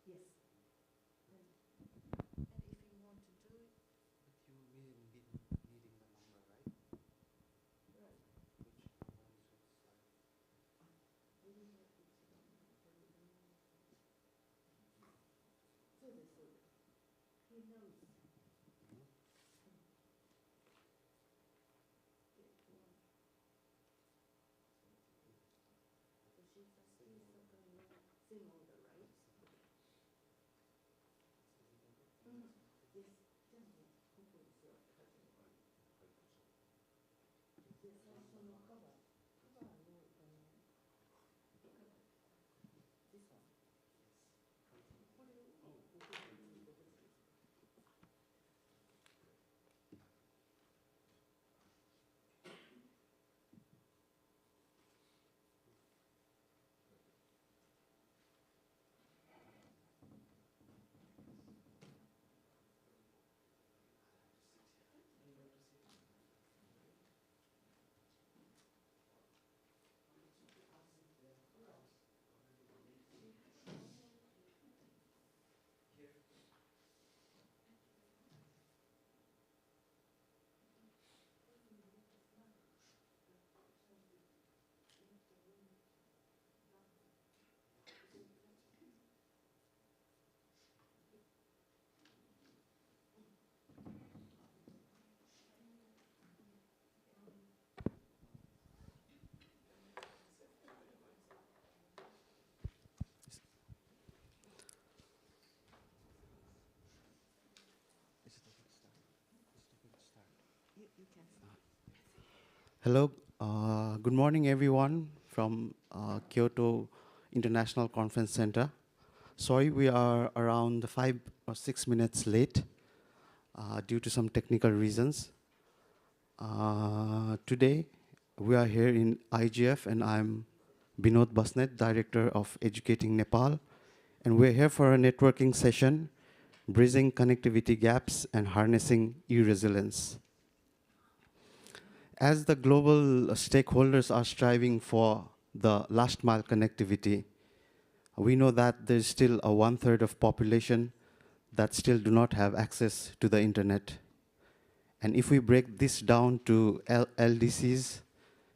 Yes. And if you want to do it, But you will be needing the number, right? right. Which number is which slide? We will have to sit on the table. So this will, he knows. Get one. So she's a same order, right? Mm. Yes. Generally, hopefully it's your cousin. Yes, I saw no cover. Cover no, cover. This one. What do you? Oh, Is it a good start? Is it a good start? you can start. Hello, good morning everyone from Kyoto International Conference Center. Sorry we are around 5 or 6 minutes late due to some technical reasons. Today we are here in IGF and I'm Binod Basnet, Director of Educating Nepal. And we're here for a networking session, bridging connectivity gaps and harnessing e-resilience. As the global stakeholders are striving for the last mile connectivity, we know that there's still a 1/3 of population that still do not have access to the internet. And if we break this down to LDCs,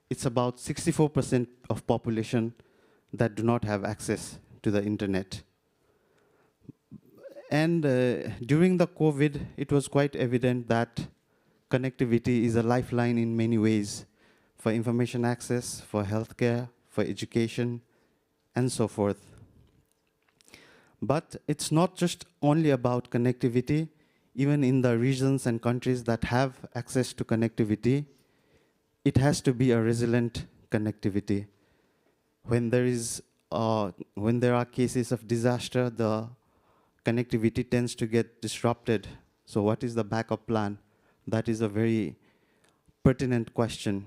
it's about 64% of population that do not have access to the internet. And during the COVID, it was quite evident that connectivity is a lifeline in many ways for information access, for healthcare, for education, and so forth. But it's not just only about connectivity. Even in the regions and countries that have access to connectivity, it has to be a resilient connectivity. When there are cases of disaster, the connectivity tends to get disrupted. So what is the backup plan? That is a very pertinent question.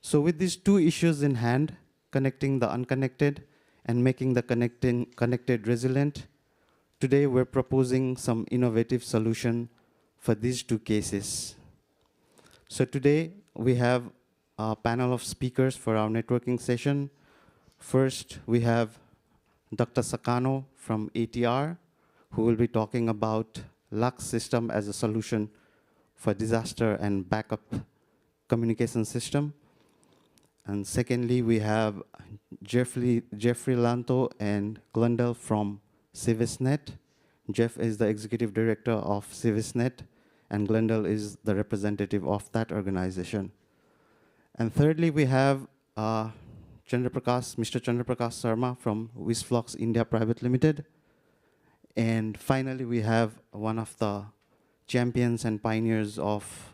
So with these two issues in hand, connecting the unconnected and making the connected resilient, today we're proposing some innovative solution for these two cases. So today we have a panel of speakers for our networking session. First, we have Dr. Sakano from ATR, who will be talking about Lux system as a solution for disaster and backup communication system. And secondly, we have Jeffrey Lanto and Glendale from CivisNet. Jeff is the executive director of CivisNet, and Glendale is the representative of that organization. And thirdly, we have Mr. Chandraprakash Sarma from Wisflux India Private Limited. And finally, we have one of the champions and pioneers of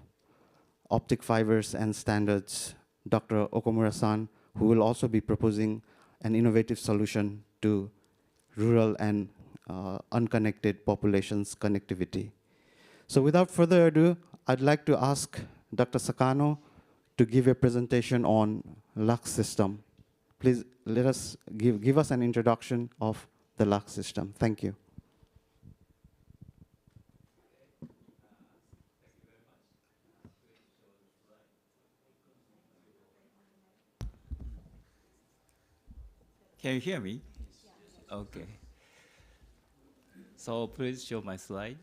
optic fibers and standards, Dr. Okamura-san, who will also be proposing an innovative solution to rural and unconnected populations' connectivity. So without further ado, I'd like to ask Dr. Sakano to give a presentation on Lux system. Please let us give us an introduction of the Lux system. Thank you. Can you hear me? Okay. So please show my slide.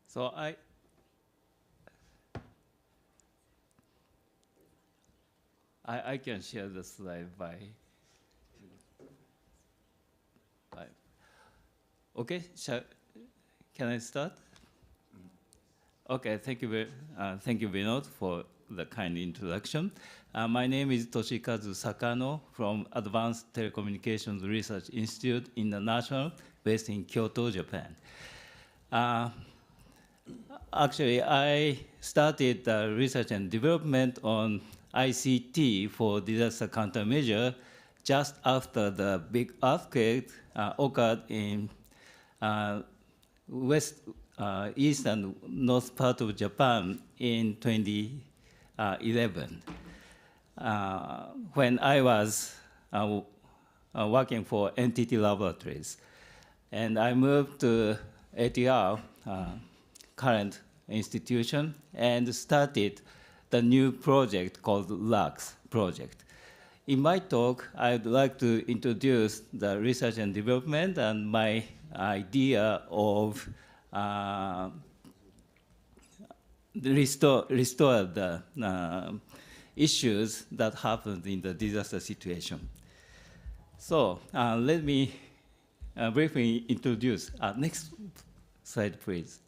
So I can share the slide by. Okay, can I start? Okay, thank you, Vinod, for the kind introduction. My name is Toshikazu Sakano from Advanced Telecommunications Research Institute International, based in Kyoto, Japan. Actually, I started research and development on ICT for disaster countermeasure just after the big earthquake occurred in east and north part of Japan in 2011. When I was working for NTT Laboratories. And I moved to ATR, current institution, and started the new project called LUX project. In my talk, I'd like to introduce the research and development and my idea of restore the issues that happened in the disaster situation. So let me briefly introduce. Next slide, please.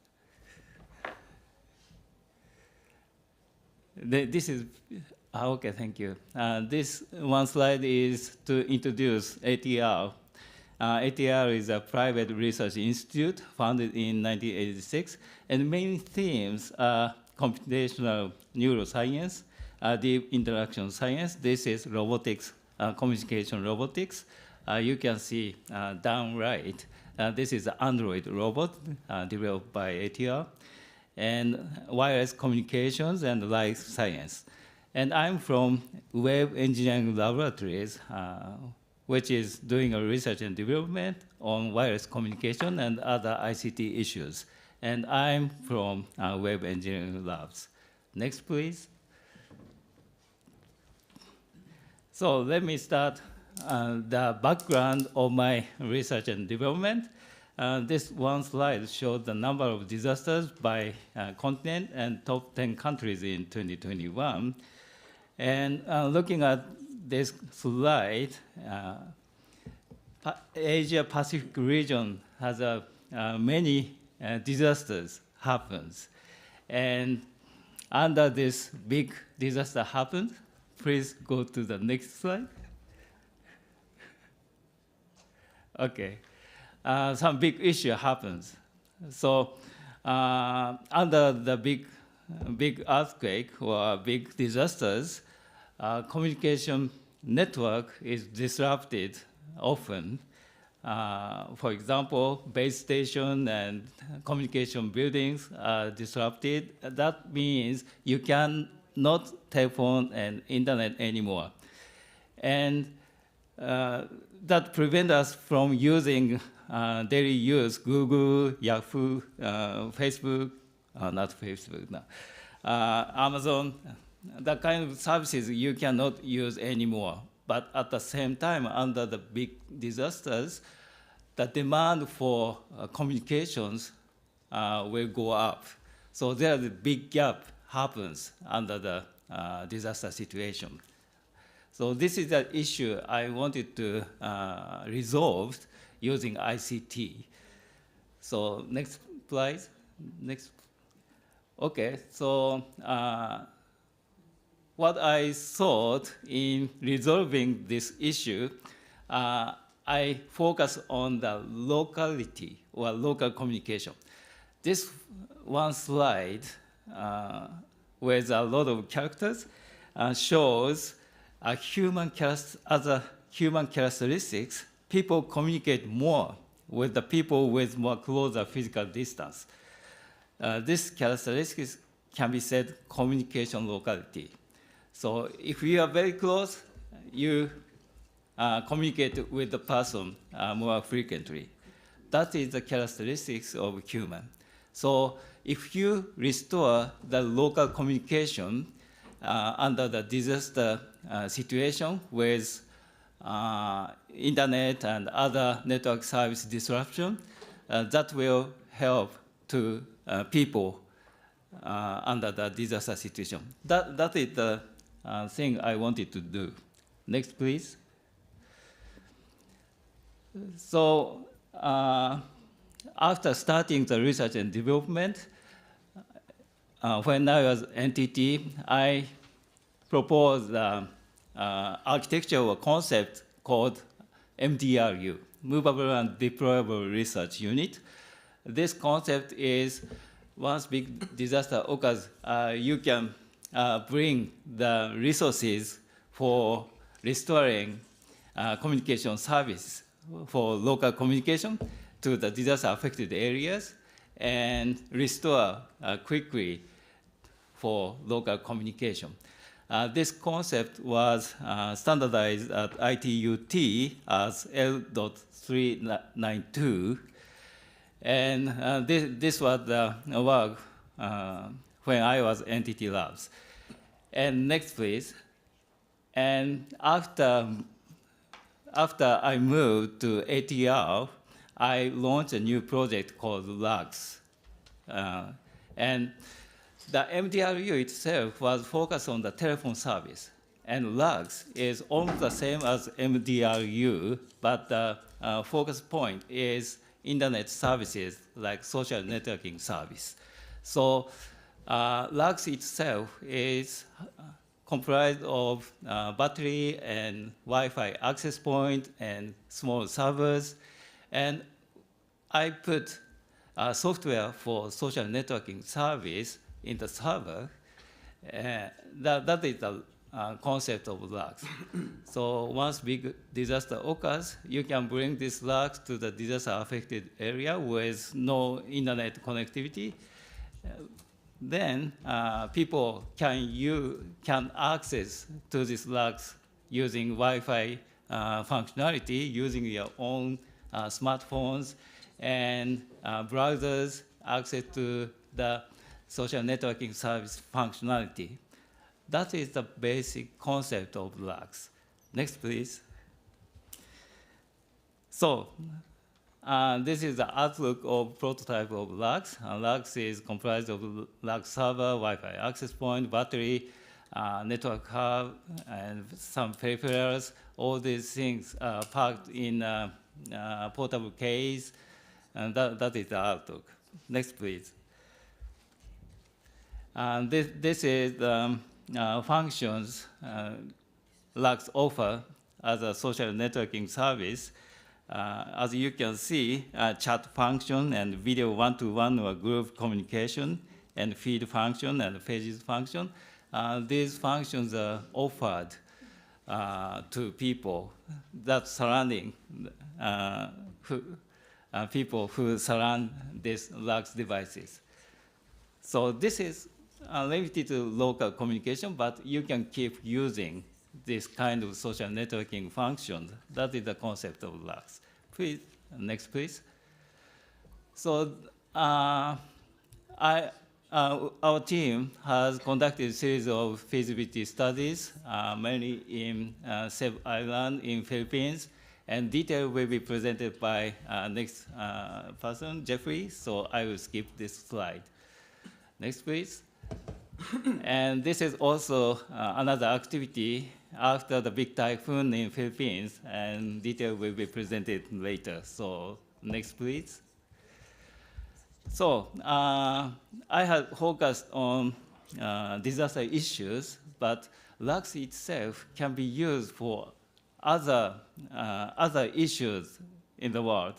This is, okay, thank you. This one slide is to introduce ATR. ATR is a private research institute founded in 1986, and main themes are computational neuroscience, deep interaction science. This is robotics, communication robotics. You can see down right, this is an Android robot developed by ATR, and wireless communications and life science. And I'm from Web Engineering Laboratories, which is doing a research and development on wireless communication and other ICT issues. And I'm from Web Engineering Labs. Next, please. So let me start the background of my research and development. This one slide shows the number of disasters by continent and top 10 countries in 2021. And looking at this slide, Asia Pacific region has many disasters happens. And under this big disaster happened, please go to the next slide. Okay, some big issue happens. So under the big earthquake or big disasters, communication network is disrupted often. For example, base station and communication buildings are disrupted. That means you cannot telephone and internet anymore. And that prevents us from using daily use Google, Yahoo, Facebook, not Facebook, no. Amazon, that kind of services you cannot use anymore. But at the same time, under the big disasters, the demand for communications will go up. So there is a big gap happens under the disaster situation. So this is an issue I wanted to resolve using ICT. So next slide, next. Okay, so what I thought in resolving this issue, I focus on the locality or local communication. This one slide with a lot of characters shows other human characteristics. People communicate more with the people with more closer physical distance. This characteristics can be said communication locality. So if you are very close, you communicate with the person more frequently. That is the characteristics of human. So if you restore the local communication under the disaster situation with internet and other network service disruption, that will help to people under the disaster situation. That is the thing I wanted to do. Next, please. So after starting the research and development, when I was NTT, I proposed architectural concept called MDRU, Movable and Deployable Research Unit. This concept is once big disaster occurs, you can bring the resources for restoring communication service for local communication to the disaster-affected areas and restore quickly for local communication. This concept was standardized at ITUT as L.392, and this was the work when I was NTT Labs. And next, please. And after I moved to ATR, I launched a new project called LUX. And the MDRU itself was focused on the telephone service. And LUX is almost the same as MDRU, but the focus point is internet services like social networking service. So LUX itself is comprised of battery and Wi-Fi access point and small servers. And I put software for social networking service in the server. That is the concept of LUX. So once big disaster occurs, you can bring this LUX to the disaster-affected area with no internet connectivity. Then people can access to this LUX using Wi-Fi functionality, using your own smartphones and browsers, access to the social networking service functionality. That is the basic concept of LUX. Next, please. So this is the outlook of prototype of LUX. LUX is comprised of LUX server, Wi-Fi access point, battery, network hub, and some peripherals. All these things are packed in a portable case, and that is the outlook. Next, please. This is functions LUX offer as a social networking service. As you can see, chat function and video one-to-one or group communication and feed function and pages function. These functions are offered to people that surrounding people who surround these LUX devices. So this is limited to local communication, but you can keep using this kind of social networking functions. That is the concept of LUX. Please, next, please. So our team has conducted a series of feasibility studies, mainly in Cebu Island in Philippines, and detail will be presented by next person, Jeffrey, so I will skip this slide. Next, please. And this is also another activity after the big typhoon in Philippines, and detail will be presented later. So next, please. So I had focused on disaster issues, but LUX itself can be used for other issues in the world.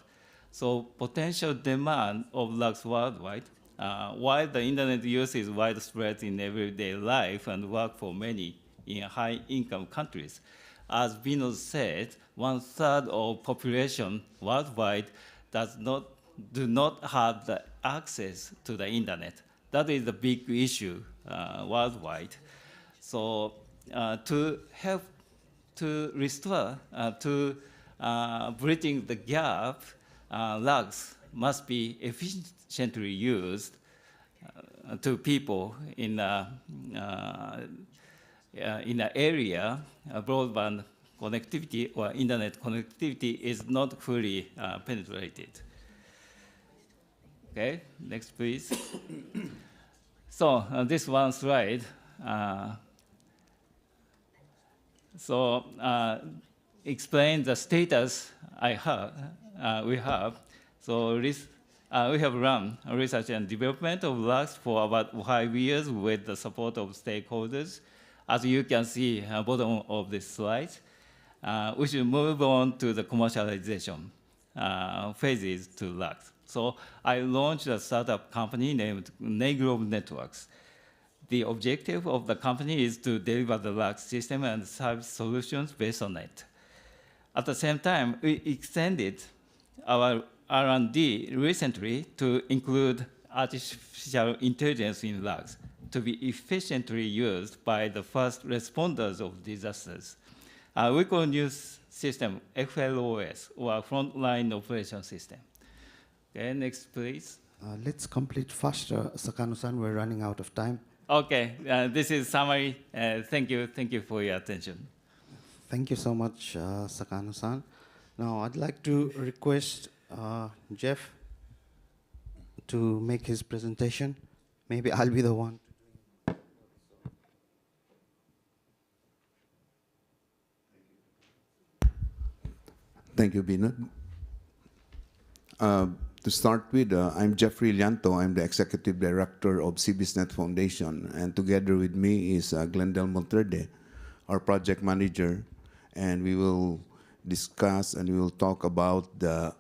So potential demand of LUX worldwide, while the internet use is widespread in everyday life and work for many in high-income countries. As Bino said, 1/3 of population worldwide do not have the access to the internet. That is the big issue worldwide. So to help to restore, to bridging the gap, lags must be efficiently used to people in an area. Broadband connectivity or internet connectivity is not fully penetrated. Okay, next please. So this one slide. Explain the status we have. So we have run research and development of lags for about 5 years with the support of stakeholders. As you can see at the bottom of this slide, we should move on to the commercialization phases to lags. So I launched a startup company named Negro Networks. The objective of the company is to deliver the lag system and service solutions based on it. At the same time, we extended our R&D recently to include artificial intelligence in lags to be efficiently used by the first responders of disasters. We call new system FLOS, or Frontline Operation System. Okay, next please. Let's complete faster, Sakano-san. We're running out of time. Okay, this is summary. Thank you for your attention. Thank you so much, Sakano-san. Now, I'd like to request Jeff to make his presentation. Maybe I'll be the one. Thank you, Binod. To start with, I'm Jeffrey Llanto. I'm the Executive Director of CBISnet Foundation. And together with me is Glendale Monterde, our project manager. And we will discuss and we will talk about the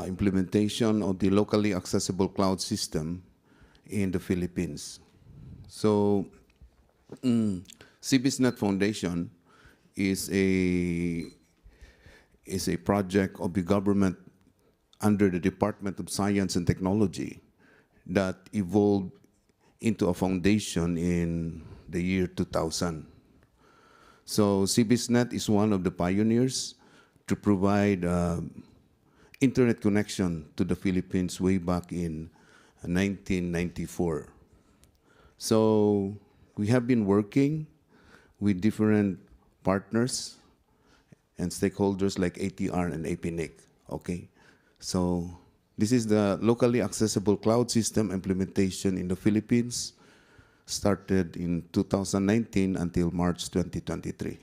implementation of the locally accessible cloud system in the Philippines. So, CBISnet Foundation is a project of the government under the Department of Science and Technology that evolved into a foundation in the year 2000. So CBISnet is one of the pioneers to provide internet connection to the Philippines way back in 1994. So we have been working with different partners and stakeholders like ATR and APNIC, okay? So this is the locally accessible cloud system implementation in the Philippines, started in 2019 until March 2023.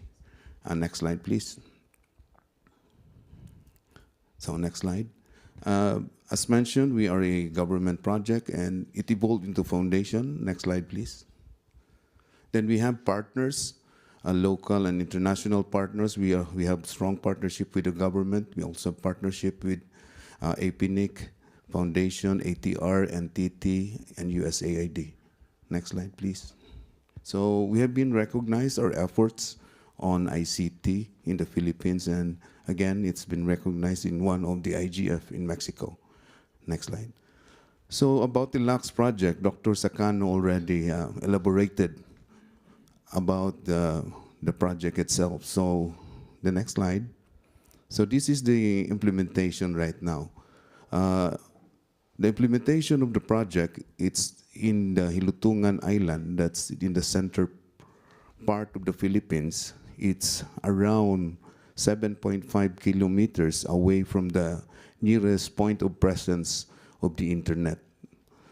Next slide, please. So next slide. As mentioned, we are a government project and it evolved into foundation. Next slide, please. Then we have partners, local and international partners. We have strong partnership with the government. We also have partnership with APNIC, Foundation, ATR, NTT, and USAID. Next slide, please. So we have been recognized our efforts on ICT in the Philippines, and again, it's been recognized in one of the IGF in Mexico. Next slide. So about the LAX project, Dr. Sakano already elaborated about the project itself. So the next slide. So this is the implementation right now. The implementation of the project, it's in the Hilutungan Island, that's in the center part of the Philippines. It's around 7.5 kilometers away from the nearest point of presence of the internet.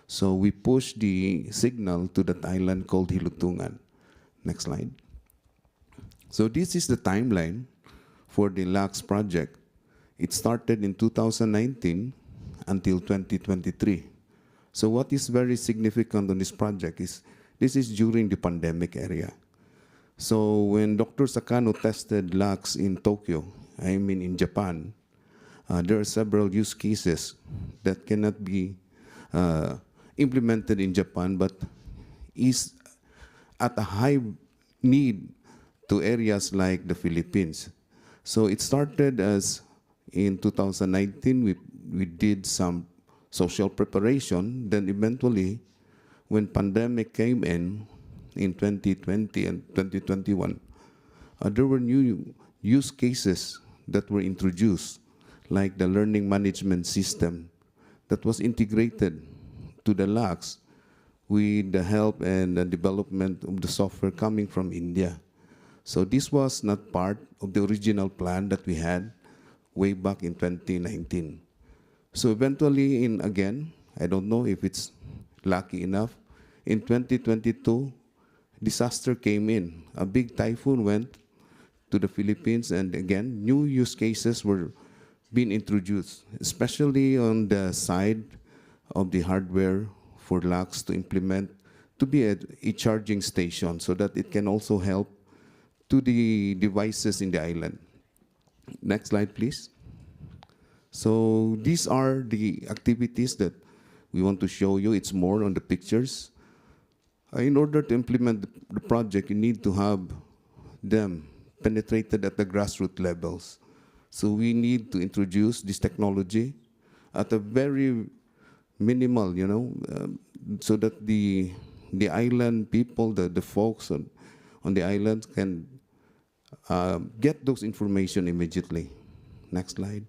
So we push the signal to that island called Hilutungan. Next slide. So this is the timeline for the LAX project. It started in 2019 until 2023. So what is very significant on this project is this is during the pandemic area. So when Dr. Sakano tested LAX in Tokyo, I mean in Japan, there are several use cases that cannot be implemented in Japan, but is at a high need to areas like the Philippines. So it started as in 2019, we did some social preparation. Then eventually, when pandemic came in 2020 and 2021, there were new use cases that were introduced, like the learning management system that was integrated to the LACs with the help and the development of the software coming from India. So this was not part of the original plan that we had way back in 2019. So eventually, again, I don't know if it's lucky enough, in 2022, disaster came in. A big typhoon went to the Philippines, and again, new use cases were being introduced, especially on the side of the hardware for LACs to implement to be a charging station so that it can also help to the devices in the island. Next slide, please. So these are the activities that we want to show you. It's more on the pictures. In order to implement the project, you need to have them penetrated at the grassroots levels. So we need to introduce this technology at a very minimal, so that the island people, the folks on the island can get those information immediately. Next slide.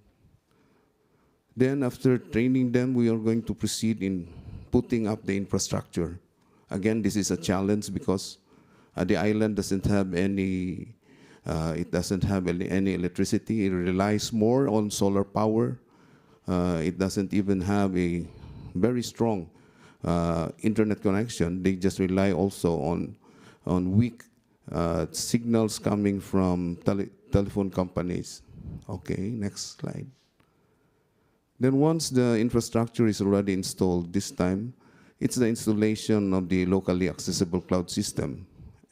Then after training them, we are going to proceed in putting up the infrastructure. Again, this is a challenge because the island doesn't have any any electricity. It relies more on solar power. It doesn't even have a very strong internet connection. They just rely also on weak signals coming from telephone companies. Okay, next slide. Then once the infrastructure is already installed, this time, it's the installation of the locally accessible cloud system.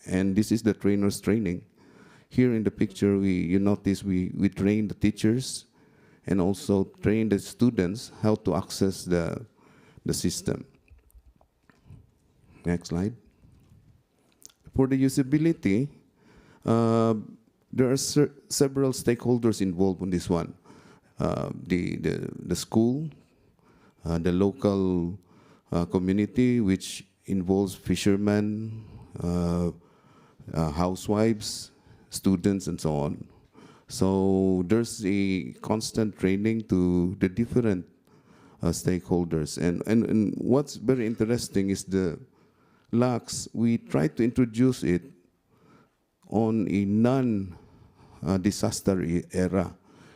And this is the trainer's training. Here in the picture, you notice we train the teachers and also train the students how to access the system. Next slide. For the usability, there are several stakeholders involved in this one. The school, the local community, which involves fishermen, housewives, students, and so on. So there's a constant training to the different stakeholders. And what's very interesting is the LACs, we try to introduce it on a non-disaster era.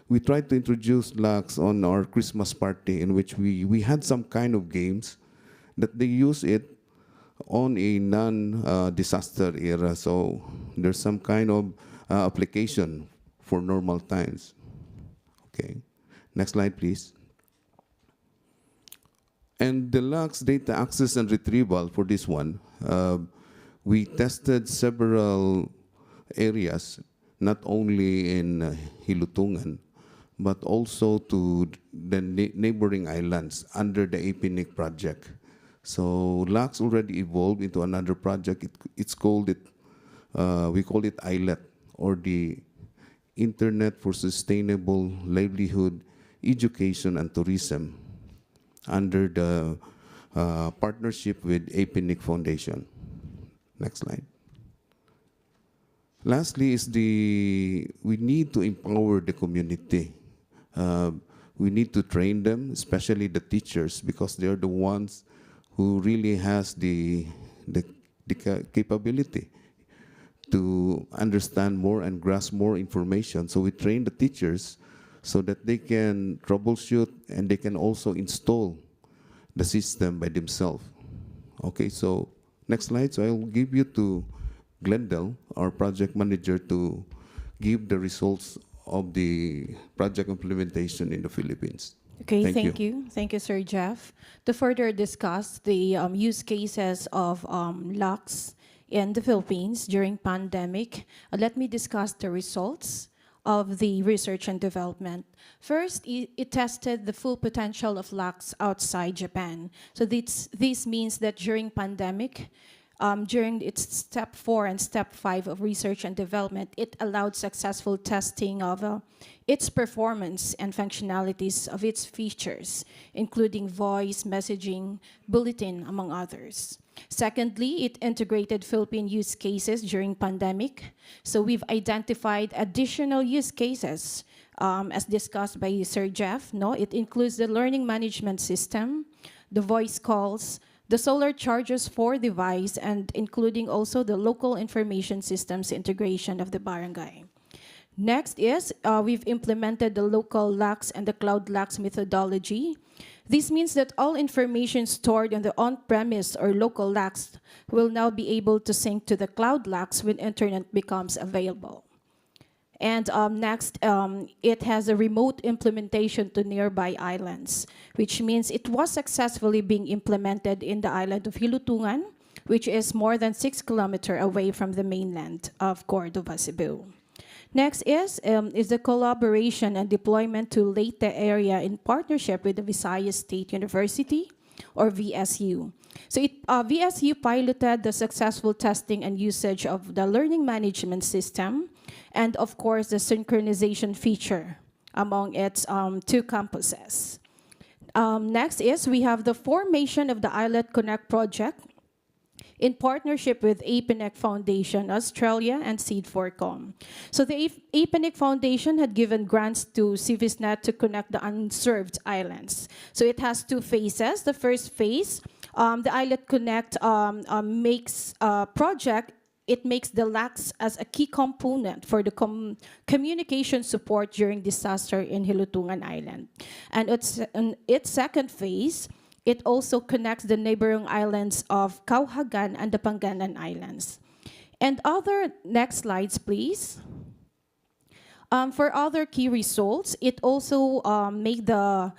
We tried to introduce LACs on our Christmas party, in which we had some kind of games that they use it on a non-disaster era. So there's some kind of application for normal times. Okay, next slide, please. And the LACs data access and retrieval for this one, we tested several areas, not only in Hilutungan, but also to the neighboring islands under the APNIC project. So LACs already evolved into another project. We call it ILET, or the Internet for Sustainable Livelihood, Education and Tourism, under the partnership with APNIC Foundation. Next slide. Lastly is we need to empower the community. We need to train them, especially the teachers, because they're the ones who really has the capability to understand more and grasp more information. So we train the teachers so that they can troubleshoot and they can also install the system by themselves. Okay, so next slide. So I'll give you to Glendale, our project manager, to give the results of the project implementation in the Philippines. Okay, Thank you. Thank you, Sir Jeff. To further discuss the use cases of LACs in the Philippines during pandemic, let me discuss the results of the research and development. First, it tested the full potential of LACs outside Japan. So this means that during pandemic, During its step 4 and step 5 of research and development, it allowed successful testing of its performance and functionalities of its features, including voice, messaging, bulletin, among others. Secondly, it integrated Philippine use cases during pandemic. So we've identified additional use cases as discussed by Sir Jeff. No, it includes the learning management system, the voice calls, the solar chargers for device, and including also the local information systems integration of the barangay. Next is we've implemented the local LACS and the cloud LACS methodology. This means that all information stored on the on-premise or local LACS will now be able to sync to the cloud LACS when internet becomes available. And next, it has a remote implementation to nearby islands, which means it was successfully being implemented in the island of Hilutungan, which is more than 6 kilometers away from the mainland of Cordova, Cebu. Next is the collaboration and deployment to Leyte area in partnership with the Visayas State University, or VSU. So VSU piloted the successful testing and usage of the learning management system, and of course the synchronization feature among its 2 campuses. Next is we have the formation of the ILET Connect project in partnership with APNEC Foundation Australia and Seed4Com. So the APNEC Foundation had given grants to CIVISNet to connect the unserved islands. So it has 2 phases. The first phase, the ILET Connect makes project. It makes the LACS as a key component for the communication support during disaster in Hilutungan Island. And in its second phase, it also connects the neighboring islands of Kauhagan and the Panganan Islands. And next slides, please. For other key results, it also made the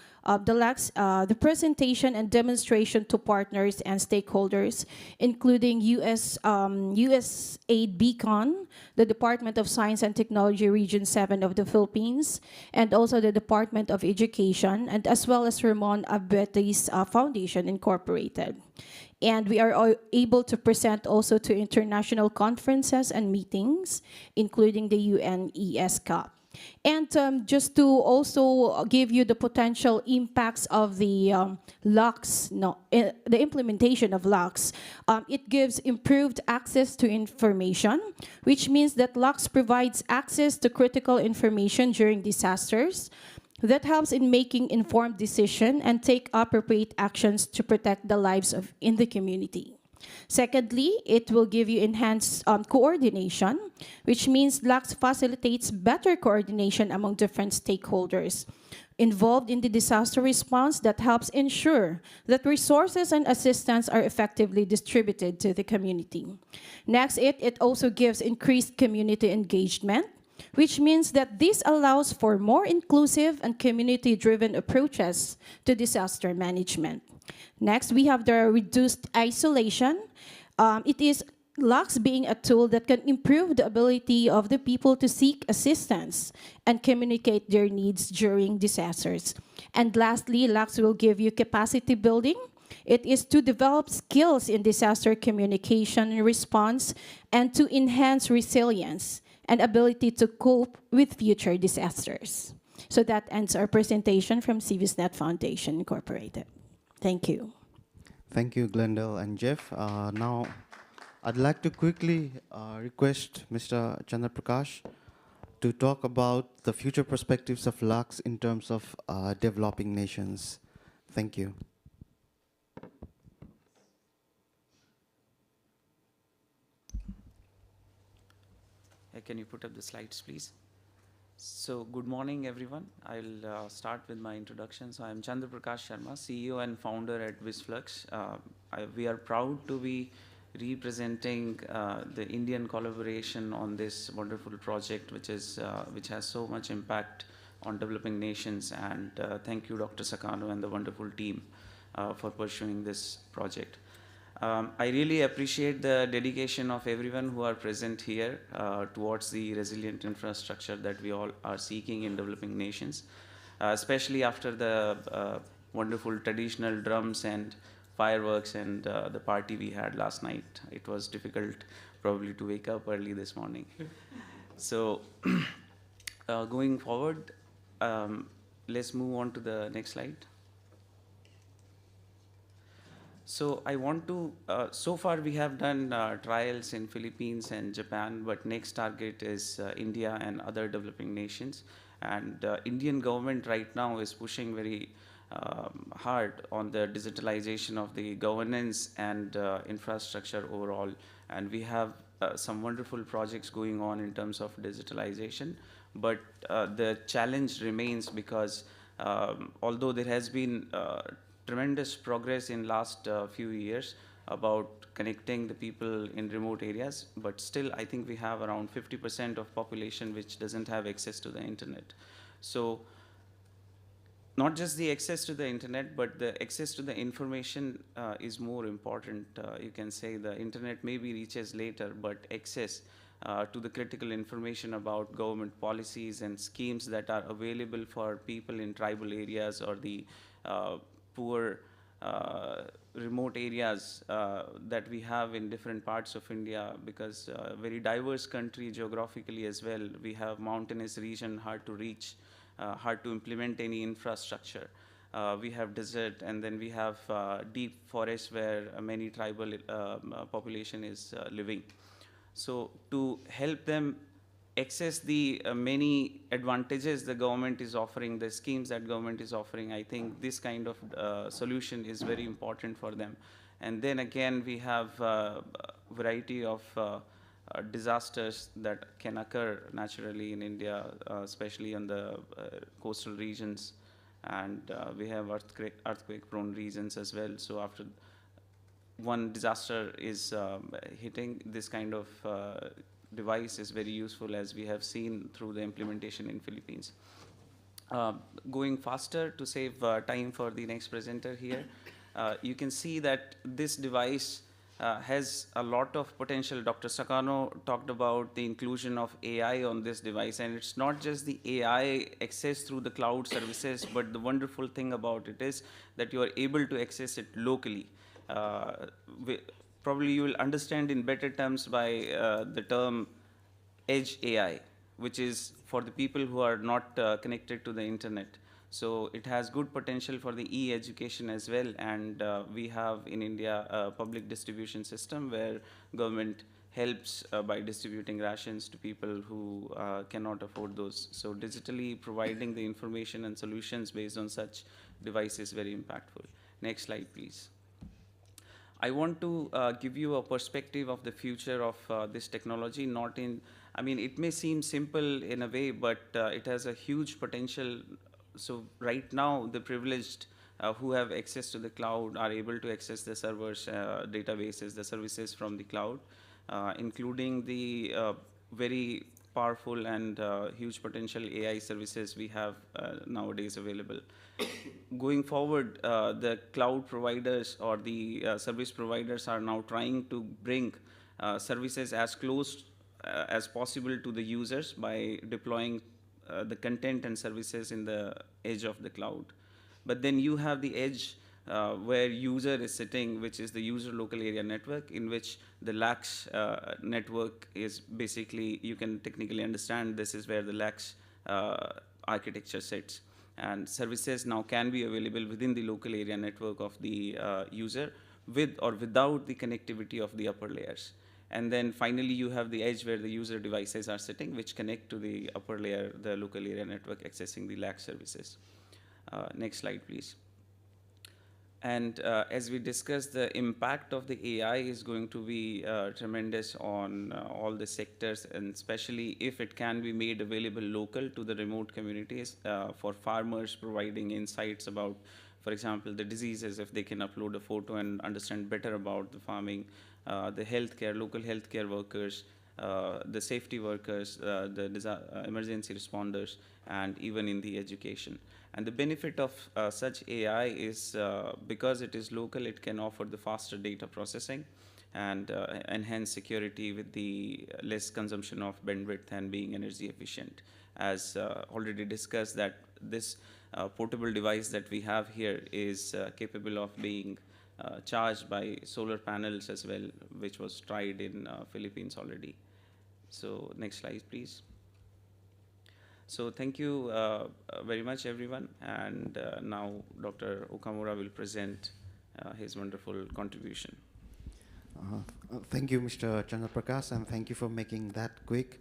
presentation and demonstration to partners and stakeholders, including USAID Beacon, the Department of Science and Technology Region 7 of the Philippines, and also the Department of Education, and as well as Ramon Abetes Foundation Incorporated. And we are able to present also to international conferences and meetings, including the UNES Cup. And just to also give you the potential impacts of the LACS, the implementation of LACS, it gives improved access to information, which means that LACS provides access to critical information during disasters, that helps in making informed decisions and take appropriate actions to protect the lives in the community. Secondly, it will give you enhanced coordination, which means LACS facilitates better coordination among different stakeholders involved in the disaster response that helps ensure that resources and assistance are effectively distributed to the community. Next, it also gives increased community engagement, which means that this allows for more inclusive and community-driven approaches to disaster management. Next, we have the reduced isolation. It is LACS being a tool that can improve the ability of the people to seek assistance and communicate their needs during disasters. And lastly, LACS will give you capacity building. It is to develop skills in disaster communication and response and to enhance resilience and ability to cope with future disasters. So that ends our presentation from CIVISNet Foundation Incorporated. Thank you. Thank you, Glendale and Jeff. Now, I'd like to quickly request Mr. Chandra Prakash to talk about the future perspectives of LACS in terms of developing nations. Thank you. Can you put up the slides, please? So, good morning, everyone. I'll start with my introduction. So, I'm Chandra Prakash Sharma, CEO and founder at WISFlux. We are proud to be representing the Indian collaboration on this wonderful project, which has so much impact on developing nations. And thank you, Dr. Sakano, and the wonderful team for pursuing this project. I really appreciate the dedication of everyone who are present here towards the resilient infrastructure that we all are seeking in developing nations, especially after the wonderful traditional drums and fireworks and the party we had last night. It was difficult probably to wake up early this morning. So going forward, let's move on to the next slide. So I want to, so far we have done trials in Philippines and Japan, but next target is India and other developing nations. And Indian government right now is pushing very hard on the digitalization of the governance and infrastructure overall. And we have some wonderful projects going on in terms of digitalization. But the challenge remains because although there has been tremendous progress in last few years about connecting the people in remote areas, but still I think we have around 50% of population which doesn't have access to the internet. So not just the access to the internet, but the access to the information is more important. You can say the internet maybe reaches later, but access to the critical information about government policies and schemes that are available for people in tribal areas or the poor remote areas that we have in different parts of India, because very diverse country geographically as well. We have mountainous region, hard to reach, hard to implement any infrastructure. We have desert, and then we have deep forests where many tribal population is living. So to help them access the many advantages the government is offering, the schemes that government is offering, I think this kind of solution is very important for them. And then again, we have a variety of disasters that can occur naturally in India, especially on the coastal regions, and we have earthquake-prone regions as well. So after one disaster is hitting, this kind of device is very useful, as we have seen through the implementation in Philippines. Going faster to save time for the next presenter here, you can see that this device has a lot of potential. Dr. Sakano talked about the inclusion of AI on this device, and it's not just the AI access through the cloud services, but the wonderful thing about it is that you are able to access it locally. Probably you will understand in better terms by the term edge AI, which is for the people who are not connected to the internet. So it has good potential for the e-education as well, and we have in India a public distribution system where government helps by distributing rations to people who cannot afford those. So digitally providing the information and solutions based on such device is very impactful. Next slide, please. I want to give you a perspective of the future of this technology, not in, I mean, it may seem simple in a way, but it has a huge potential. So right now, the privileged who have access to the cloud are able to access the servers, databases, the services from the cloud, including the very powerful and huge potential AI services we have nowadays available. Going forward, the cloud providers or the service providers are now trying to bring services as close as possible to the users by deploying the content and services in the edge of the cloud. But then you have the edge where user is sitting, which is the user local area network, in which the LAX network is basically, you can technically understand this is where the LAX architecture sits. And services now can be available within the local area network of the user with or without the connectivity of the upper layers. And then finally, you have the edge where the user devices are sitting, which connect to the upper layer, the local area network, accessing the LAC services. Next slide, please. And as we discussed, the impact of the AI is going to be tremendous on all the sectors, and especially if it can be made available local to the remote communities for farmers, providing insights about, for example, the diseases, if they can upload a photo and understand better about the farming, the healthcare, local healthcare workers, the safety workers, the emergency responders, and even in the education. And the benefit of such AI is because it is local, it can offer the faster data processing and enhance security with the less consumption of bandwidth and being energy efficient. As already discussed, that this portable device that we have here is capable of being charged by solar panels as well, which was tried in Philippines already. So next slide, please. So thank you very much, everyone. And now Dr. Okamura will present his wonderful contribution. Thank you, Mr. Chandra Prakash, and thank you for making that quick,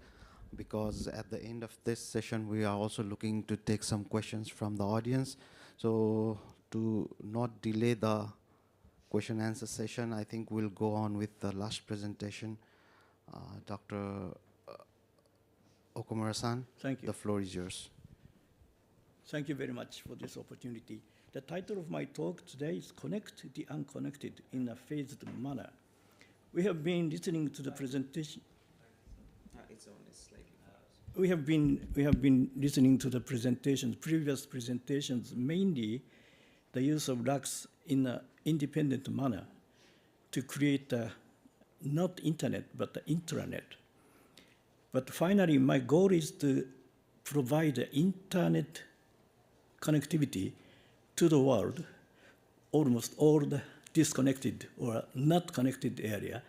because at the end of this session, we are also looking to take some questions from the audience. So to not delay the question answer session, I think we'll go on with the last presentation. Dr. Okamura-san, Thank you. the floor is yours. Thank you very much for this opportunity. The title of my talk today is Connect the Unconnected in a Phased Manner. We have been listening to the presentation. It's only slightly. We have been listening to the presentations, previous presentations, mainly the use of LUX in an independent manner to create not internet, but the intranet. But finally, my goal is to provide internet connectivity to the world, almost all the disconnected or not connected area,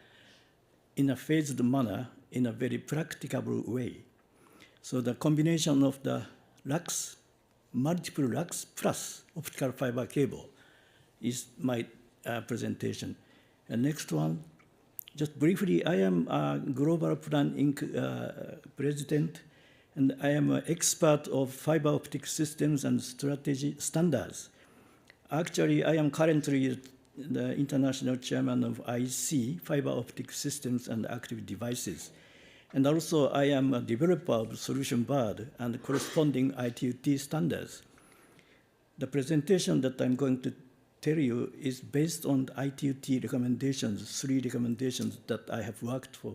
in a phased manner, in a very practicable way. So the combination of the LUX, multiple LUX plus optical fiber cable is my presentation. And next one, just briefly, I am a Global Plan Inc. President, and I am an expert of fiber optic systems and strategy standards. Actually, I am currently the international chairman of IC, Fiber Optic Systems and Active Devices. And also, I am a developer of Solution Board and corresponding ITUT standards. The presentation that I'm going to tell you is based on the ITUT recommendations, 3 recommendations that I have worked for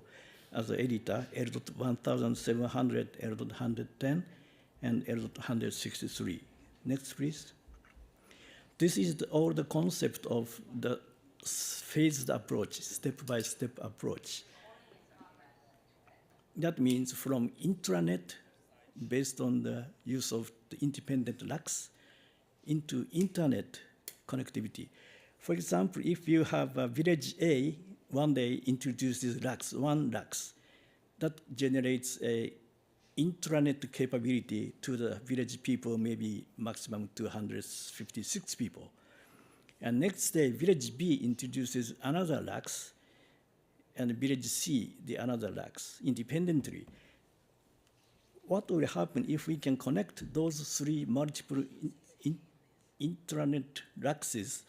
as an editor, L.1700, L.110, and L.163. Next, please. This is all the concept of the phased approach, step-by-step approach. That means from intranet, based on the use of the independent LUX, into internet connectivity. For example, if you have a village A, one day introduces LUX, one LUX, that generates a intranet capability to the village people, maybe maximum 256 people. And next day, village B introduces another LUX, and village C, the another LUX, independently. What will happen if we can connect those 3 multiple intranet LUXes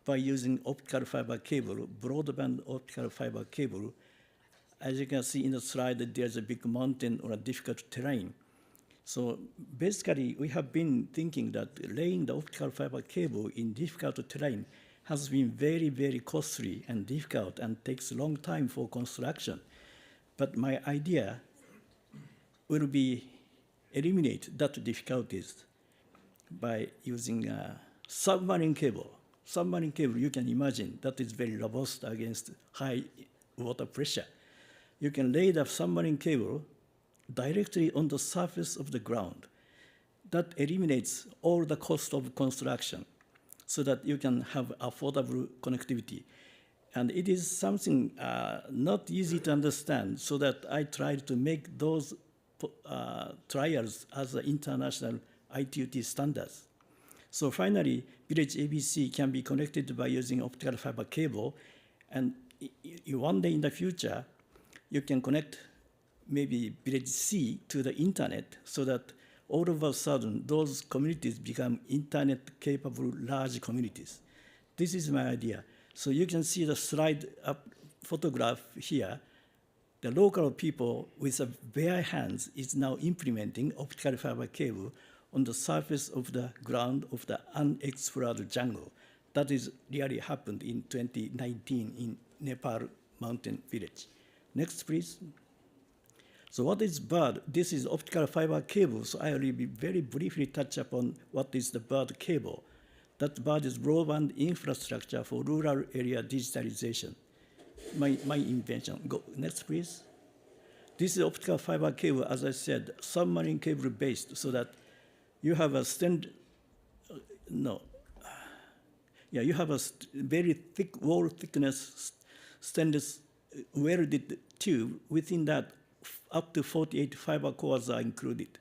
by using optical fiber cable, broadband optical fiber cable? As you can see in the slide, there's a big mountain or a difficult terrain. So basically, we have been thinking that laying the optical fiber cable in difficult terrain has been very, very costly and difficult and takes a long time for construction. But my idea will be eliminate that difficulties by using a submarine cable. Submarine cable, you can imagine, that is very robust against high water pressure. You can lay the submarine cable directly on the surface of the ground. That eliminates all the cost of construction so that you can have affordable connectivity. And it is something not easy to understand, so that I tried to make those trials as international ITUT standards. So finally, village ABC can be connected by using optical fiber cable, and one day in the future, you can connect maybe village C to the internet, so that all of a sudden those communities become internet-capable large communities. This is my idea. So you can see the slide up photograph here. The local people with bare hands is now implementing optical fiber cable on the surface of the ground of the unexplored jungle. That is really happened in 2019 in Nepal Mountain Village. Next, please. So what is BIRD? This is optical fiber cable, so I will be very briefly touch upon what is the BIRD cable. That BIRD is broadband infrastructure for rural area digitalization. My invention. Go next, please. This is optical fiber cable, as I said, submarine cable based, so that you have a Yeah, you have a very thick wall thickness stainless welded tube. Within that, up to 48 fiber cores are included.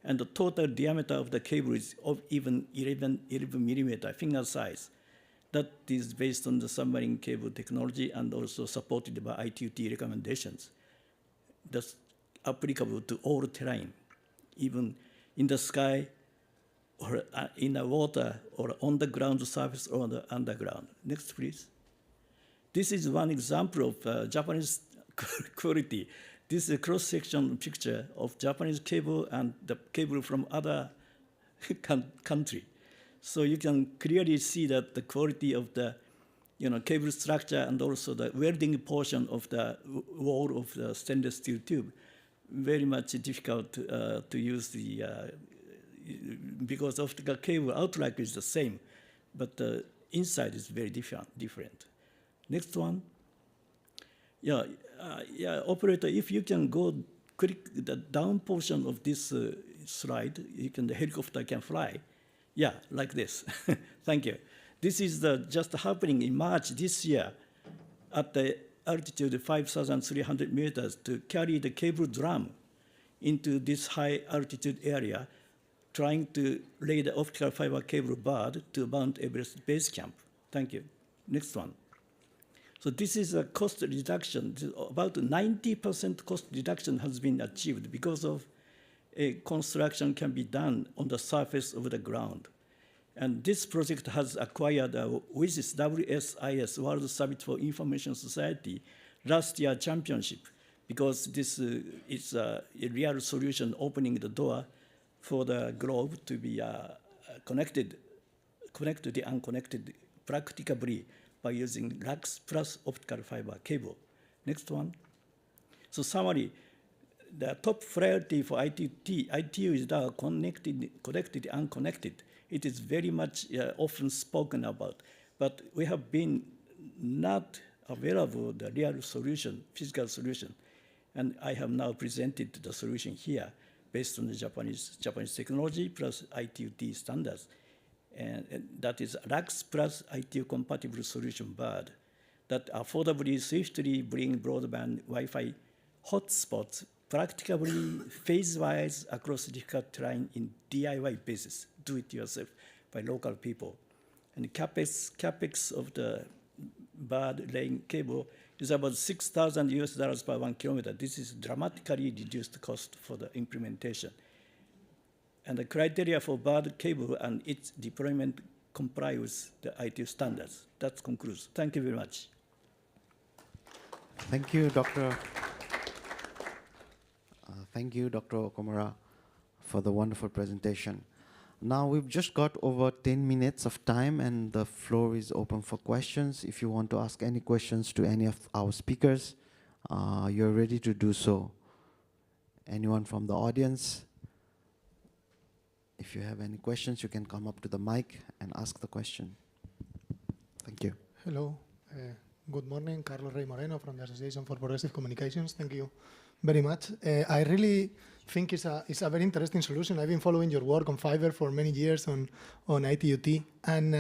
And the total diameter of the cable is of even 11 millimeter finger size. That is based on the submarine cable technology and also supported by ITUT recommendations. That's applicable to all terrain, even in the sky, or in the water, or on the ground surface, or the underground. Next, please. This is one example of Japanese quality. This is a cross-section picture of Japanese cable and the cable from other country. So you can clearly see that the quality of the cable structure and also the welding portion of the wall of the stainless steel tube, very much difficult to use because optical cable outline is the same, but the inside is very different. Next one. Yeah, operator, if you can click the down portion of this slide, the helicopter can fly. Yeah, like this. Thank you. This is just happening in March this year at the altitude 5,300 meters to carry the cable drum into this high altitude area, trying to lay the optical fiber cable bird to Mount Everest Base Camp. Thank you. Next one. So this is a cost reduction. About 90% cost reduction has been achieved because of a construction can be done on the surface of the ground. And this project has acquired WSIS, WSIS, World Summit for Information Society, last year championship, because this is a real solution opening the door for the globe to be connected the unconnected practicably by using LUX plus optical fiber cable. Next one. So summary, the top priority for ITU is the connected, unconnected. It is very much often spoken about, but we have been not available the real solution, physical solution. And I have now presented the solution here based on the Japanese technology plus ITUT standards. And that is LUX plus ITU compatible solution bird that affordably, swiftly bring broadband Wi-Fi hotspots practicably phase-wise across difficult terrain in DIY basis, do it yourself by local people. And the capex of the bird laying cable is about $6,000 per 1 kilometer. This is dramatically reduced cost for the implementation. And the criteria for bird cable and its deployment comply with the ITU standards. That concludes. Thank you very much. Thank you, Dr. Thank you, Dr. Okamura, for the wonderful presentation. Now we've just got over 10 minutes of time and the floor is open for questions. If you want to ask any questions to any of our speakers, you're ready to do so. Anyone from the audience? If you have any questions, you can come up to the mic and ask the question. Thank you. Hello. Good morning. Carlos Rey Moreno from the Association for Progressive Communications. Thank you very much. I really think it's a very interesting solution. I've been following your work on fiber for many years on ITUT, and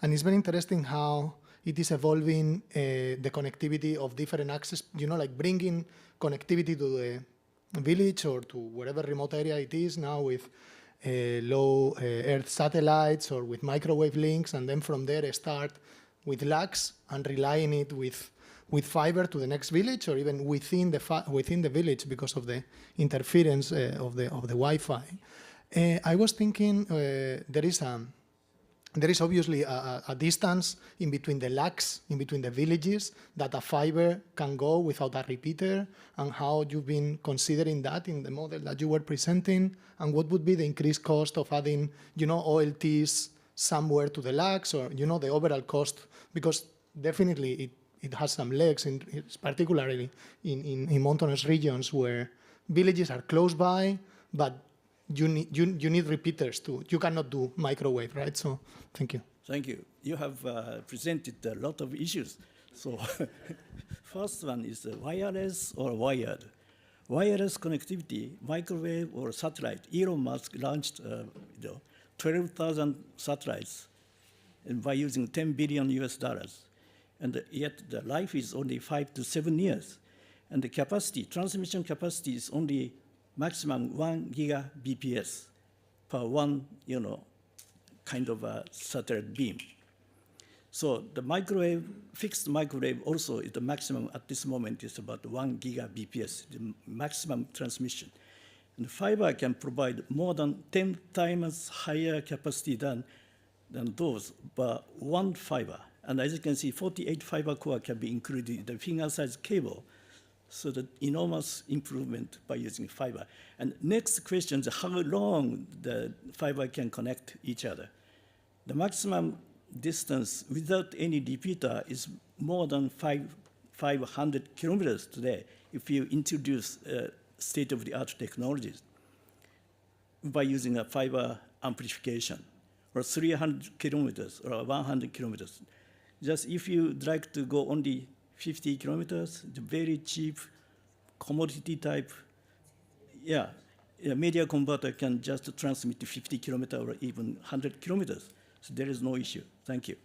it's very interesting how it is evolving the connectivity of different access, like bringing connectivity to the village or to wherever remote area it is now with low Earth satellites or with microwave links, and then from there start with LUX and relying it with fiber to the next village or even within the village because of the interference of the Wi-Fi. I was thinking there is obviously a distance in between the LUX, in between the villages, that a fiber can go without a repeater, and how you've been considering that in the model that you were presenting, and what would be the increased cost of adding, OLTs somewhere to the LUX, or, the overall cost, because definitely it has some legs, particularly in mountainous regions where villages are close by, but you need repeaters too. You cannot do microwave, right? So, thank you. Thank you. You have presented a lot of issues. So, first one is wireless or wired. Wireless connectivity, microwave or satellite. Elon Musk launched 12,000 satellites and by using 10 billion US dollars. And yet the life is only 5 to 7 years. And the capacity, transmission capacity is only maximum 1 gigabps per one, kind of a satellite beam. So the microwave, fixed microwave also is the maximum at this moment is about 1 gigabps, the maximum transmission. And fiber can provide more than 10 times higher capacity than those, but one fiber. And as you can see, 48 fiber core can be included in the finger-sized cable. So the enormous improvement by using fiber. And next question is how long the fiber can connect each other. The maximum distance without any repeater is more than 500 kilometers today if you introduce state-of-the-art technologies by using a fiber amplification, or 300 kilometers or 100 kilometers. Just if you'd like to go only 50 kilometers, the very cheap commodity type, a media converter can just transmit to 50 kilometers or even 100 kilometers. So there is no issue. Thank you.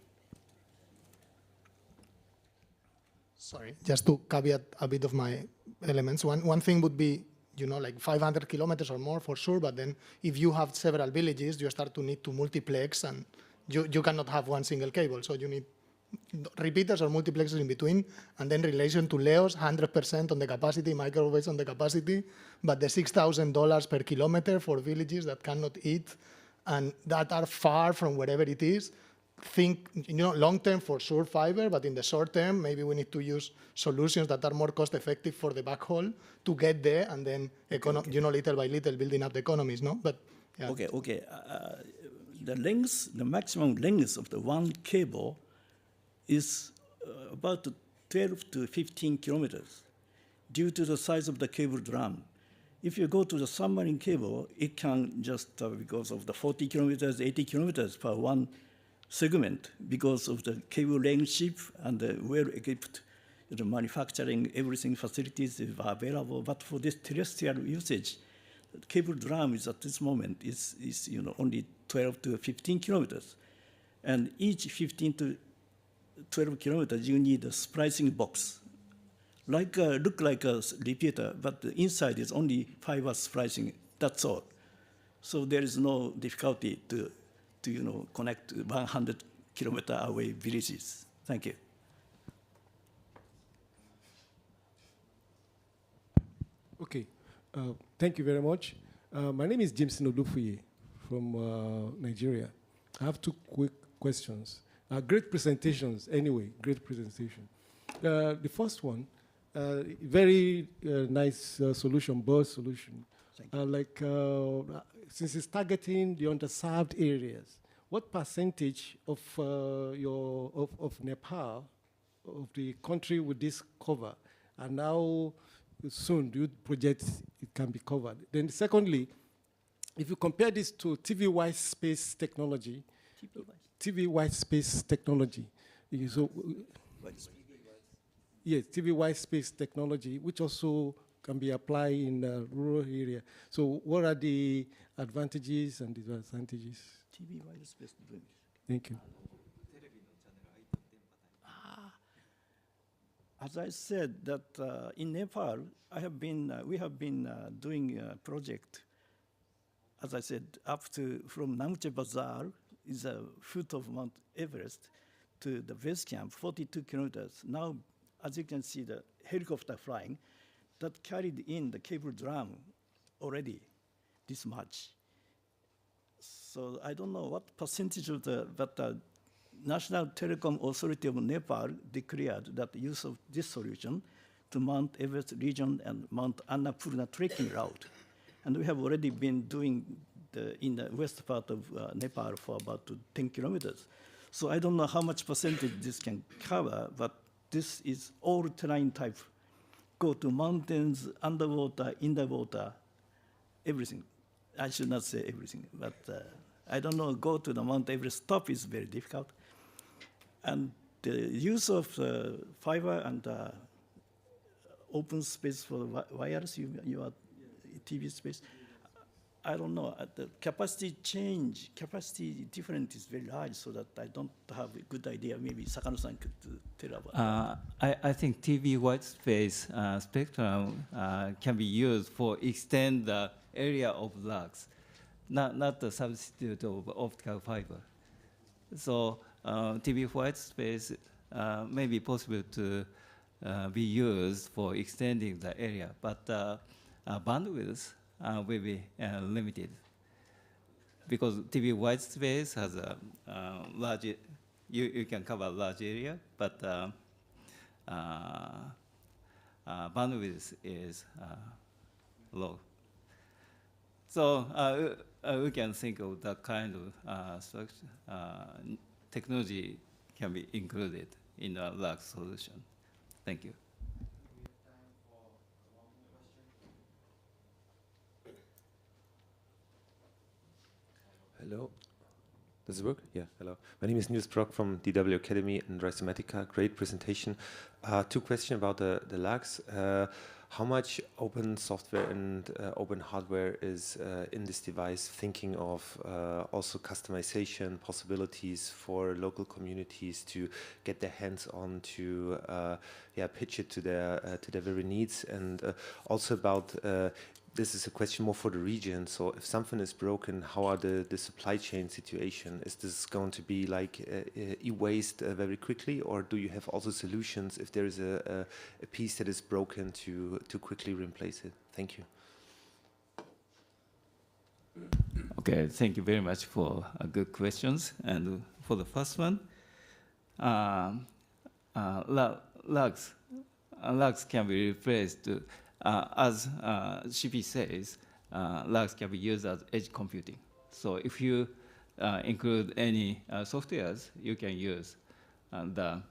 Sorry, just to caveat a bit of my elements. One thing would be, like 500 kilometers or more for sure, but then if you have several villages, you start to need to multiplex, and you cannot have one single cable, so you need repeaters or multiplexers in between, and then relation to Leo's, 100% on the capacity, microwaves on the capacity, but the $6,000 per kilometer for villages that cannot eat and that are far from wherever it is. Think, long term for sure fiber, but in the short term, maybe we need to use solutions that are more cost effective for the backhaul to get there, and then, little by little building up the economies, no? But, yeah. Okay. The maximum length of the one cable is about 12 to 15 kilometers due to the size of the cable drum. If you go to the submarine cable, it can just, because of the 40 kilometers, 80 kilometers per one segment, because of the cable length ship and the well-equipped manufacturing, everything facilities are available. But for this terrestrial usage, the cable drum is at this moment is only 12 to 15 kilometers. And each 15 to 12 kilometers, you need a splicing box. Look like a repeater, but the inside is only fiber splicing, that's all. So there is no difficulty to connect 100 kilometer away villages. Thank you. Okay, thank you very much. My name is James Nodufuye from Nigeria. I have two quick questions. Great presentations, anyway, great presentation. The first one, very nice solution, BOS solution. Since it's targeting the underserved areas, what percentage of Nepal, of the country would this cover? And how soon do you project it can be covered? Then secondly, if you compare this to TV-wide space technology, TV-wide space technology, so, yes, TV-wide space technology, which also can be applied in the rural area. So what are the advantages and disadvantages? TV-wide space technology. Thank you. As I said, that in Nepal, we have been doing a project, as I said, up to from Namche Bazaar, is a foot of Mount Everest, to the base camp, 42 kilometers. Now, as you can see, the helicopter flying, that carried in the cable drum already, this much. So I don't know what percentage of but the National Telecom Authority of Nepal declared that the use of this solution to Mount Everest region and Mount Annapurna trekking route. And we have already been doing in the west part of Nepal for about 10 kilometers. So I don't know how much percentage this can cover, but this is all terrain type. Go to mountains, underwater, in the water, everything. I should not say everything, but I don't know, go to the Mount Everest top is very difficult. And the use of fiber and open space for wireless, your TV space, I don't know, the capacity difference is very large, so that I don't have a good idea. Maybe Sakano-san could tell about that. I think TV white space spectrum can be used for extend the area of lux, not the substitute of optical fiber. So TV white space may be possible to be used for extending the area, but bandwidth will be limited because TV white space has a large, you can cover a large area, but bandwidth is low. So we can think of that kind of structure, technology can be included in a LUX solution. Thank you. Hello. Does it work? Yeah, hello. My name is Niels Brock from DW Academy and Rhizomatica. Great presentation. Two questions about the LUX. How much open software and open hardware is in this device, thinking of also customization possibilities for local communities to get their hands on to pitch it to their very needs, and also about this is a question more for the region. So if something is broken, how are the supply chain situation? Is this going to be like e-waste very quickly, or do you have also solutions if there is a piece that is broken to quickly replace it? Thank you. Okay, thank you very much for good questions. And for the first one, LUX can be replaced as CP says, LUX can be used as edge computing. So if you include any softwares, you can use the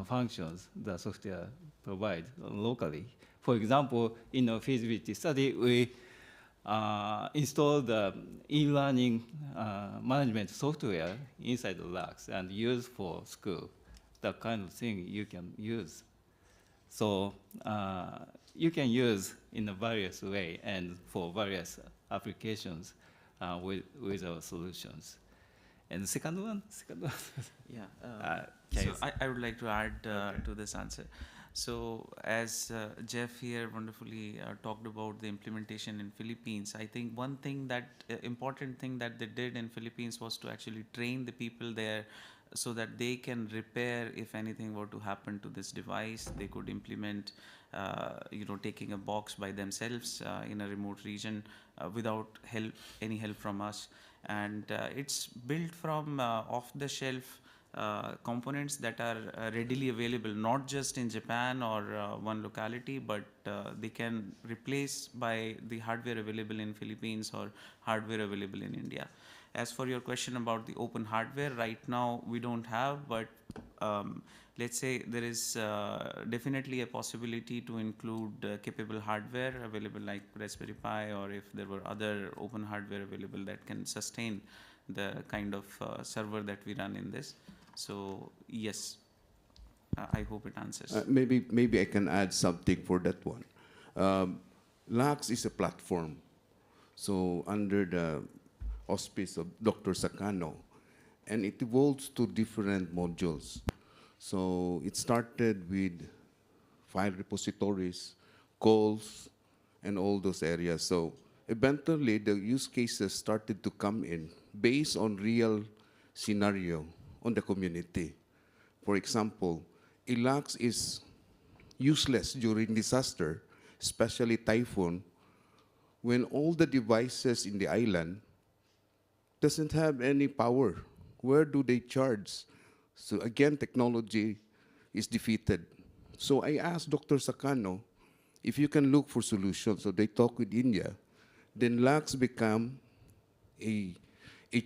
functions the software provides locally. For example, in a feasibility study, we installed the e-learning management software inside the LUX and use for school. That kind of thing you can use. So you can use in a various way and for various applications with our solutions. And the second one? Yeah. So I would like to add to this answer. So as Jeff here wonderfully talked about the implementation in Philippines, I think one thing that important thing that they did in Philippines was to actually train the people there so that they can repair if anything were to happen to this device. They could implement taking a box by themselves in a remote region without any help from us. And it's built from off-the-shelf components that are readily available, not just in Japan or one locality, but they can replace by the hardware available in Philippines or hardware available in India. As for your question about the open hardware, right now we don't have, but let's say there is definitely a possibility to include capable hardware available like Raspberry Pi, or if there were other open hardware available that can sustain the kind of server that we run in this. So yes, I hope it answers. Maybe I can add something for that one. LUX is a platform. So under the auspice of Dr. Sakano, and it evolves to different modules. So it started with file repositories, calls, and all those areas. So eventually, the use cases started to come in based on real scenario on the community. For example, LUX is useless during disaster, especially typhoon, when all the devices in the island doesn't have any power. Where do they charge? So again, technology is defeated. So I asked Dr. Sakano if you can look for solutions. So they talk with India. Then LUX become a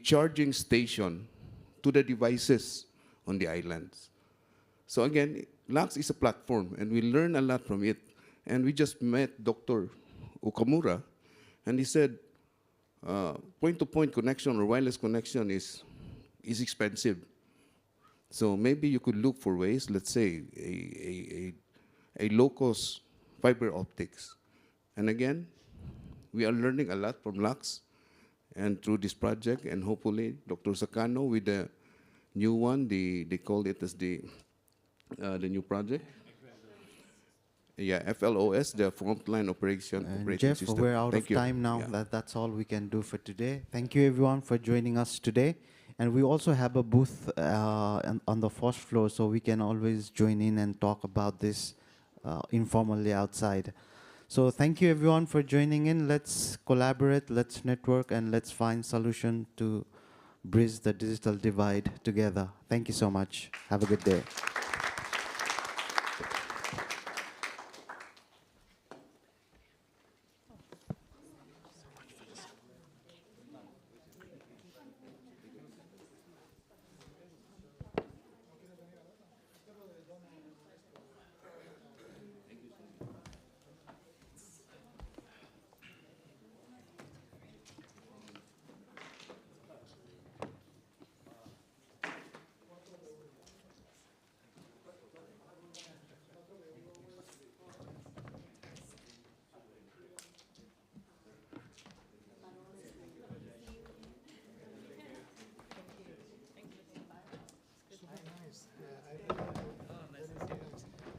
charging station to the devices on the islands. So again, LUX is a platform, and we learn a lot from it. And we just met Dr. Okamura, and he said, point-to-point connection or wireless connection is expensive. So maybe you could look for ways, let's say, a low-cost fiber optics. And again, we are learning a lot from LUX, And through this project, and hopefully Dr. Sakano with the new one, they called it as the new project. Yeah, FLOS, the Frontline Operation And Operating Jeff, System. we're out Thank of you. time now. Yeah. That's all we can do for today. Thank you everyone for joining us today. And we also have a booth on the first floor, so we can always join in and talk about this informally outside. So thank you everyone for joining in. Let's collaborate, let's network, and let's find solution to bridge the digital divide together. Thank you so much. Have a good day.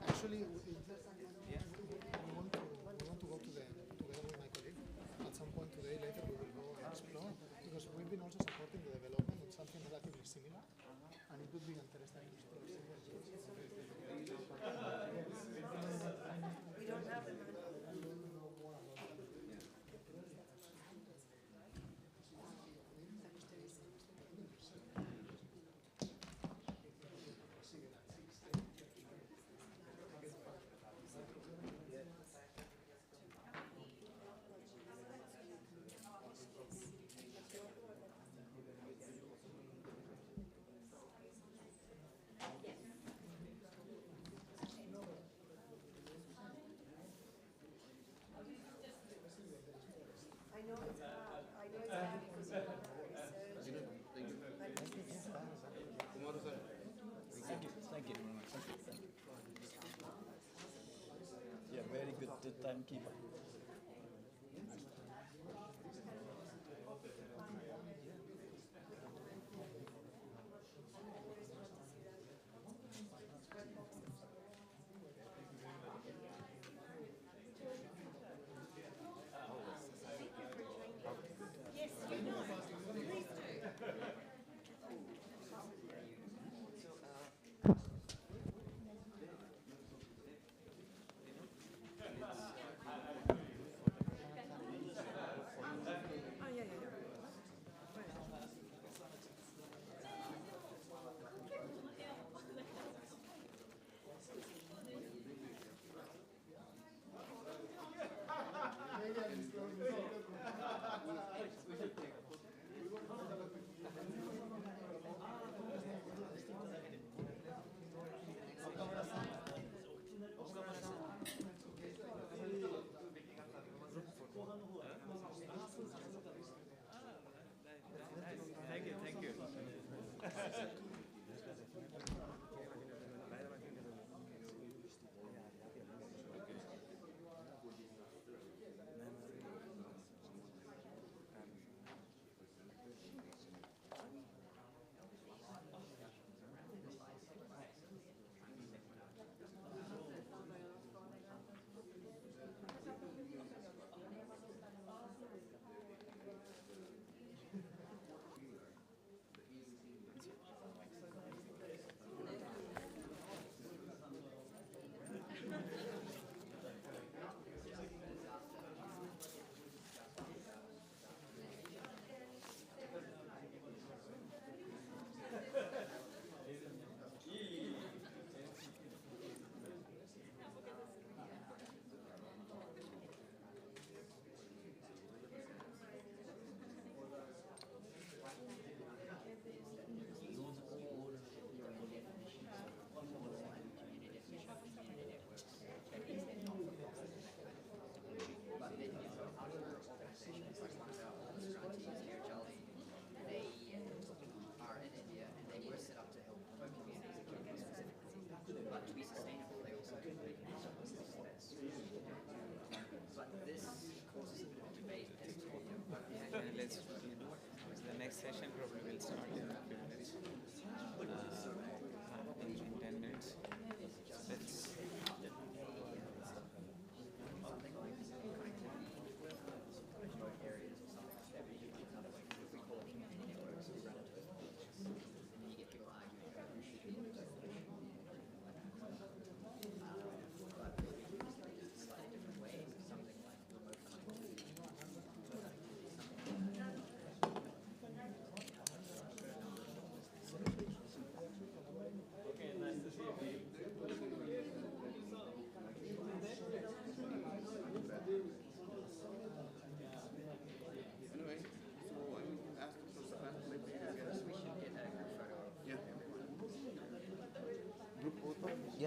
Actually, we want to go together with my colleague. At some point today, later we will go and explore, because we've been also supporting the development with something relatively similar, and it would be interesting to explore. We don't have them. Thank you very much. Yeah, very good timekeeper.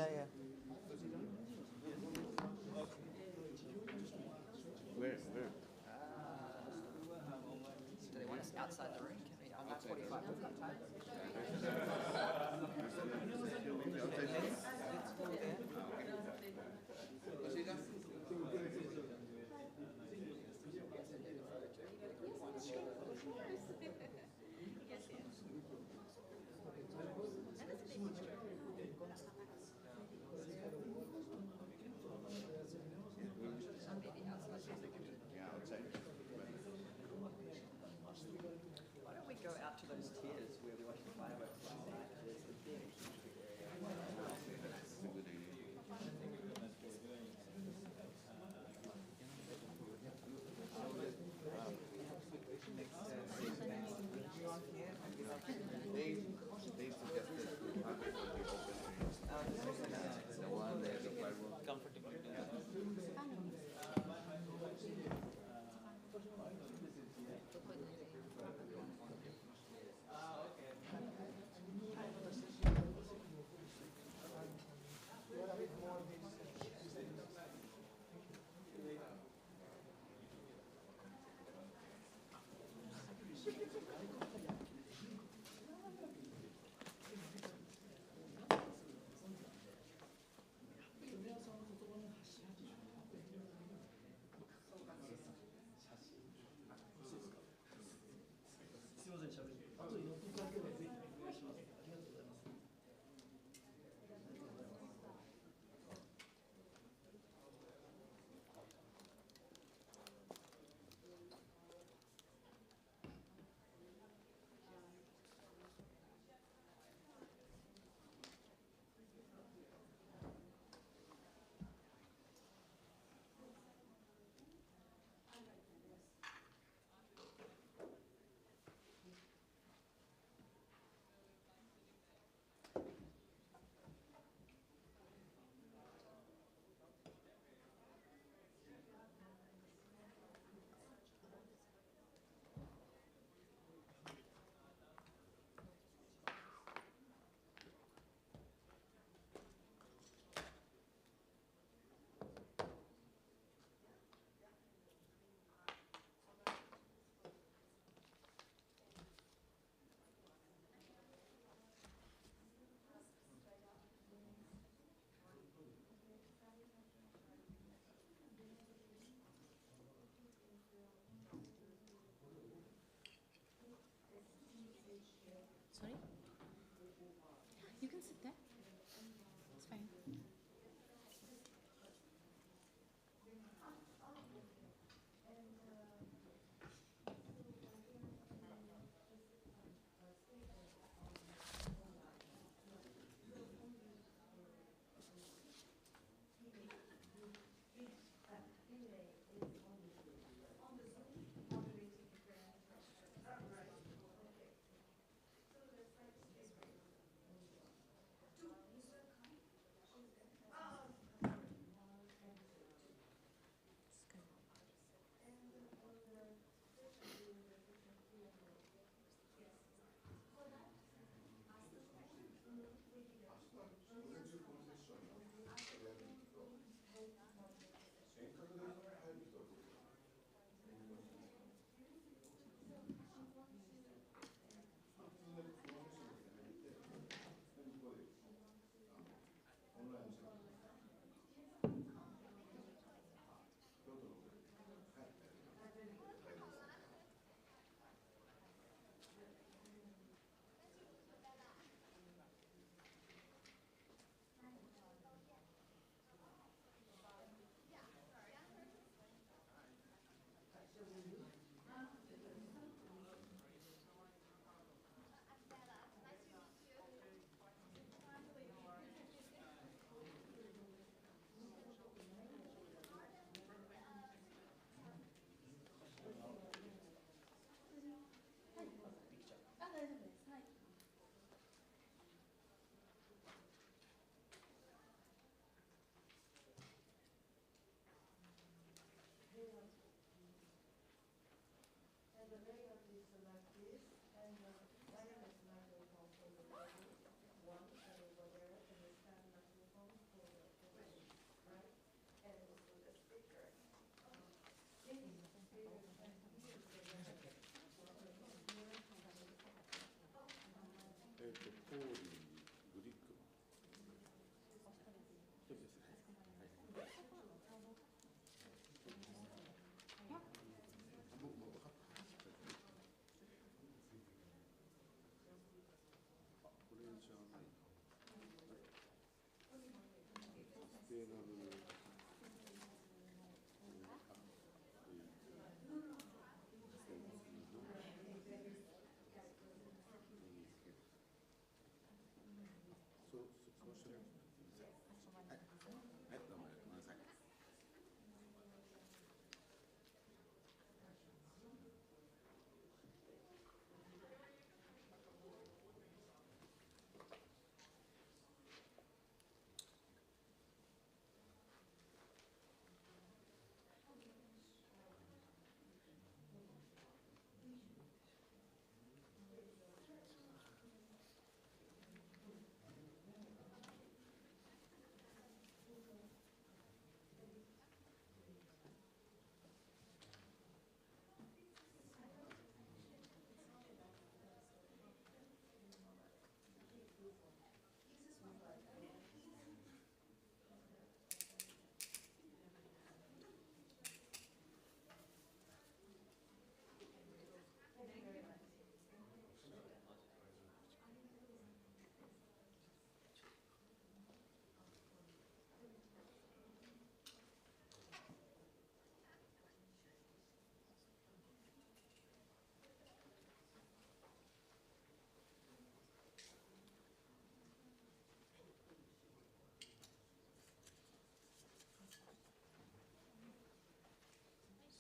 Yeah, yeah. Where? Do they want us outside the ring? Can we, I'm not 45.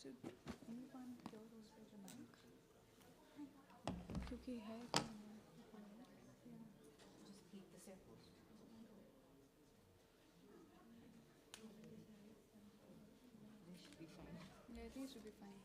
So, anyone here who's with a mic? क्योंकि है just keep the samples. This should be fine. Yeah, I think it should be fine.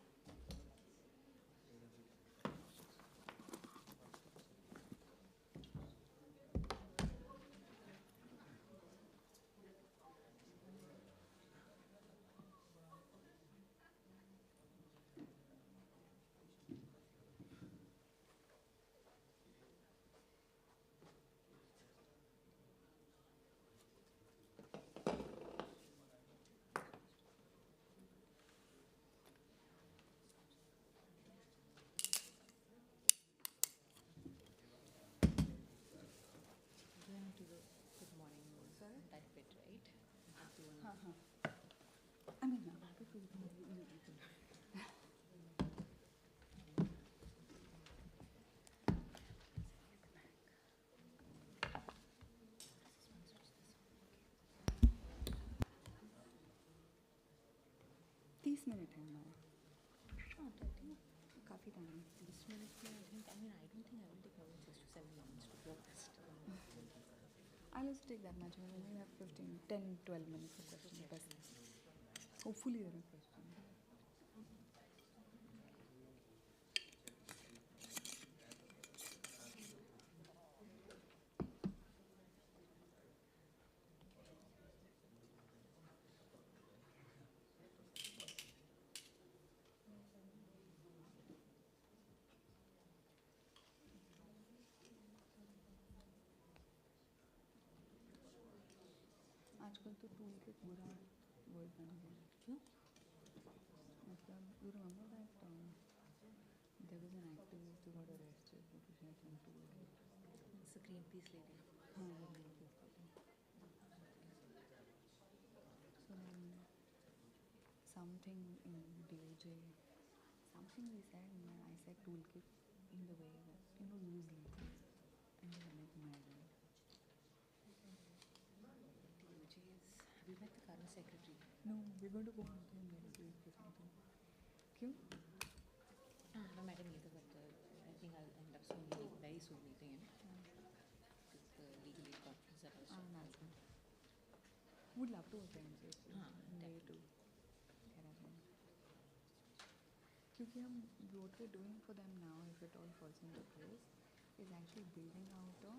Good morning. Sir? That bit, right? I mean, I'm happy for you. तीस minute है हमारा काफ़ी time है 30 minutes में I mean I don't think I will take more than 6 to 7 minutes to be honest. I'll also take that much. I mean, we have 10, 12 minutes of questions. Best. Hopefully there are questions. आजकल तो tool के पूरा word बन गया क्यों मतलब you remember that there was an activist who got arrested because she had some tool kit. It's the Greenpeace lady. हाँ वो Greenpeace lady. So then something in DOJ, something we said and I said toolkit in the way that loosely and they were like mad. We met the current secretary. No, we're going to go on to him next week or something. Kyun? I haven't met him either, but I think I'll end up very soon meeting him. It's the legal aid conference that I was talking about. Would love to attend it. Way to get at him. Because what we're doing for them now, if it all falls into place, is actually building out a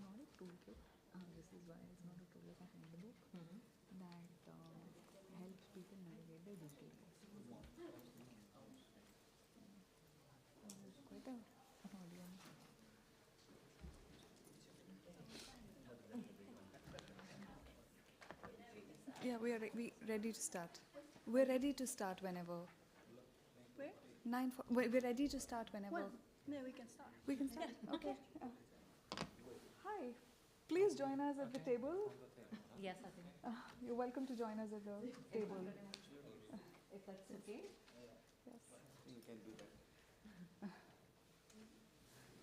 not a toolkit. This is why it's not a toolkit, a handbook that helps people navigate their digital life. It's quite an audience. Yeah, we ready to start. We're ready to start whenever. Where? We're ready to start whenever. When? No, we can start. We can start. Okay. Hi. Please join us at the table. Yes, I think. You're welcome to join us at the table. If that's okay. Yes.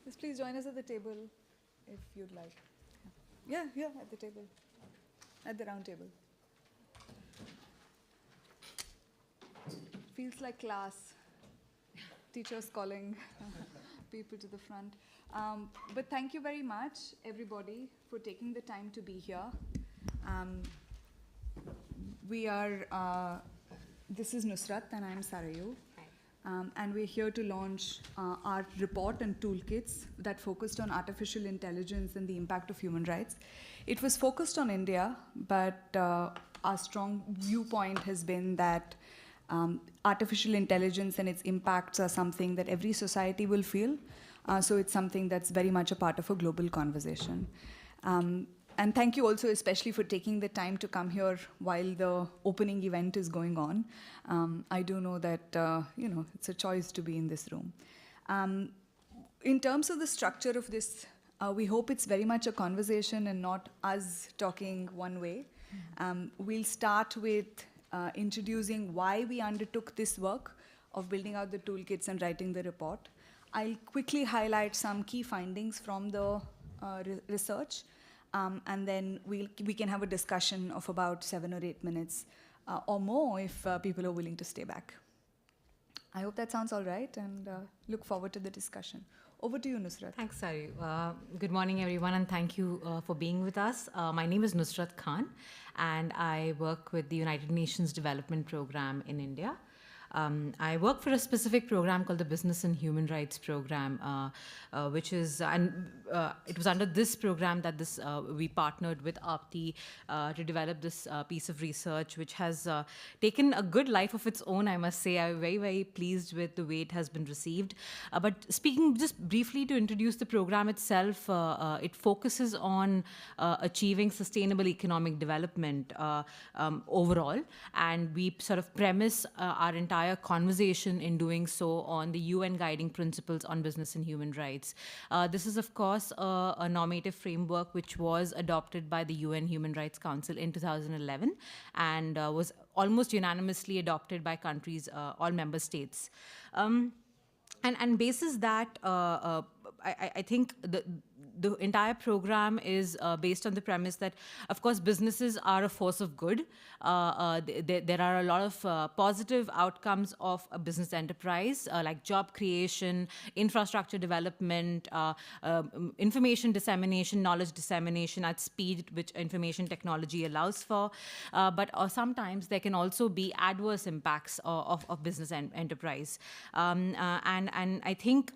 Yes, please join us at the table if you'd like. Yeah, at the table. At the round table. Feels like class. Teachers calling people to the front. But thank you very much, everybody, for taking the time to be here. This is Nusrat and I'm Sarayu. And we're here to launch our report and toolkits that focused on artificial intelligence and the impact of human rights. It was focused on India, but our strong viewpoint has been that artificial intelligence and its impacts are something that every society will feel. So it's something that's very much a part of a global conversation. And thank you also especially for taking the time to come here while the opening event is going on. I do know that it's a choice to be in this room. In terms of the structure of this, we hope it's very much a conversation and not us talking one way. We'll start with introducing why we undertook this work of building out the toolkits and writing the report. I'll quickly highlight some key findings from the research, and then we can have a discussion of about 7 or 8 minutes or more if people are willing to stay back. I hope that sounds all right, and look forward to the discussion. Over to you, Nusrat. Thanks, Sari. Good morning, everyone, and thank you for being with us. My name is Nusrat Khan, and I work with the United Nations Development Program in India. I work for a specific program called the Business and Human Rights Program, which is, it was under this program that we partnered with APTI to develop this piece of research, which has taken a good life of its own, I must say. I'm very, very pleased with the way it has been received. But speaking just briefly to introduce the program itself, it focuses on achieving sustainable economic development overall, and we sort of premise our entire conversation in doing so on the UN Guiding Principles on Business and Human Rights. This is, of course, a normative framework which was adopted by the UN Human Rights Council in 2011 and was almost unanimously adopted by countries, all member states. And basis that, I think the entire program is based on the premise that, of course, businesses are a force of good. There are a lot of positive outcomes of a business enterprise, like job creation, infrastructure development, information dissemination, knowledge dissemination at speed, which information technology allows for. But sometimes there can also be adverse impacts of business enterprise. And I think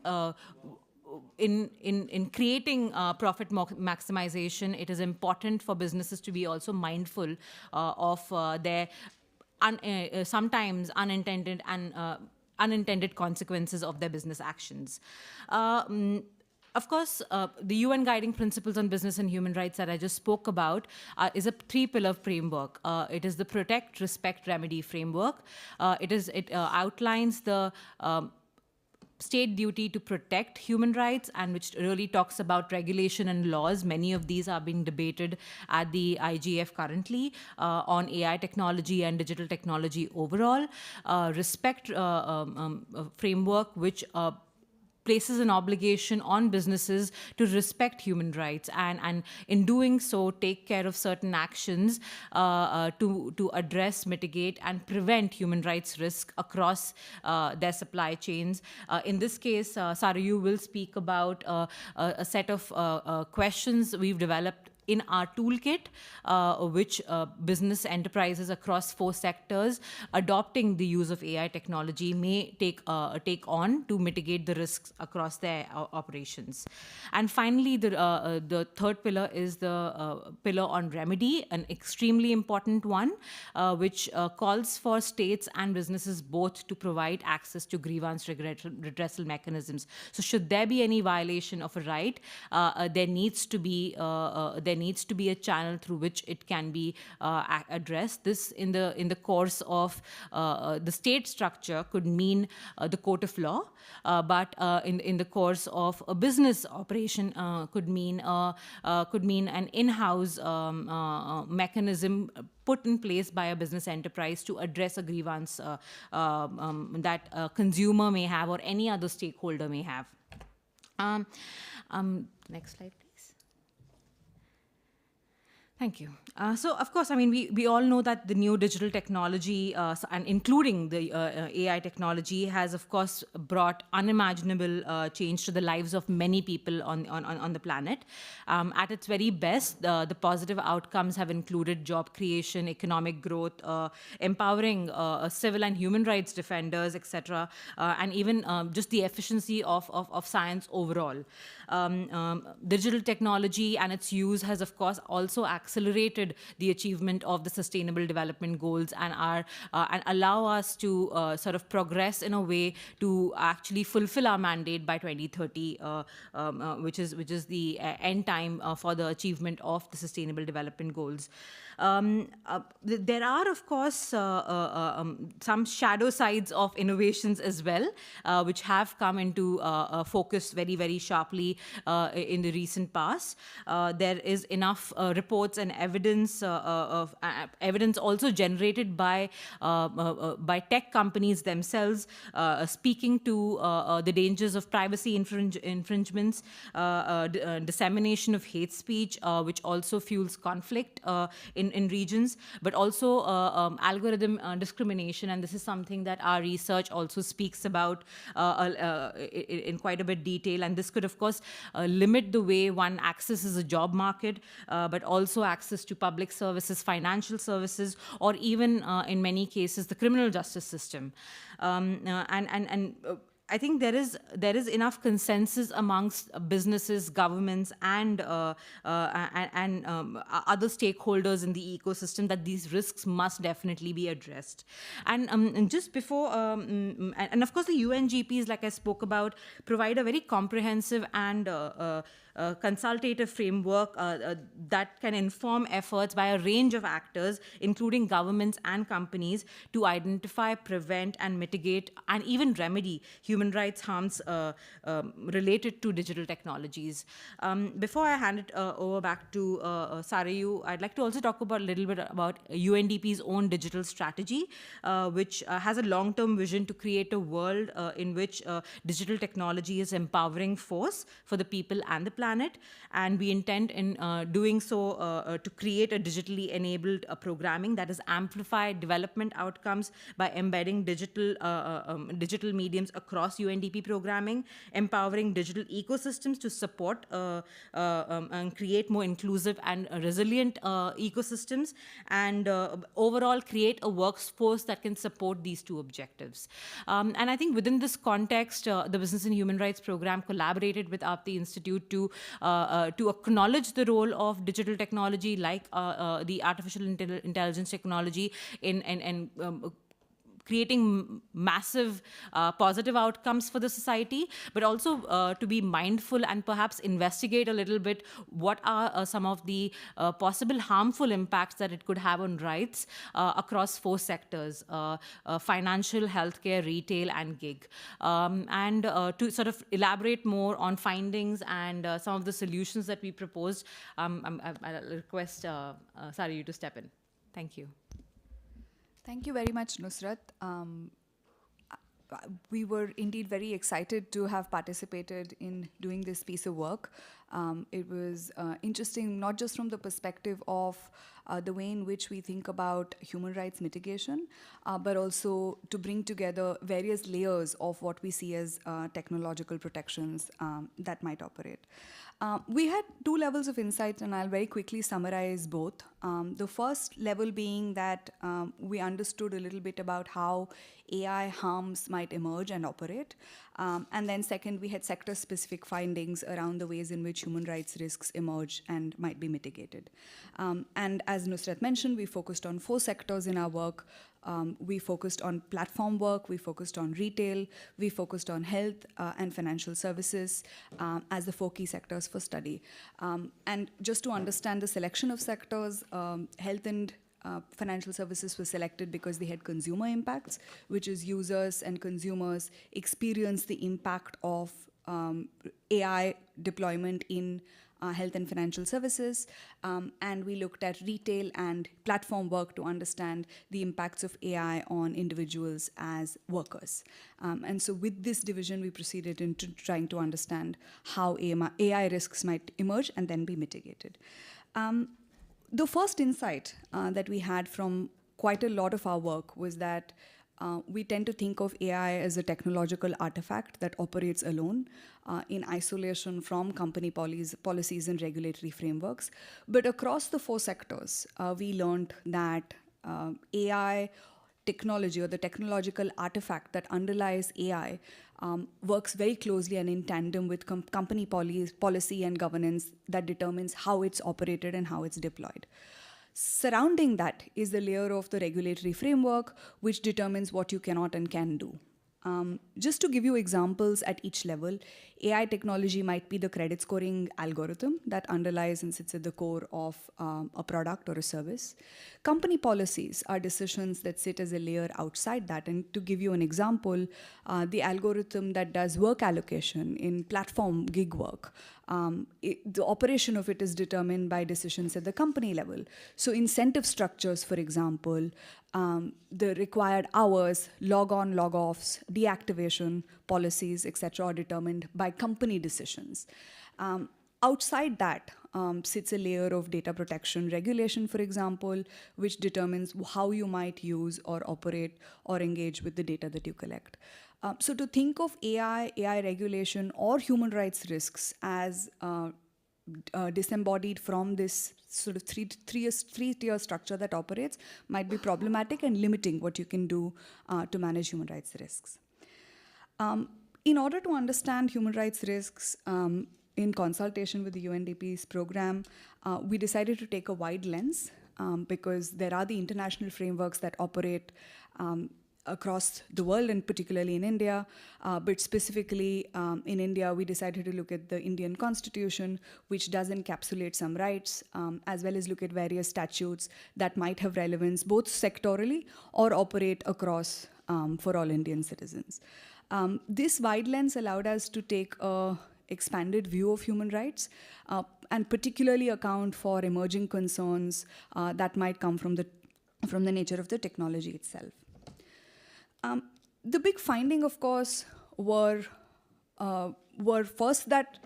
in creating profit maximization, it is important for businesses to be also mindful of their sometimes unintended and unintended consequences of their business actions. Of course, the UN Guiding Principles on Business and Human Rights that I just spoke about is a 3-pillar framework. It is the Protect, Respect, Remedy framework. It outlines the state duty to protect human rights, and which really talks about regulation and laws. Many of these are being debated at the IGF currently on AI technology and digital technology overall. Respect framework, which places an obligation on businesses to respect human rights and in doing so take care of certain actions to address, mitigate and prevent human rights risk across their supply chains. In this case, Sarayu will speak about a set of questions we've developed in our toolkit, which business enterprises across 4 sectors adopting the use of AI technology may take on to mitigate the risks across their operations. And finally, the third pillar is the pillar on remedy, an extremely important one, which calls for states and businesses both to provide access to grievance redressal mechanisms. So should there be any violation of a right, there needs to be needs to be a channel through which it can be addressed. This, in the course of the state structure, could mean the court of law, but in the course of a business operation, could mean an in-house mechanism put in place by a business enterprise to address a grievance that a consumer may have or any other stakeholder may have. Next slide, please. Thank you. So, of course, I mean, we all know that the new digital technology, and including the AI technology, has, of course, brought unimaginable change to the lives of many people on the planet. At its very best, the positive outcomes have included job creation, economic growth, empowering civil and human rights defenders, etc., and even just the efficiency of science overall. Digital technology and its use has, of course, also accelerated the achievement of the Sustainable Development Goals and allow us to sort of progress in a way to actually fulfill our mandate by 2030, which is the end time for the achievement of the Sustainable Development Goals. There are, of course, some shadow sides of innovations as well, which have come into focus very, very sharply in the recent past. There is enough reports and evidence also generated by tech companies themselves, speaking to the dangers of privacy infringements, dissemination of hate speech, which also fuels conflict in regions, but also algorithm discrimination. And this is something that our research also speaks about in quite a bit detail. And this could, of course, limit the way one accesses a job market, but also access to public services, financial services, or even, in many cases, the criminal justice system. I think there is enough consensus amongst businesses, governments, and other stakeholders in the ecosystem that these risks must definitely be addressed. And just before, and of course, the UNGPs, like I spoke about, provide a very comprehensive and consultative framework that can inform efforts by a range of actors, including governments and companies, to identify, prevent, and mitigate, and even remedy human rights harms related to digital technologies. Before I hand it over back to Sarayu, I'd like to also talk about a little bit about UNDP's own digital strategy, which has a long-term vision to create a world in which digital technology is empowering force for the people and the planet. And we intend in doing so to create a digitally enabled programming that has amplified development outcomes by embedding digital mediums across UNDP programming, empowering digital ecosystems to support and create more inclusive and resilient ecosystems, and overall create a workforce that can support these two objectives. And I think within this context, the Business and Human Rights Program collaborated with APTI Institute to acknowledge the role of digital technology, like the artificial intelligence technology, in creating massive positive outcomes for the society, but also to be mindful and perhaps investigate a little bit what are some of the possible harmful impacts that it could have on rights across 4 sectors: financial, healthcare, retail, and gig. And to sort of elaborate more on findings and some of the solutions that we proposed, I'll request Sarayu to step in. Thank you. Thank you very much, Nusrat. We were indeed very excited to have participated in doing this piece of work. It was interesting, not just from the perspective of the way in which we think about human rights mitigation, but also to bring together various layers of what we see as technological protections that might operate. We had 2 levels of insight, and I'll very quickly summarize both. The first level being that we understood a little bit about how AI harms might emerge and operate. And then second, we had sector-specific findings around the ways in which human rights risks emerge and might be mitigated. And as Nusrat mentioned, we focused on 4 sectors in our work: We focused on platform work, we focused on retail, we focused on health and financial services as the 4 key sectors for study. And just to understand the selection of sectors, health and financial services were selected because they had consumer impacts, which is users and consumers experience the impact of AI deployment in health and financial services. And we looked at retail and platform work to understand the impacts of AI on individuals as workers. And so with this division, we proceeded into trying to understand how AI risks might emerge and then be mitigated. The first insight that we had from quite a lot of our work was that we tend to think of AI as a technological artifact that operates alone in isolation from company policies and regulatory frameworks. But across the 4 sectors, we learned that AI technology, or the technological artifact that underlies AI, works very closely and in tandem with company policy and governance that determines how it's operated and how it's deployed. Surrounding that is the layer of the regulatory framework, which determines what you cannot and can do. Just to give you examples at each level, AI technology might be the credit scoring algorithm that underlies and sits at the core of a product or a service. Company policies are decisions that sit as a layer outside that. And to give you an example, the algorithm that does work allocation in platform gig work, the operation of it is determined by decisions at the company level. So incentive structures, for example, the required hours, log-on, log-offs, deactivation policies, etc., are determined by company decisions. Outside that sits a layer of data protection regulation, for example, which determines how you might use or operate or engage with the data that you collect. So to think of AI regulation, or human rights risks as disembodied from this sort of three-tier structure that operates might be problematic and limiting what you can do to manage human rights risks. In order to understand human rights risks, in consultation with the UNDP's program, we decided to take a wide lens because there are the international frameworks that operate across the world, and particularly in India. But specifically in India, we decided to look at the Indian Constitution, which does encapsulate some rights, as well as look at various statutes that might have relevance both sectorally or operate across for all Indian citizens. This wide lens allowed us to take a expanded view of human rights and particularly account for emerging concerns that might come from the nature of the technology itself. The big finding, of course, were first that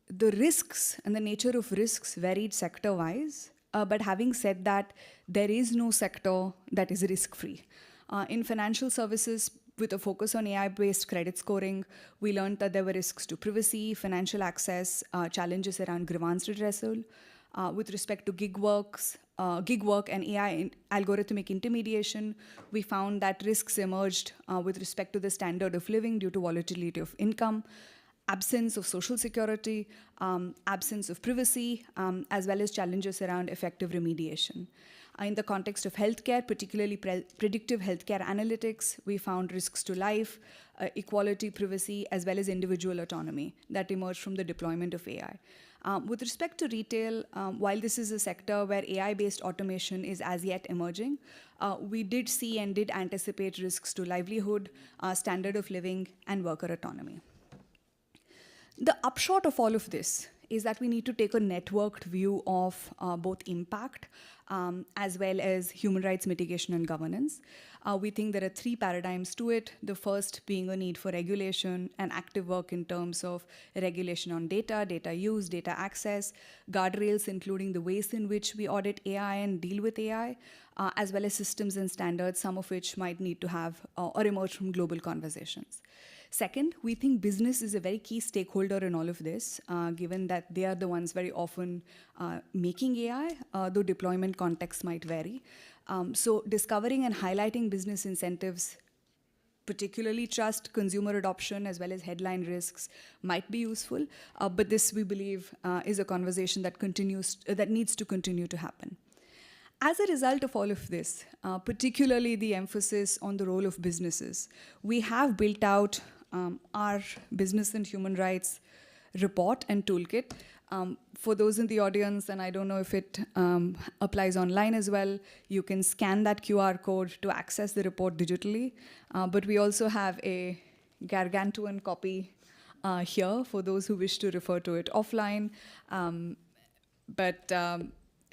the risks and the nature of risks varied sector-wise. But having said that, there is no sector that is risk-free. In financial services, with a focus on AI-based credit scoring, we learned that there were risks to privacy, financial access, challenges around grievance redressal. With respect to gig work and AI algorithmic intermediation, we found that risks emerged with respect to the standard of living due to volatility of income, absence of social security, absence of privacy, as well as challenges around effective remediation. In the context of healthcare, particularly predictive healthcare analytics, we found risks to life, equality, privacy, as well as individual autonomy that emerged from the deployment of AI. With respect to retail, while this is a sector where AI-based automation is as yet emerging, we did see and did anticipate risks to livelihood, standard of living, and worker autonomy. The upshot of all of this is that we need to take a networked view of both impact as well as human rights mitigation and governance. We think there are 3 paradigms to it. The first being a need for regulation and active work in terms of regulation on data, data use, data access, guardrails including the ways in which we audit AI and deal with AI, as well as systems and standards, some of which might need to have or emerge from global conversations. Second, we think business is a very key stakeholder in all of this, given that they are the ones very often making AI, though deployment contexts might vary. So discovering and highlighting business incentives, particularly trust, consumer adoption, as well as headline risks, might be useful. But this, we believe, is a conversation that needs to continue to happen. As a result of all of this, particularly the emphasis on the role of businesses, we have built out our business and human rights report and toolkit. For those in the audience, and I don't know if it applies online as well, you can scan that QR code to access the report digitally. But we also have a gargantuan copy here for those who wish to refer to it offline.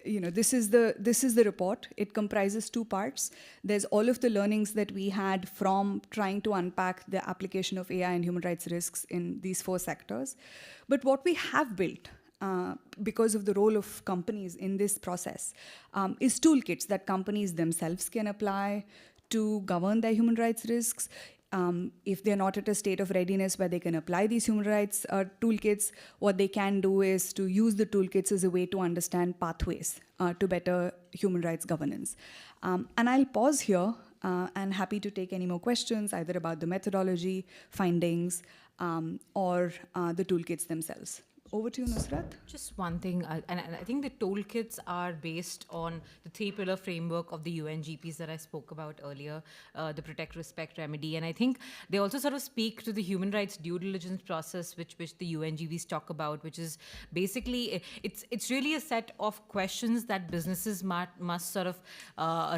This is the report. It comprises two parts. There's all of the learnings that we had from trying to unpack the application of AI and human rights risks in these 4 sectors. But what we have built, because of the role of companies in this process, is toolkits that companies themselves can apply to govern their human rights risks. If they're not at a state of readiness where they can apply these human rights toolkits, what they can do is to use the toolkits as a way to understand pathways to better human rights governance. And I'll pause here and happy to take any more questions, either about the methodology, findings, or the toolkits themselves. Over to you, Nusrat. Just one thing, and I think the toolkits are based on the 3-pillar framework of the UNGPs that I spoke about earlier, the protect, respect, remedy. And I think they also sort of speak to the human rights due diligence process, which the UNGPs talk about, which is basically, it's really a set of questions that businesses must sort of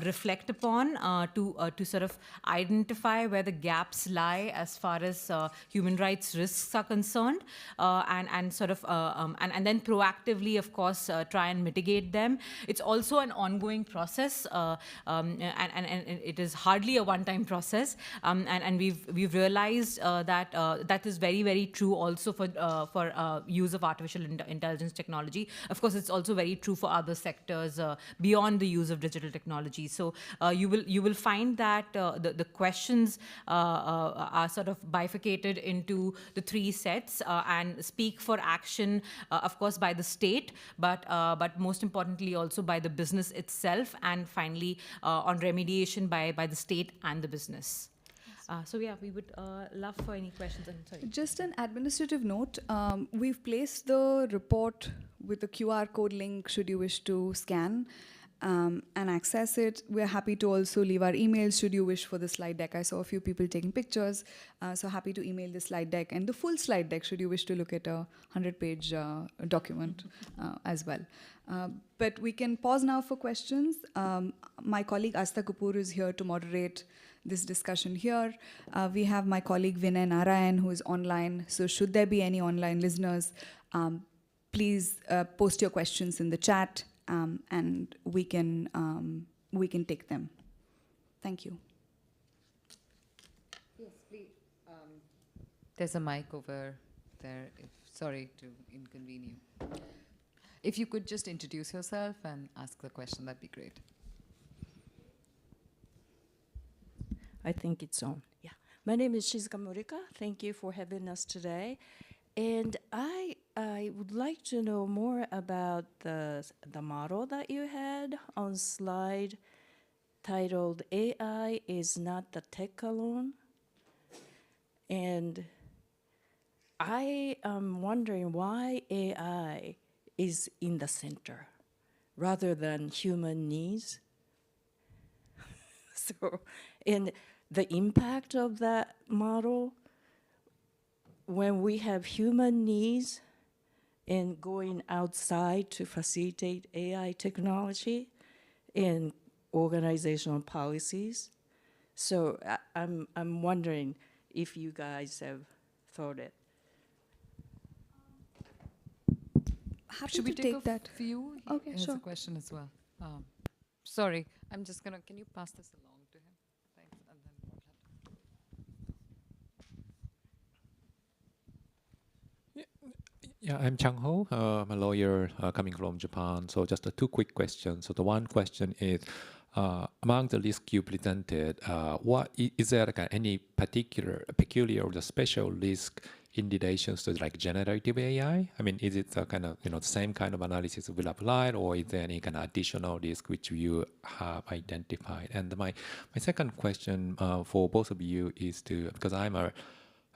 reflect upon to sort of identify where the gaps lie as far as human rights risks are concerned, and sort of and then proactively, of course, try and mitigate them. It's also an ongoing process, and it is hardly a one-time process. And we've realized that that is very, very true also for use of artificial intelligence technology. Of course, it's also very true for other sectors beyond the use of digital technology. So you will find that the questions are sort of bifurcated into the 3 sets and speak for action, of course, by the state, but most importantly also by the business itself, and finally on remediation by the state and the business. So yeah, we would love for any questions. And sorry. Just an administrative note, we've placed the report with the QR code link should you wish to scan and access it. We're happy to also leave our emails should you wish for the slide deck. I saw a few people taking pictures, so happy to email the slide deck and the full slide deck should you wish to look at a 100-page document as well. But we can pause now for questions. My colleague Asta Kapoor is here to moderate this discussion here. We have my colleague Vinay Narayan who is online, so should there be any online listeners, please post your questions in the chat. And we can take them. Thank you. Yes, please. There's a mic over there. Sorry to inconvene you. If you could just introduce yourself and ask the question, that'd be great. I think it's on. Yeah. My name is Shizuka Morika. Thank you for having us today. And I would like to know more about the model that you had on slide titled AI is not the tech alone. And I am wondering why AI is in the center rather than human needs. So, and the impact of that model when we have human needs and going outside to facilitate AI technology and organizational policies. So I'm wondering if you guys have thought it. Should we take that for you? Okay, He has sure. a question as well. Sorry, I'm just gonna. Can you pass this along to him? Thanks. And then we'll have Yeah, I'm Chang Ho. I'm a lawyer coming from Japan. So just 2 quick questions. So the one question is, among the risks you presented, is there like any peculiar or the special risk in relation to like generative AI? I mean, is it the kind of, the same kind of analysis will apply, or is there any kind of additional risk which you have identified? And my second question for both of you is because I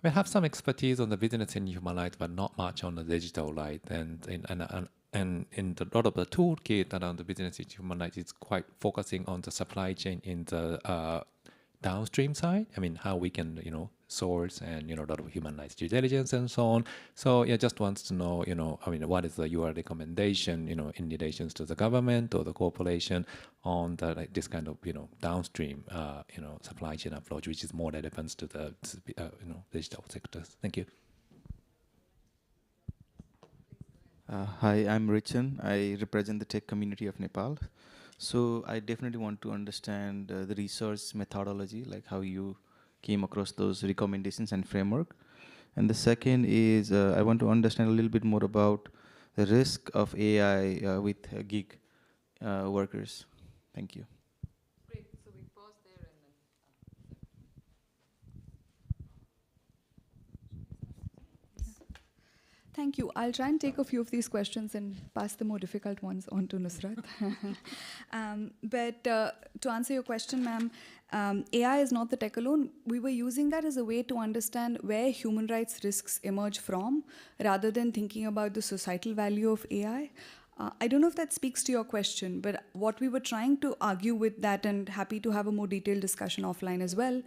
have some expertise on the business and human rights, but not much on the digital, right? And and in the lot of the toolkit around the business in human rights, it's quite focusing on the supply chain in the downstream side. I mean, how we can, source and, a lot of human rights due diligence and so on. So yeah, just wants to know, what is your recommendation, in relations to the government or the corporation on the, this kind of, downstream, supply chain approach, which is more relevant to the, digital sectors. Thank you. Hi, I'm Richan. I represent the tech community of Nepal. So I definitely want to understand the research methodology, like how you came across those recommendations and framework. And the second is I want to understand a little bit more about the risk of AI with gig workers. Thank you. Great. So we pause there and then. Thank you. I'll try and take a few of these questions and pass the more difficult ones on to Nusrat. But to answer your question, ma'am, AI is not the tech alone. We were using that as a way to understand where human rights risks emerge from, rather than thinking about the societal value of AI. I don't know if that speaks to your question, but what we were trying to argue with that, and happy to have a more detailed discussion offline as well,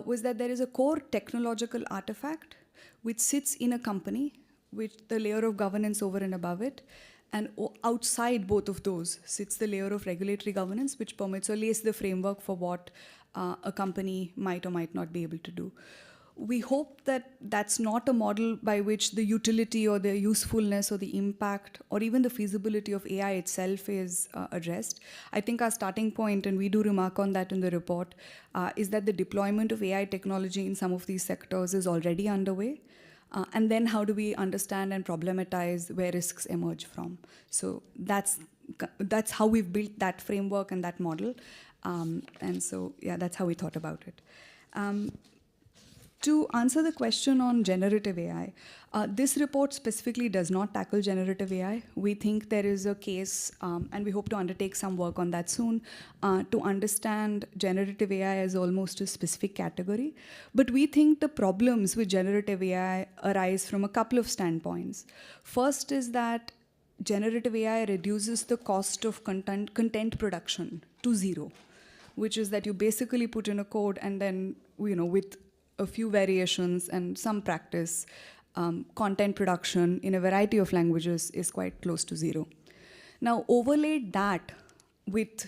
was that there is a core technological artifact which sits in a company with the layer of governance over and above it. And outside both of those sits the layer of regulatory governance, which permits or lays the framework for what a company might or might not be able to do. We hope that that's not a model by which the utility or the usefulness or the impact or even the feasibility of AI itself is addressed. I think our starting point, and we do remark on that in the report, is that the deployment of AI technology in some of these sectors is already underway. And then how do we understand and problematize where risks emerge from? So that's how we've built that framework and that model. And so, yeah, that's how we thought about it. To answer the question on generative AI, this report specifically does not tackle generative AI. We think there is a case, and we hope to undertake some work on that soon, to understand generative AI as almost a specific category. But we think the problems with generative AI arise from a couple of standpoints. First is that generative AI reduces the cost of content production to zero, which is that you basically put in a code and then, with a few variations and some practice, content production in a variety of languages is quite close to zero. Now, overlay that with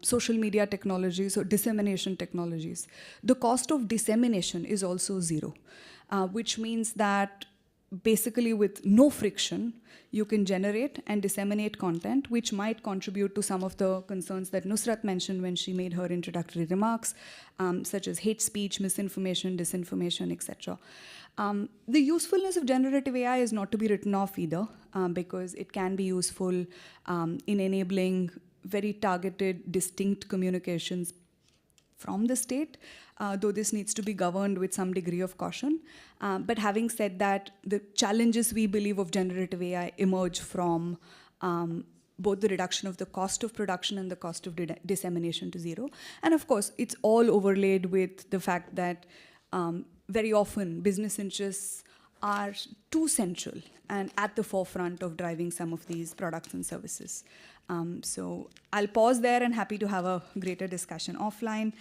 social media technologies or dissemination technologies, the cost of dissemination is also zero, which means that basically with no friction, you can generate and disseminate content, which might contribute to some of the concerns that Nusrat mentioned when she made her introductory remarks, such as hate speech, misinformation, disinformation, etc. The usefulness of generative AI is not to be written off either, because it can be useful in enabling very targeted, distinct communications from the state, though this needs to be governed with some degree of caution. But having said that, the challenges we believe of generative AI emerge from both the reduction of the cost of production and the cost of dissemination to zero. And of course, it's all overlaid with the fact that very often business interests are too central and at the forefront of driving some of these products and services. So I'll pause there and happy to have a greater discussion offline.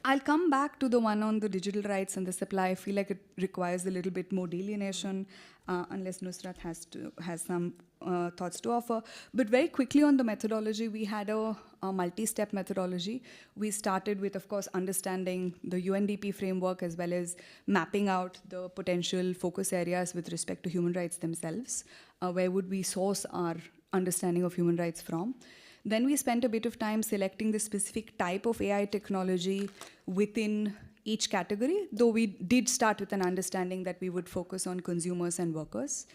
I'll come back to the one on the digital rights and the supply. I feel like it requires a little bit more delineation, unless Nusrat has some thoughts to offer. But very quickly on the methodology, we had a multi-step methodology. We started with, of course, understanding the UNDP framework as well as mapping out the potential focus areas with respect to human rights themselves. Where would we source our understanding of human rights from? Then we spent a bit of time selecting the specific type of AI technology within each category, though we did start with an understanding that we would focus on consumers and workers.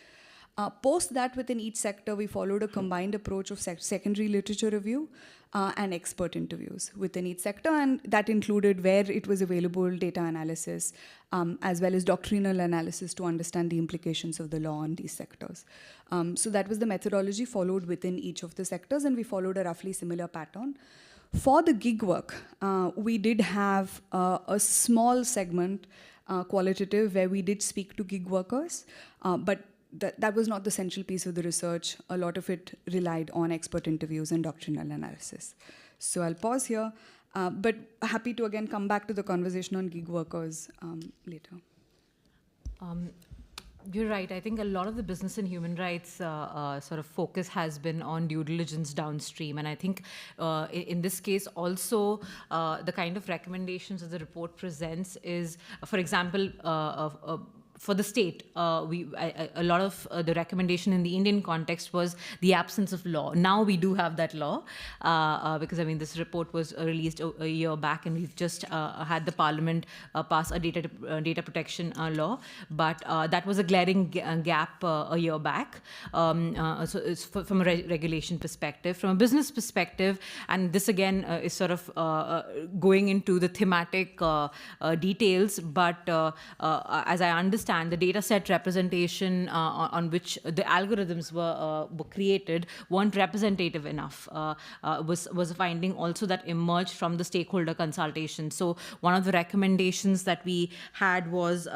Post that, within each sector, we followed a combined approach of secondary literature review and expert interviews within each sector, and that included, where it was available, data analysis, as well as doctrinal analysis to understand the implications of the law on these sectors. So that was the methodology followed within each of the sectors, and we followed a roughly similar pattern. For the gig work, we did have a small segment, qualitative, where we did speak to gig workers, but that was not the central piece of the research. A lot of it relied on expert interviews and doctrinal analysis. So I'll pause here, but happy to again come back to the conversation on gig workers later. You're right. I think a lot of the business and human rights sort of focus has been on due diligence downstream. And I think in this case also, the kind of recommendations that the report presents is, for example, for the state, a lot of the recommendation in the Indian context was the absence of law. Now we do have that law because, I mean, this report was released a year back, and we've just had the parliament pass a data protection law. But that was a glaring gap a year back. So it's from a regulation perspective. From a business perspective, and this again is sort of going into the thematic details, but as I understand, the data set representation on which the algorithms were created weren't representative enough, was a finding also that emerged from the stakeholder consultation. So one of the recommendations that we had was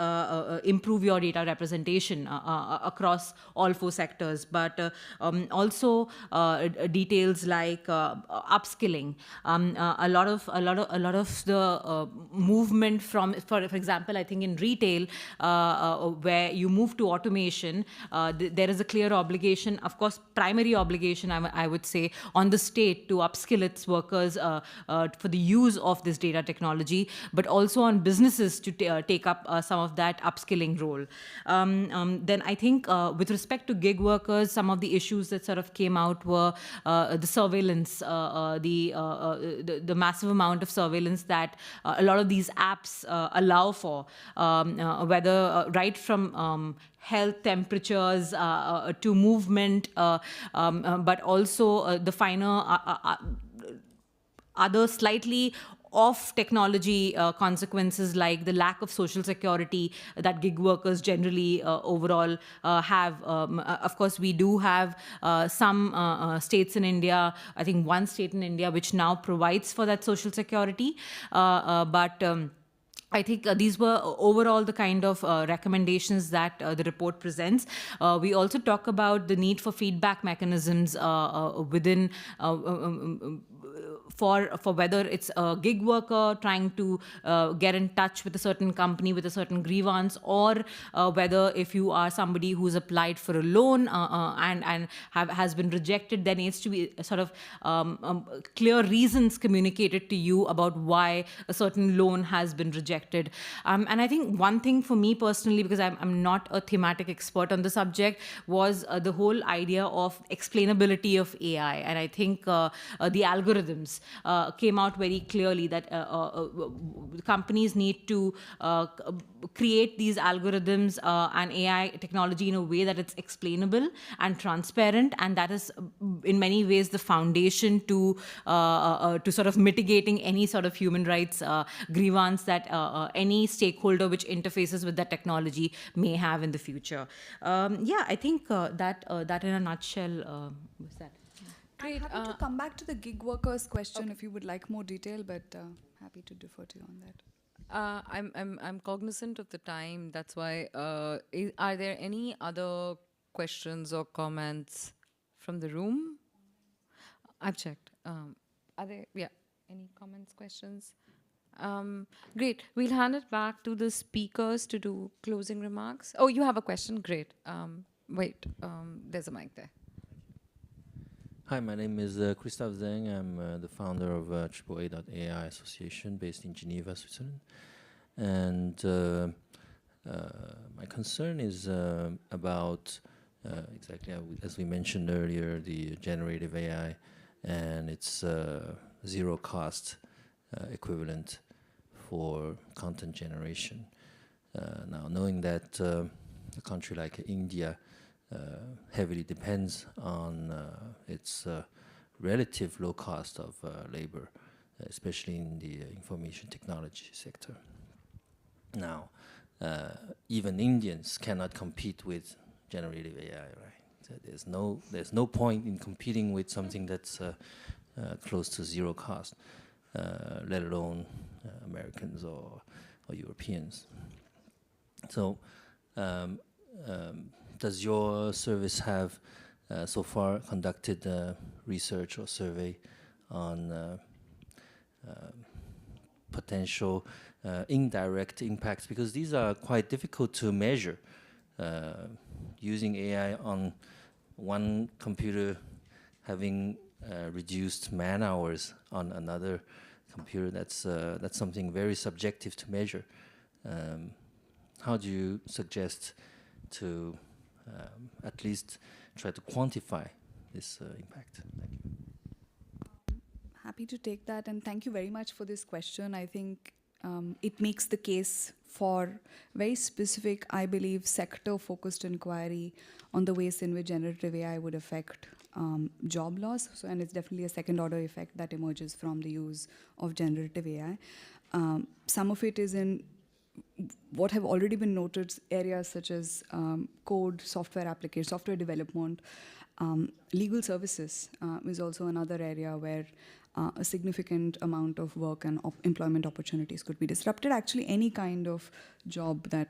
improve your data representation across all 4 sectors, but also details like upskilling. A lot of the movement from, for example, I think in retail, where you move to automation, there is a clear obligation, of course, primary obligation, I would say, on the state to upskill its workers for the use of this data technology, but also on businesses to take up some of that upskilling role. Then I think with respect to gig workers, some of the issues that sort of came out were the surveillance, the massive amount of surveillance that a lot of these apps allow for, whether right from health, temperatures to movement, but also the finer other slightly off technology consequences like the lack of social security that gig workers generally overall have. Of course, we do have some states in India, I think one state in India, which now provides for that social security, but I think these were overall the kind of recommendations that the report presents. We also talk about the need for feedback mechanisms within for whether it's a gig worker trying to get in touch with a certain company with a certain grievance, or whether if you are somebody who's applied for a loan and has been rejected, there needs to be sort of clear reasons communicated to you about why a certain loan has been rejected. And I think one thing for me personally, because I'm not a thematic expert on the subject, was the whole idea of explainability of AI. And I think the algorithms came out very clearly that companies need to create these algorithms and AI technology in a way that it's explainable and transparent, and that is in many ways the foundation to sort of mitigating any sort of human rights grievance that any stakeholder which interfaces with that technology may have in the future. Yeah, I think that in a nutshell was that. Great. I'm happy to come back to the gig workers question if you would like more detail, but happy to defer to you on that. I'm cognizant of the time. That's why. Are there any other questions or comments from the room? I've checked. Are there? Yeah. Any comments, questions? Great. We'll hand it back to the speakers to do closing remarks. Oh, you have a question? Great. Wait. There's a mic there. Hi, my name is Christoph Zeng. I'm the founder of AAA.ai Association based in Geneva, Switzerland. And my concern is about, exactly as we mentioned earlier, the generative AI and its zero cost equivalent for content generation. Now, knowing that a country like India heavily depends on its relative low cost of labor, especially in the information technology sector. Now, even Indians cannot compete with generative AI, right? So there's no point in competing with something that's close to zero cost, let alone Americans or Europeans. So does your service have so far conducted research or survey on potential indirect impacts? Because these are quite difficult to measure. Using AI on one computer having reduced man hours on another computer, that's something very subjective to measure. How do you suggest to at least try to quantify this impact? Thank you. Happy to take that, and thank you very much for this question. I think it makes the case for very specific, I believe, sector-focused inquiry on the ways in which generative AI would affect job loss. So, and it's definitely a second-order effect that emerges from the use of generative AI. Some of it is in what have already been noted areas such as code, software application, software development. Legal services is also another area where a significant amount of work and employment opportunities could be disrupted. Actually, any kind of job that...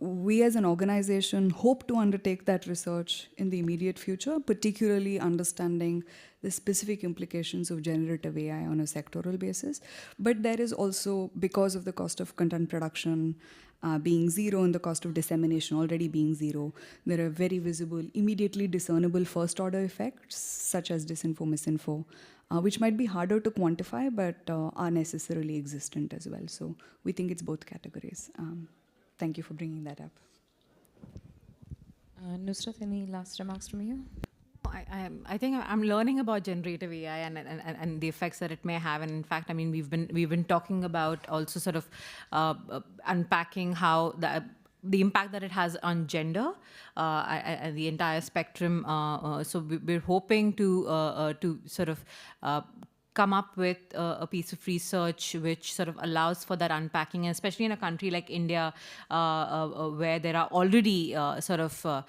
we as an organization hope to undertake that research in the immediate future, particularly understanding the specific implications of generative AI on a sectoral basis. But there is also, because of the cost of content production being zero and the cost of dissemination already being zero, there are very visible, immediately discernible first-order effects, such as disinfo, misinfo, which might be harder to quantify, but are necessarily existent as well. So we think it's both categories. Thank you for bringing that up. Nusrat, any last remarks from you? I think I'm learning about generative AI and the effects that it may have. And in fact, I mean, we've been talking about also sort of unpacking how the impact that it has on gender and the entire spectrum. So we're hoping to sort of come up with a piece of research which sort of allows for that unpacking, and especially in a country like India, where there are already sort of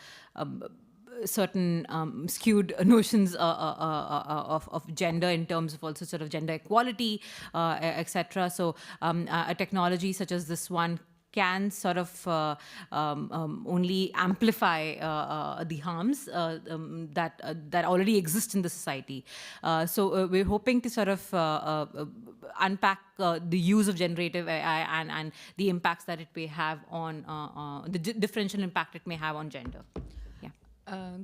certain skewed notions of gender in terms of also sort of gender equality, etc. So a technology such as this one can sort of only amplify the harms that already exist in the society. So we're hoping to sort of unpack the use of generative AI and the impacts that it may have on the differential impact it may have on gender.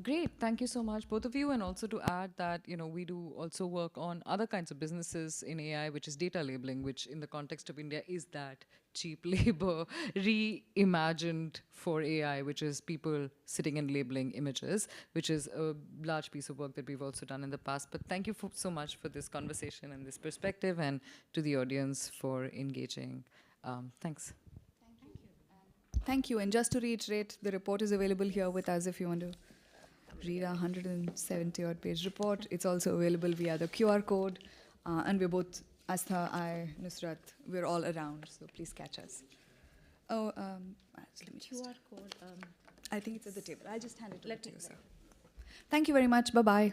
Great, thank you so much, both of you. And also to add that, you know, we do also work on other kinds of businesses in AI, which is data labeling, which in the context of India is that cheap labor reimagined for AI, which is people sitting and labeling images, which is a large piece of work that we've also done in the past. But thank you so much for this conversation and this perspective, and to the audience for engaging. Thanks. Thank you. And just to reiterate, the report is available here with us if you want to read a 170-odd page report. It's also available via the QR code. And we're both, Astha, I, Nusrat, we're all around, so please catch us. Oh, let me just... QR code. I think it's at the table. I'll just hand it over to you, sir. Thank you very much. Bye-bye.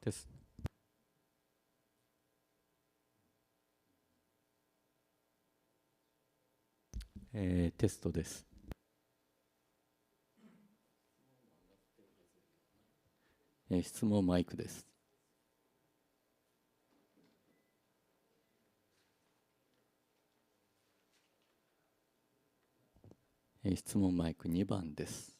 テスト。テストです。質問マイクです。質問マイク2番です。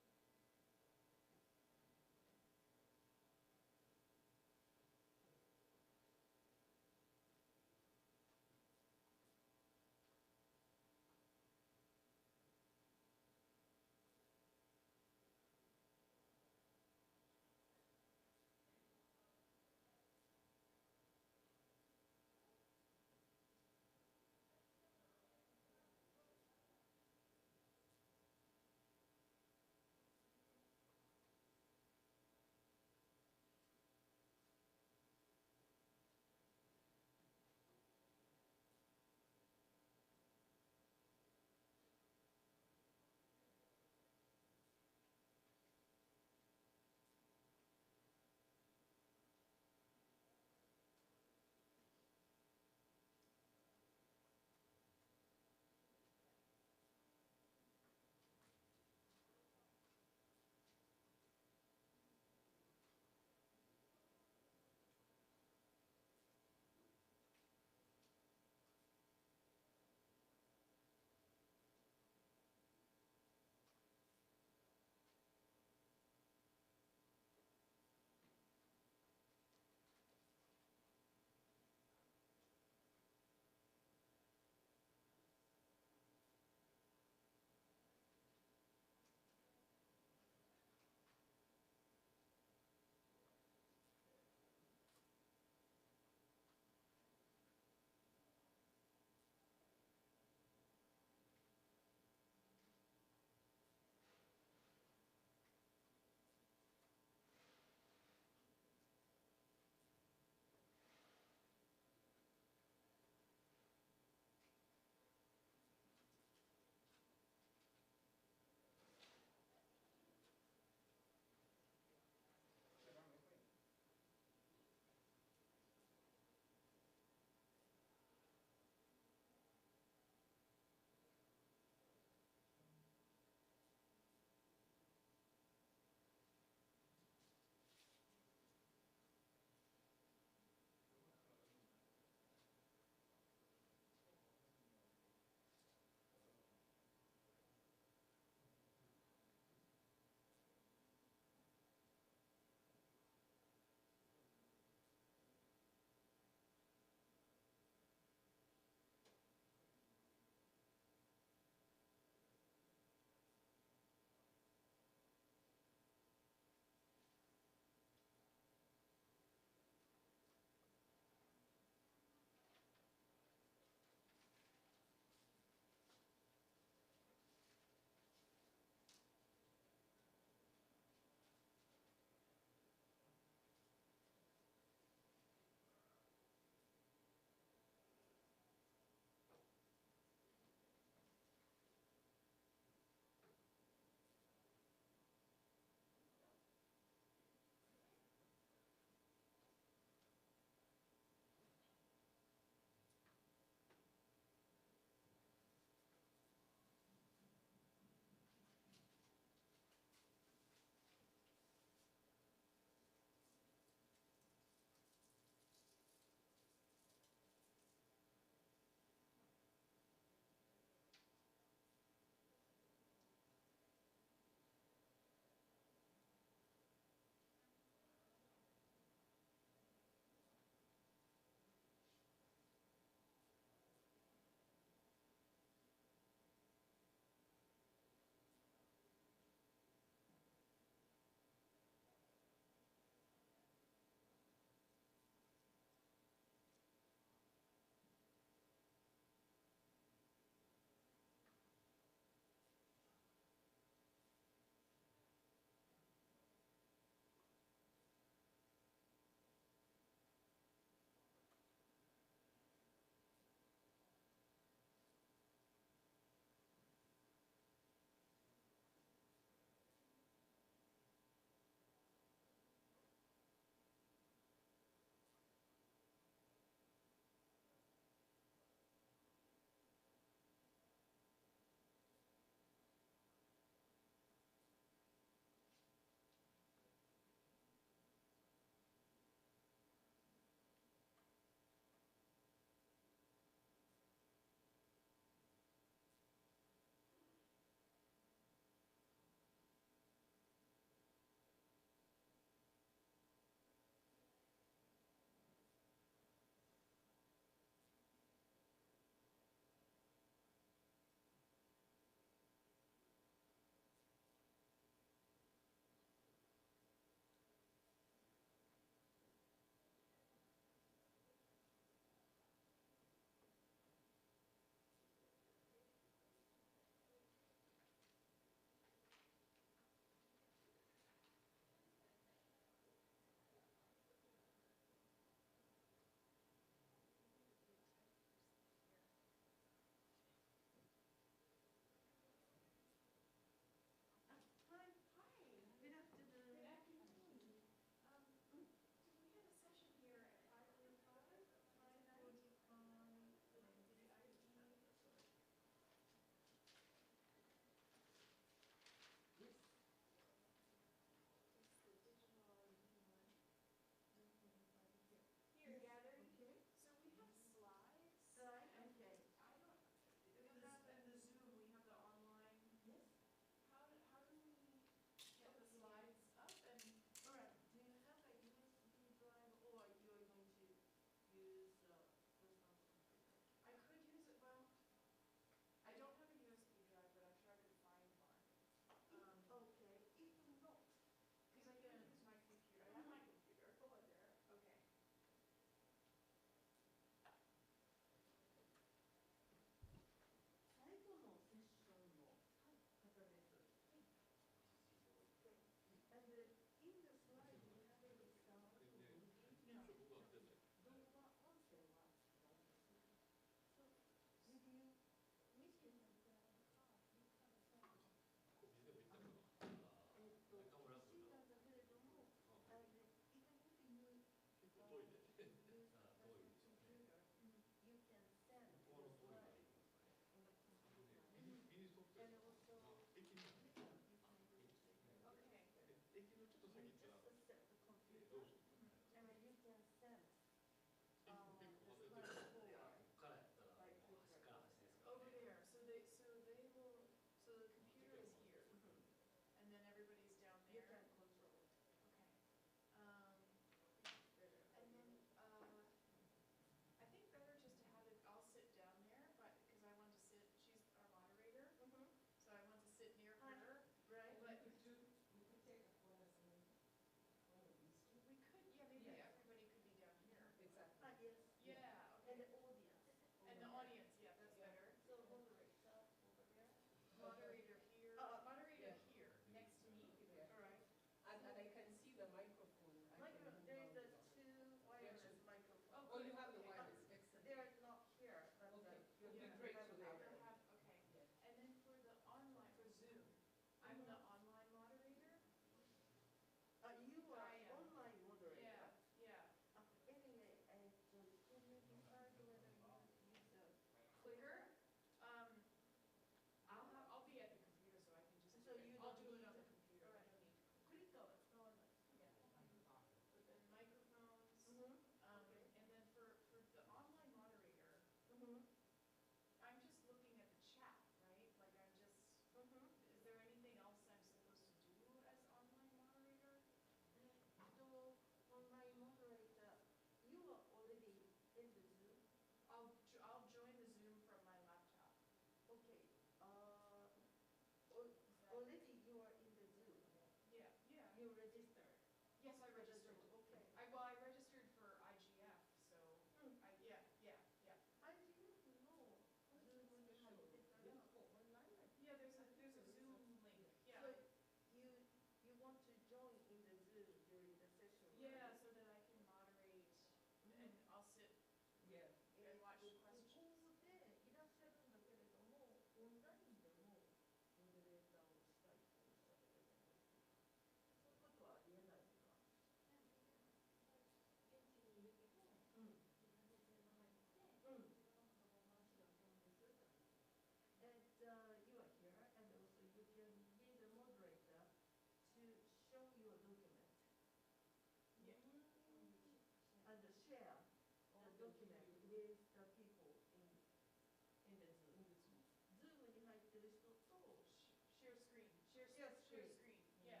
share screen. Yeah.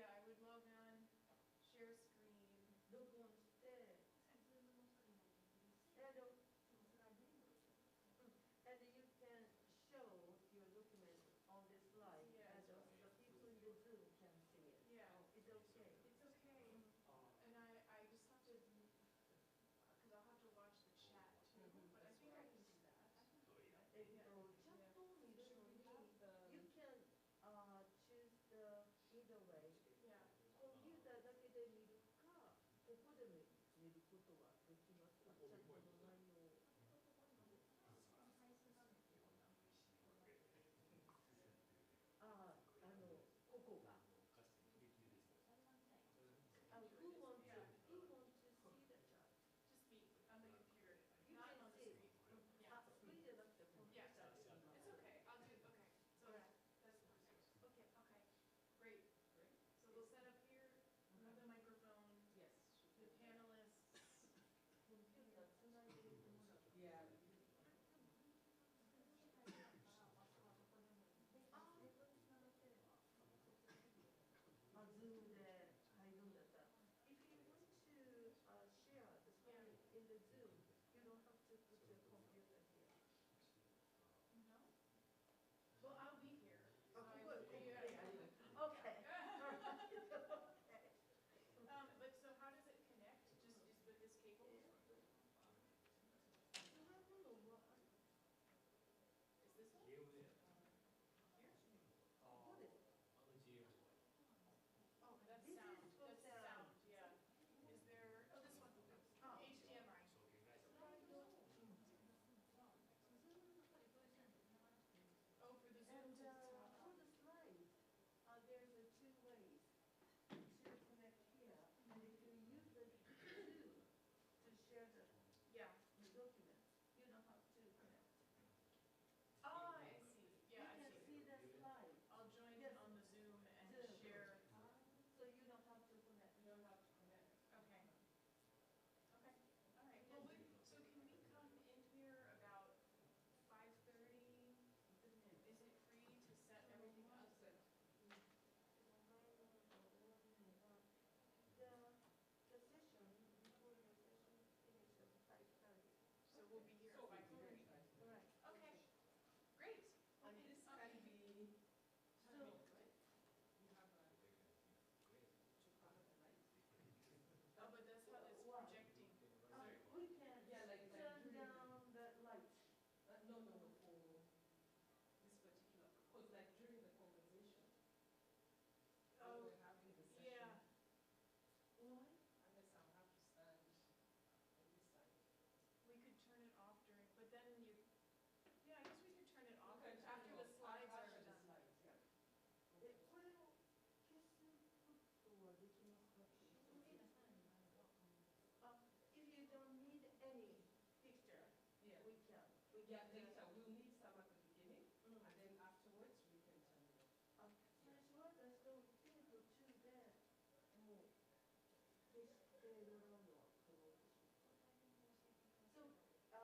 I would log on, share screen. And you can show your document on this slide, Yeah. and the people in the Zoom can see it. Yeah. It's okay. It's okay. And I just have to, because I'll have to watch the chat too, but I think I can do that. You can choose the either way. Yeah. コンピューターだけで見るか、ここで見ることはできますか、チャットの内容を。ここが。Who want to see the chat? Just me on the computer, You not can on the see. screen. Yeah. Screen じゃなくてコンピュー Yeah. ターで見ます。 It's okay. I'll do. Okay. So Alright. that's perfect. Okay. Okay. Great. So we'll set up here. We'll have the microphone. Yes. The panelists. コンピューターつないでいてもらって。Yeah. Zoom で入るんだったら。If you want to share the screen in the Zoom, you don't have to put your computer here. No. Well, I'll be here. So Oh, I good. will be- Okay. Okay. Okay. But so how does it connect? Just with this cable? Is this one? Here? Oh, that's This sound. is for That's sound. sound. Yeah. Is there? Oh, this one. Oh. HDMI. Oh, for the Zoom And to talk. for the slides, there's two ways to connect here. And if you use the Zoom to share the document, you don't have to connect. Oh, I see. Yeah, I You can see the slide. I'll join Yes. in on the Zoom and Zoom. share. So you don't have to connect. You don't have to connect. Okay. Okay. All right. Well, so can we come in here about 5:30? Is it free to set everything up? The session, before the session finishes at 5:30. So we'll be here at 5:30. Right. Okay. Great. And Okay. this Okay. can be So- minutes, right? Oh, but that's how it's Wow. projecting. We can turn down the light. No, for this particular, because like during the conversation, Oh, we're having the session. yeah. Why? Unless I'll have to stand on this side. We could turn it off during, but then you, yeah, I guess we could turn it off Okay, turn after it the off. slides are After the done. slides, yeah. これを消すことはできますかっていう。If you don't need any picture, Yeah. we can. Yeah, later, we'll need some at the beginning, Mm. and then afterwards, we can turn it off. 最初は私と手途中でもう消してもらうのは可能でしょうか。So,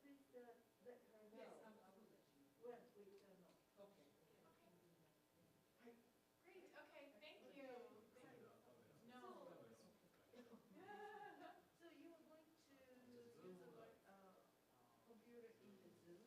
please let her know. Yes, I will let you know. When we turn off. Okay. Okay. Great. Okay. Thank you. Thank you. No. So you are going to use a computer in the Zoom,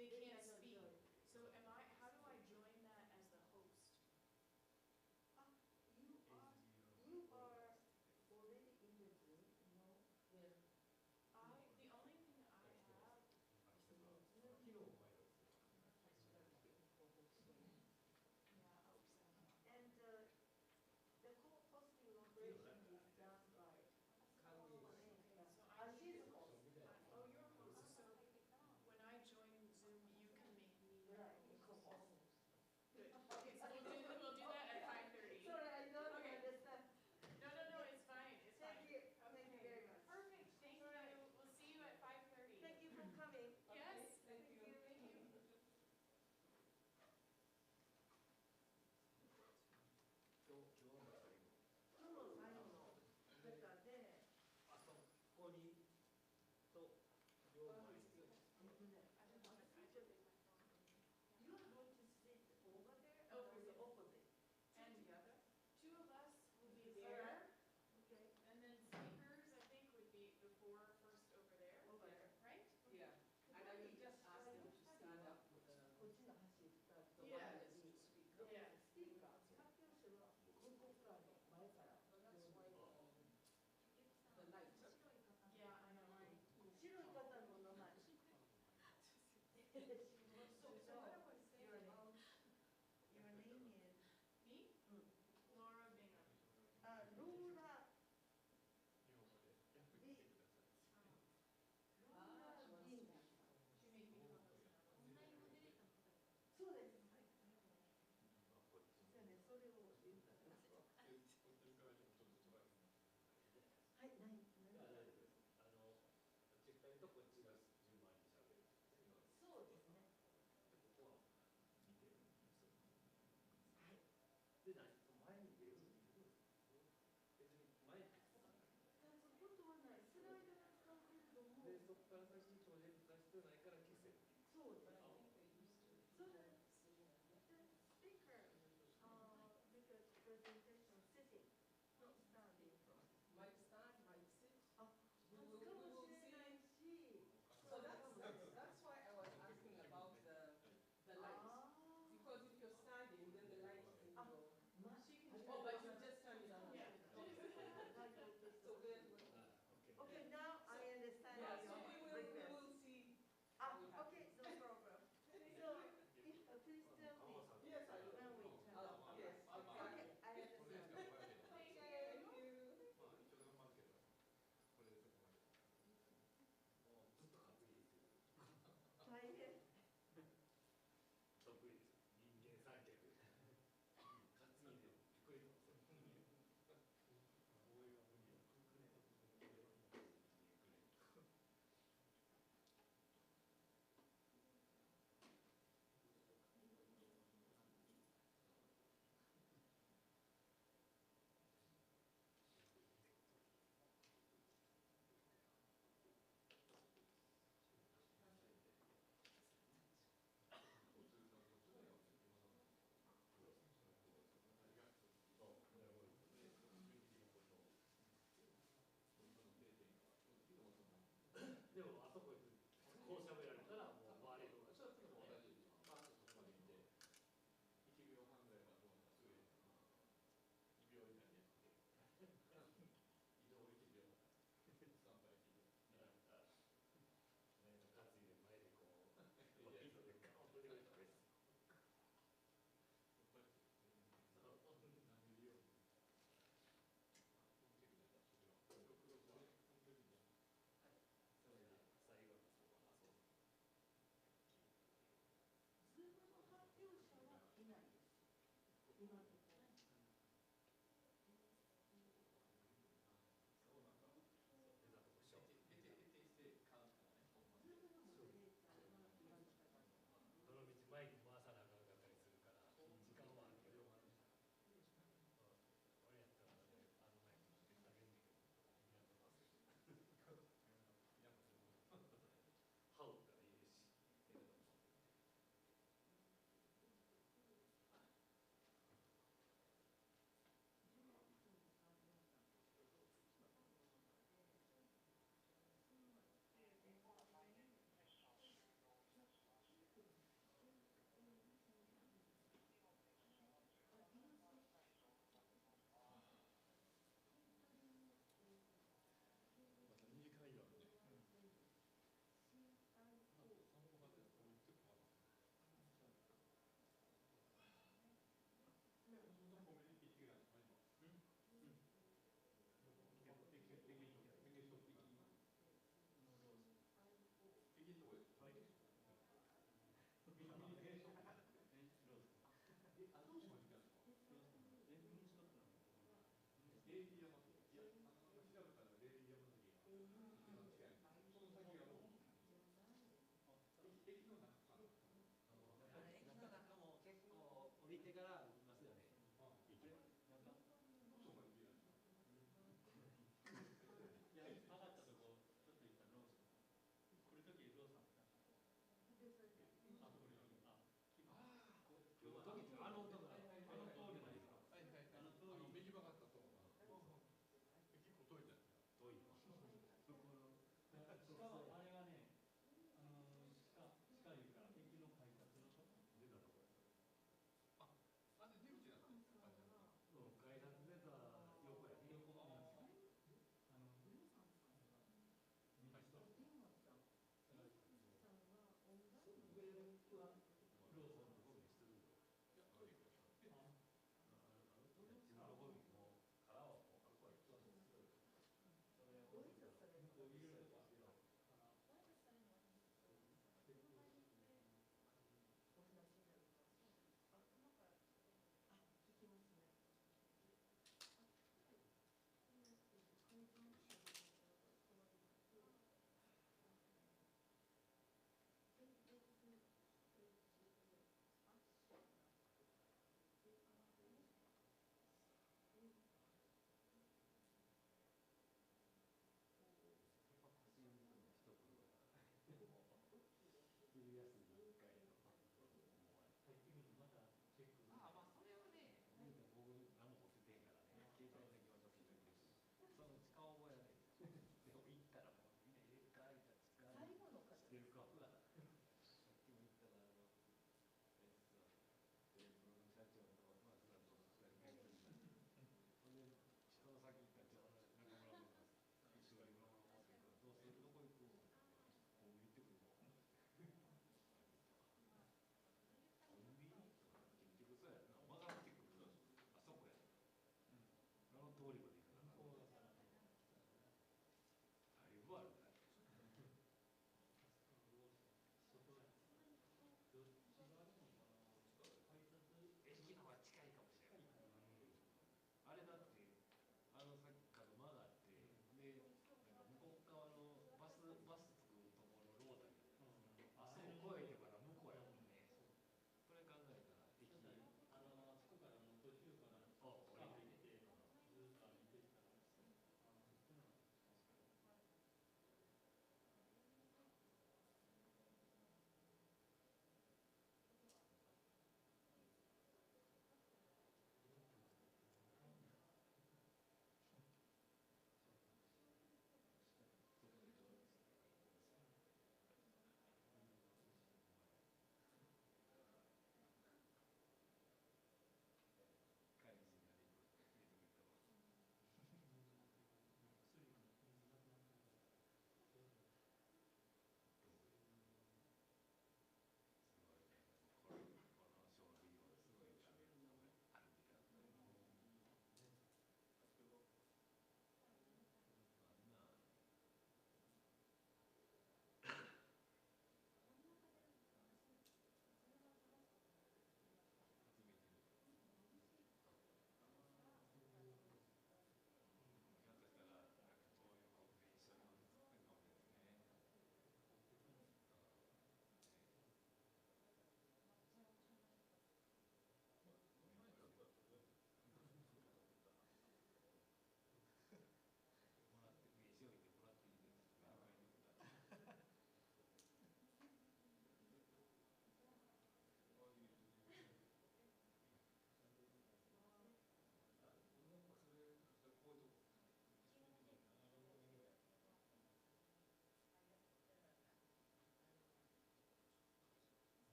They can't speak. So how do I join that as the host? You are already in the Zoom, Well, The only thing I have. Yeah, and the co-hosting operation is done by. She's a host. Oh, you're a host, so when I join Zoom, you can make me Right, co-host. Good. Okay, so we'll do that at 5:30. Sorry, I don't Okay. understand. No, it's fine, it's fine. Thank you. Thank you very much. Perfect, thank you. We'll see you at 5:30. Thank you for coming. Yes. Thank you. Thank you. 今日の最後の中で、ここにと両前に You are going to sit over there Over or the there. opposite? And together? two of us will be Alright. there. Okay. And then speakers, I think, would be the four first over there. Over there. Right? Yeah, and I will just ask them to stand up with the wireless to speak up. Yeah. スピーカー、発表者は向こう側の前から。 The light. Yeah, I know. 白い方の名前。Your name is Me? Laura Bingham. Laura. She made me co-host now. そうです。そうね、それを言ったんですよ。はい、何？チェックタイとこっちが順番にしゃべる。そうですね。ここは見てる。はい。で、前に出る。別に前に。立つことはない。スライドは使うけれども。で、そこから先にプロジェクト必要ないから消せる。そうですね。So the speaker, because presentation sitting, not standing. Might stand, might sit. あ、立つかもしれないし。 So that's why I was asking about the light. Because if you're standing, then the light can go. Oh, but you just turn it on. Yeah. So then. Okay, now I understand. Yeah, so we will see. Okay, no problem. So, please tell me. Yes, I will. When we turn. Yes, Okay, I understand. Thank you. 大変。得意です。人間三脚。担ぎでびっくりと。応援は無理よ。でもあそここう喋られたらもう周りの人はちょっと同じパーッとそこまで見て1秒半ぐらいはどうなすぐ2秒以内にやって移動1秒スタンバイ2秒担いで前でこういいのでガーンと出てくれたらです何より最後のそこはそう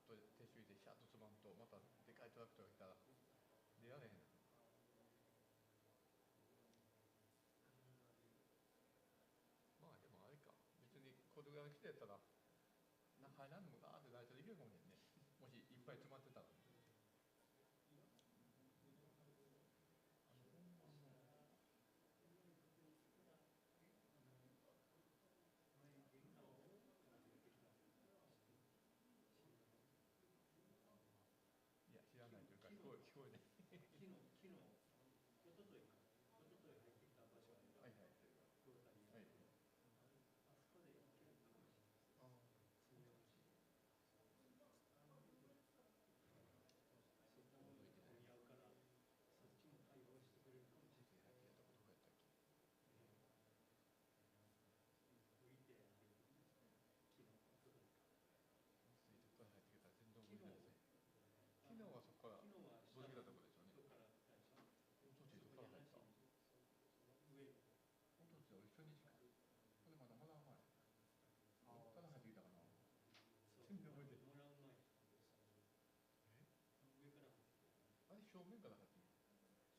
と撤収でシャッとつまむとまたでかいトラクターが来たら出られへん。まあでもあれか、別にこれぐらいの規定やったら入らんでもガーって大体できるかもしれんね。もしいっぱい詰まってたら。いや、知らないというか、聞こえない。昨日、おととい入ってきた場所で、はいはい、ロータリーはい、あそこで行けるかもしれない。積んでほしい。そこを混み合うから、そっちも対応してくれるかもしれない。入ってきたとこどこやったっけ？浮いて入ってきましたね。昨日、おとといか。水とか入ってきたら全然覚えてないですね。昨日はそこから戻ってきたところでしょうね。そこから来たでしょ。おとついそこから入った。上。おとついは一緒にしか。これまだもらう前。どこから入ってきたかな。全然覚えてない。もらう前。上から入ってきた。あれ正面から入ってきた。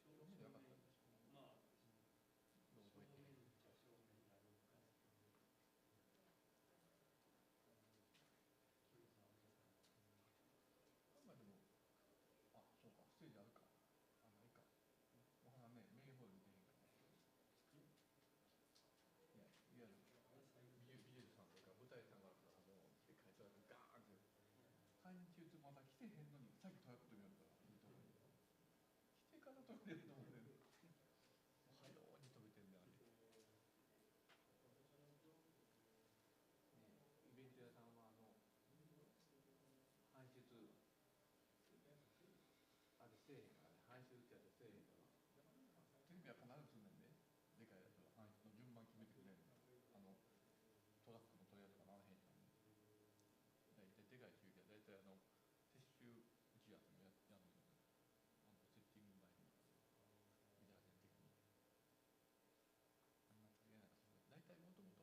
正面じゃなかったんですか。まあ、覚えてない。正面なのか。まあでも、あ、そうか、ステージあるか。あ、ないか。お花ね、メインホール見てへんから。いや、いわゆる美術さんとか舞台さんがでかいトラックガーンって。搬入中まだ来てへんのに、さっきトラックと見よったら、いいと思う。来てから飛べると思うね。おはように飛べてんね、あれ。イベント屋さんは搬出あれせえへんからね、搬出ってやつせえへんから。テレビは必ずすんねんで、でかいやつは搬出の順番決めてくれるの。トラックの取り扱いならへんからね。大体でかい中継は大体撤収打ち合わせもやるのよ。セッティング前にビザ全的に。あんな大変なこと大体もともと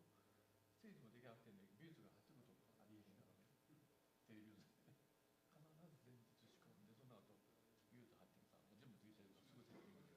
ステージも出来上がってんで、美術が入ってくることありえへんからね。テレビ美術でね。必ず前日仕込んで、その後美術入ってきたらもう全部ついてるからすぐセッティングで。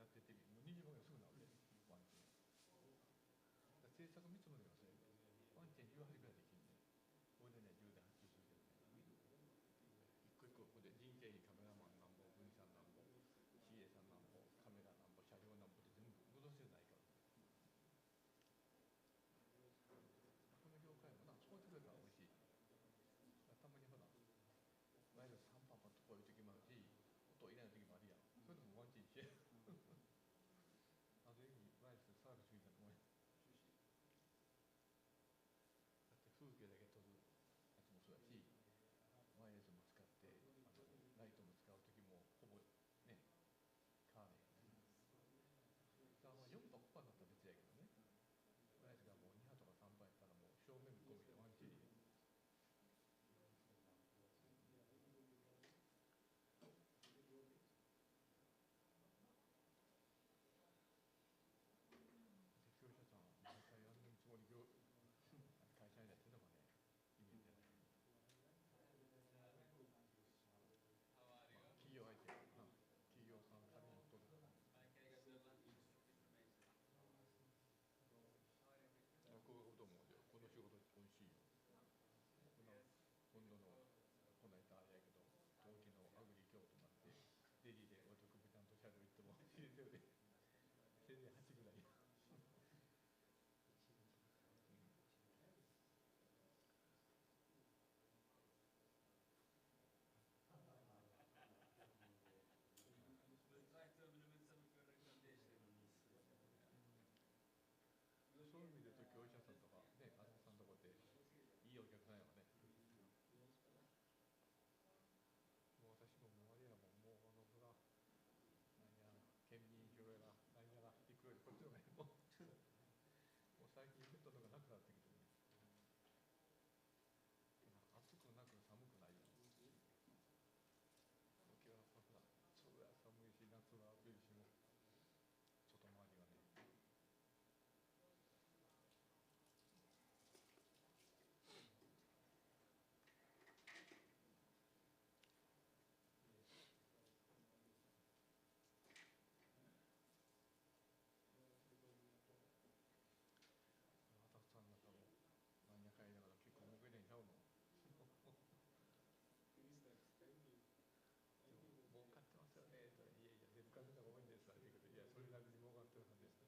やってってもう20万ぐらいすぐなるで、ワンチェーン。政策見積もりがそうやけど、ワンチェーン18ぐらいできるね。俺らには10で発注するけどね。一個一個ここで人件費、カメラマンなんぼ、軍さんなんぼ、CA さんなんぼ、カメラなんぼ、車両なんぼって全部戻せないから。この業界もな、そうやってくれたら美味しい。たまにほら、ワイヤレス3パンパンとこういう時もあるし、音入れない時もあるやん。それでもワンチェーンして。ある意味、ワイヤレスサービスみたいなもんや。だって風景だけ撮るやつもそうやし、ワイヤレスも使ってライトも使う時もほぼね、変われへん。だから4波5波になったら別やけどね。ワイヤレスがもう2波とか3波やったらもう正面込みでワンチェーン。業者さん毎回やるつもり会社にやってるのがね、イメージじゃない。企業相手やな、企業さん借り持っとる。こういうこと思うよ。この仕事美味しいよ。今度のこの間あれやけど、冬季のアグリ京都になってデリでお得部ちゃんと車両行っても入れてるで1008ぐらい。そういう意味で言うと業者さんとかね、あずさんとこっていいお客さんやわね。もう私ももうあれやもん、もうほらなんや県民票やらなんやら行くよりこっちの方がもう最近言ったのがなくなってきてね。暑くなく寒くないよ。沖縄はほらそれは寒いし夏は暑いしも外回りがね。さんなんかもなんやかんやだから結構儲けねえちゃうの。儲かってますよね。いやいや、デブカネが多いんですから言うけど、いや、それなりに儲かってるはずです。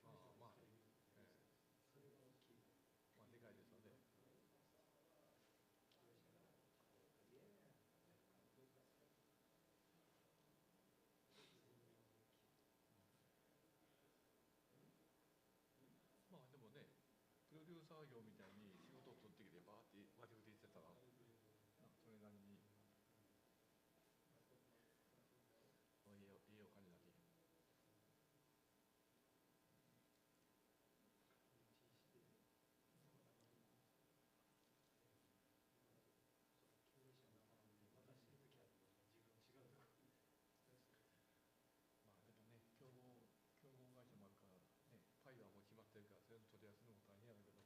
まあ、まあ、まあ、でかいですよね。まあでもね、プロデューサー業みたいに仕事を取ってきてバーって割り振りしてたら、それなりにいいお金だけ。まあでもね、競合会社もあるからね、パイはもう決まってるから、それの取り出すのも大変やろうけど。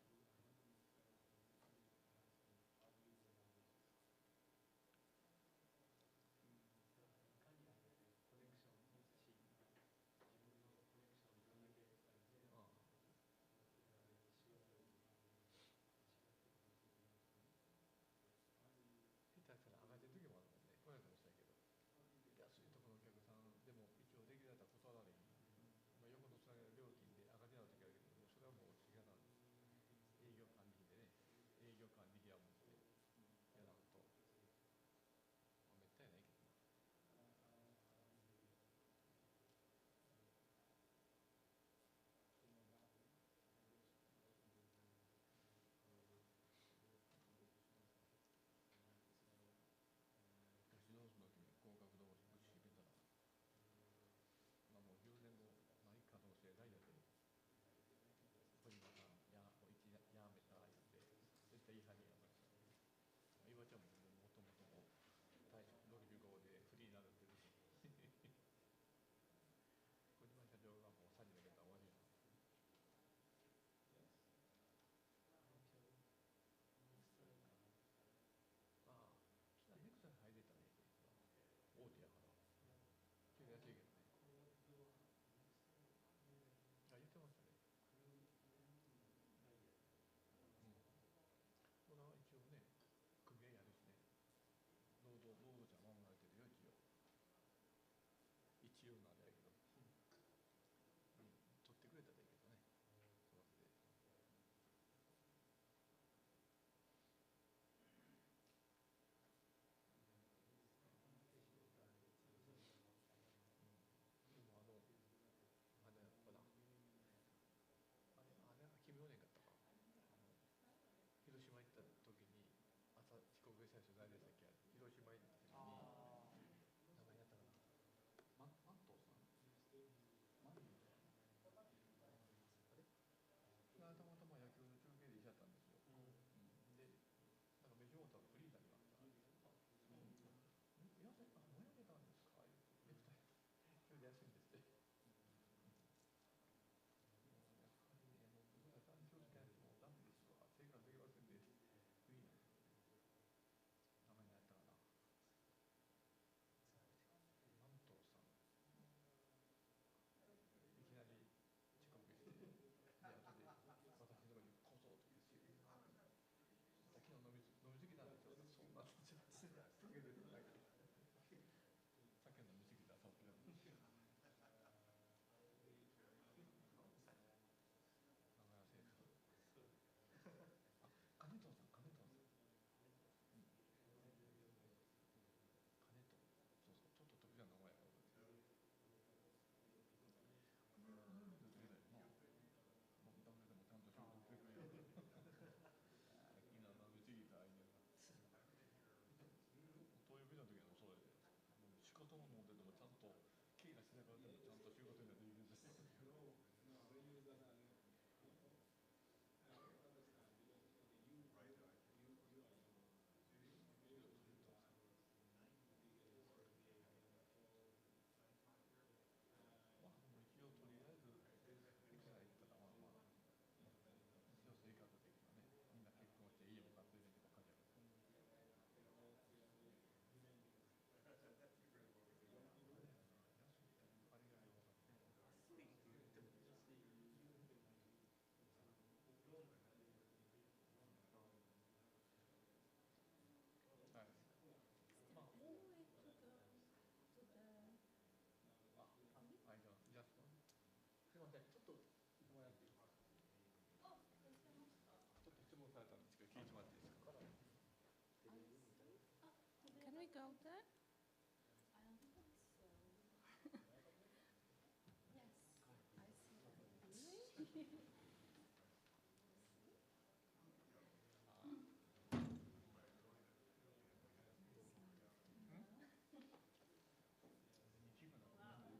Can we go there?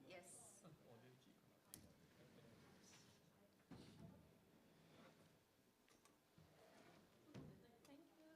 Yes. Thank you.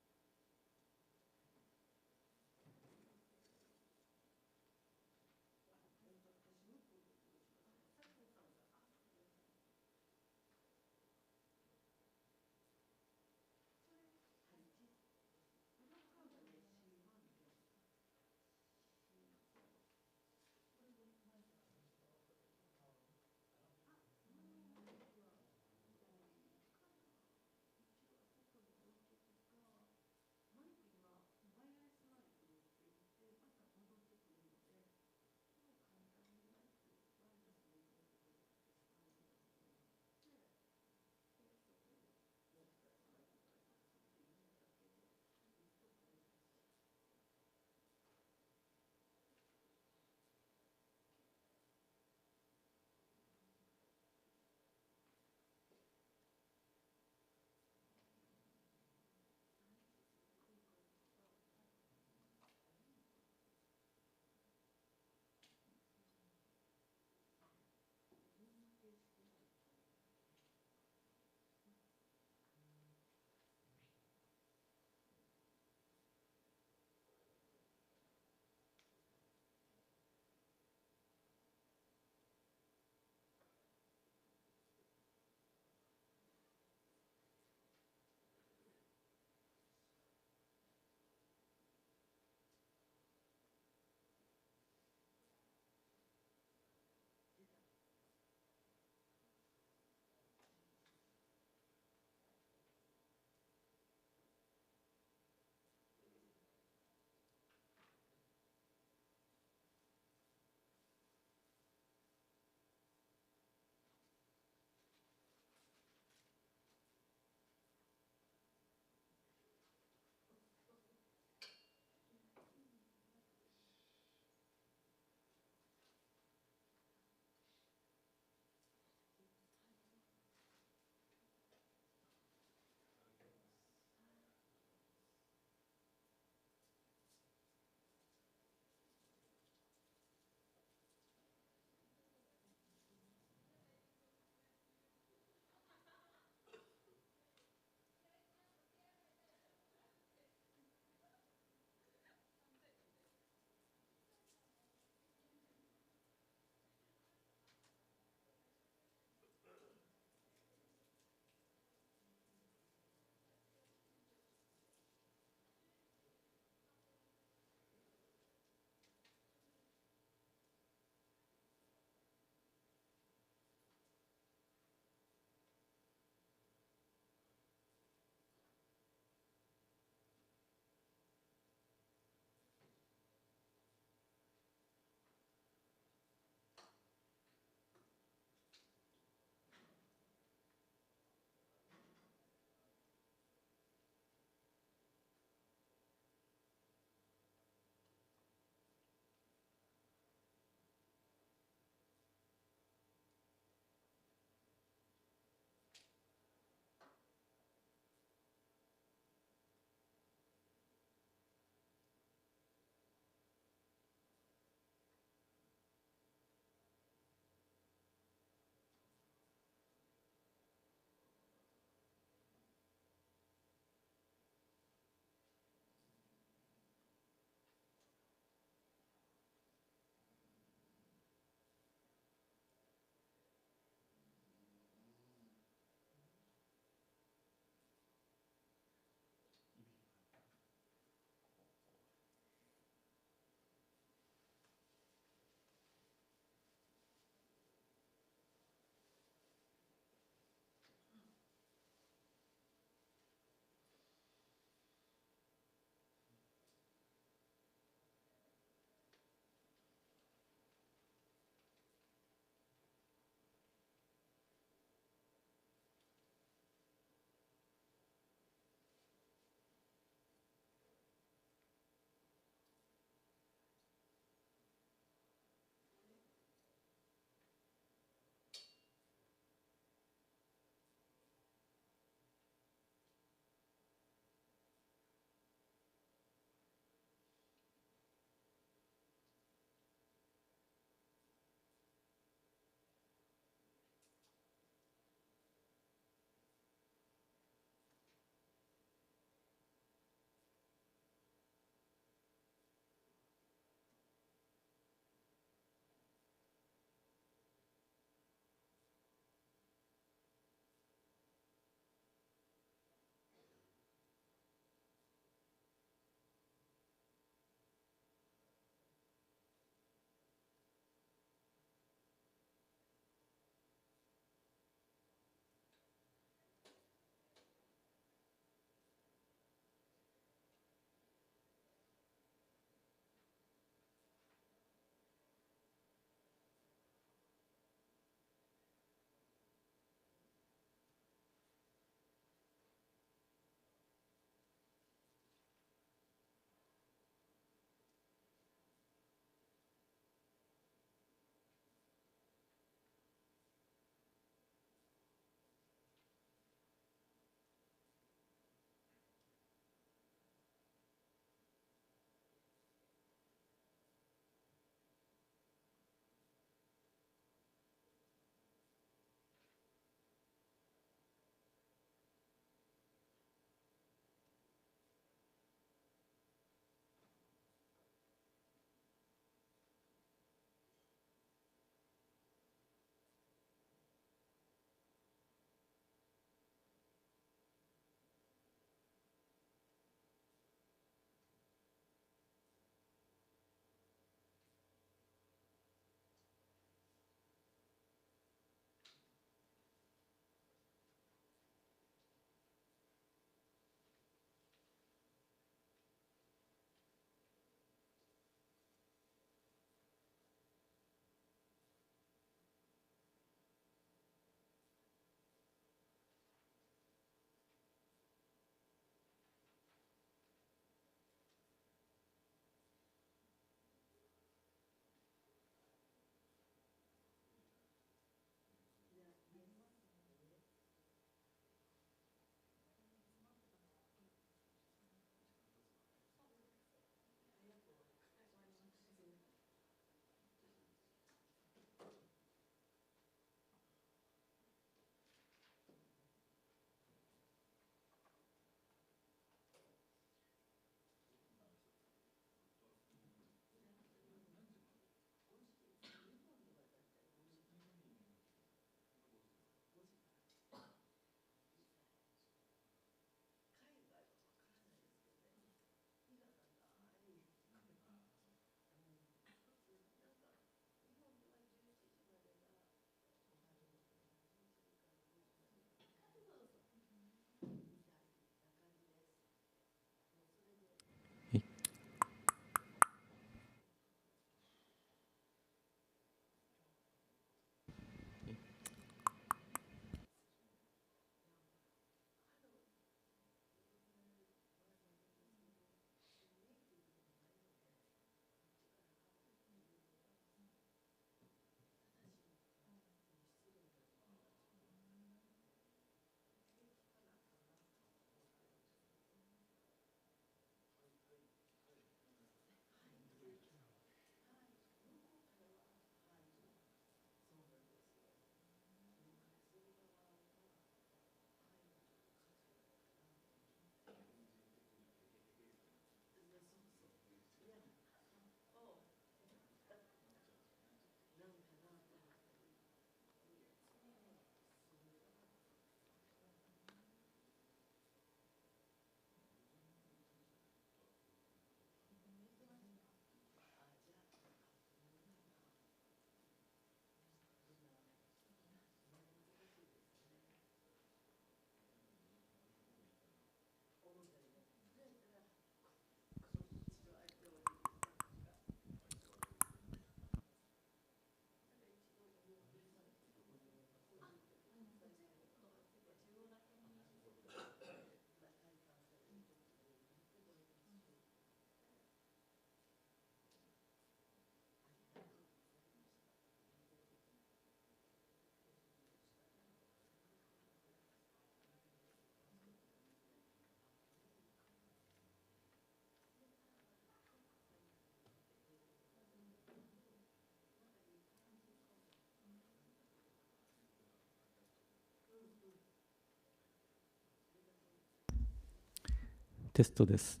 テストです。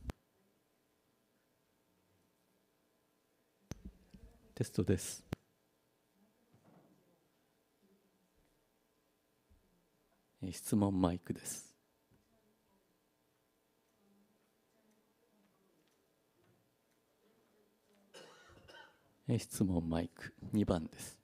テストです。質問マイクです。質問マイク2番です。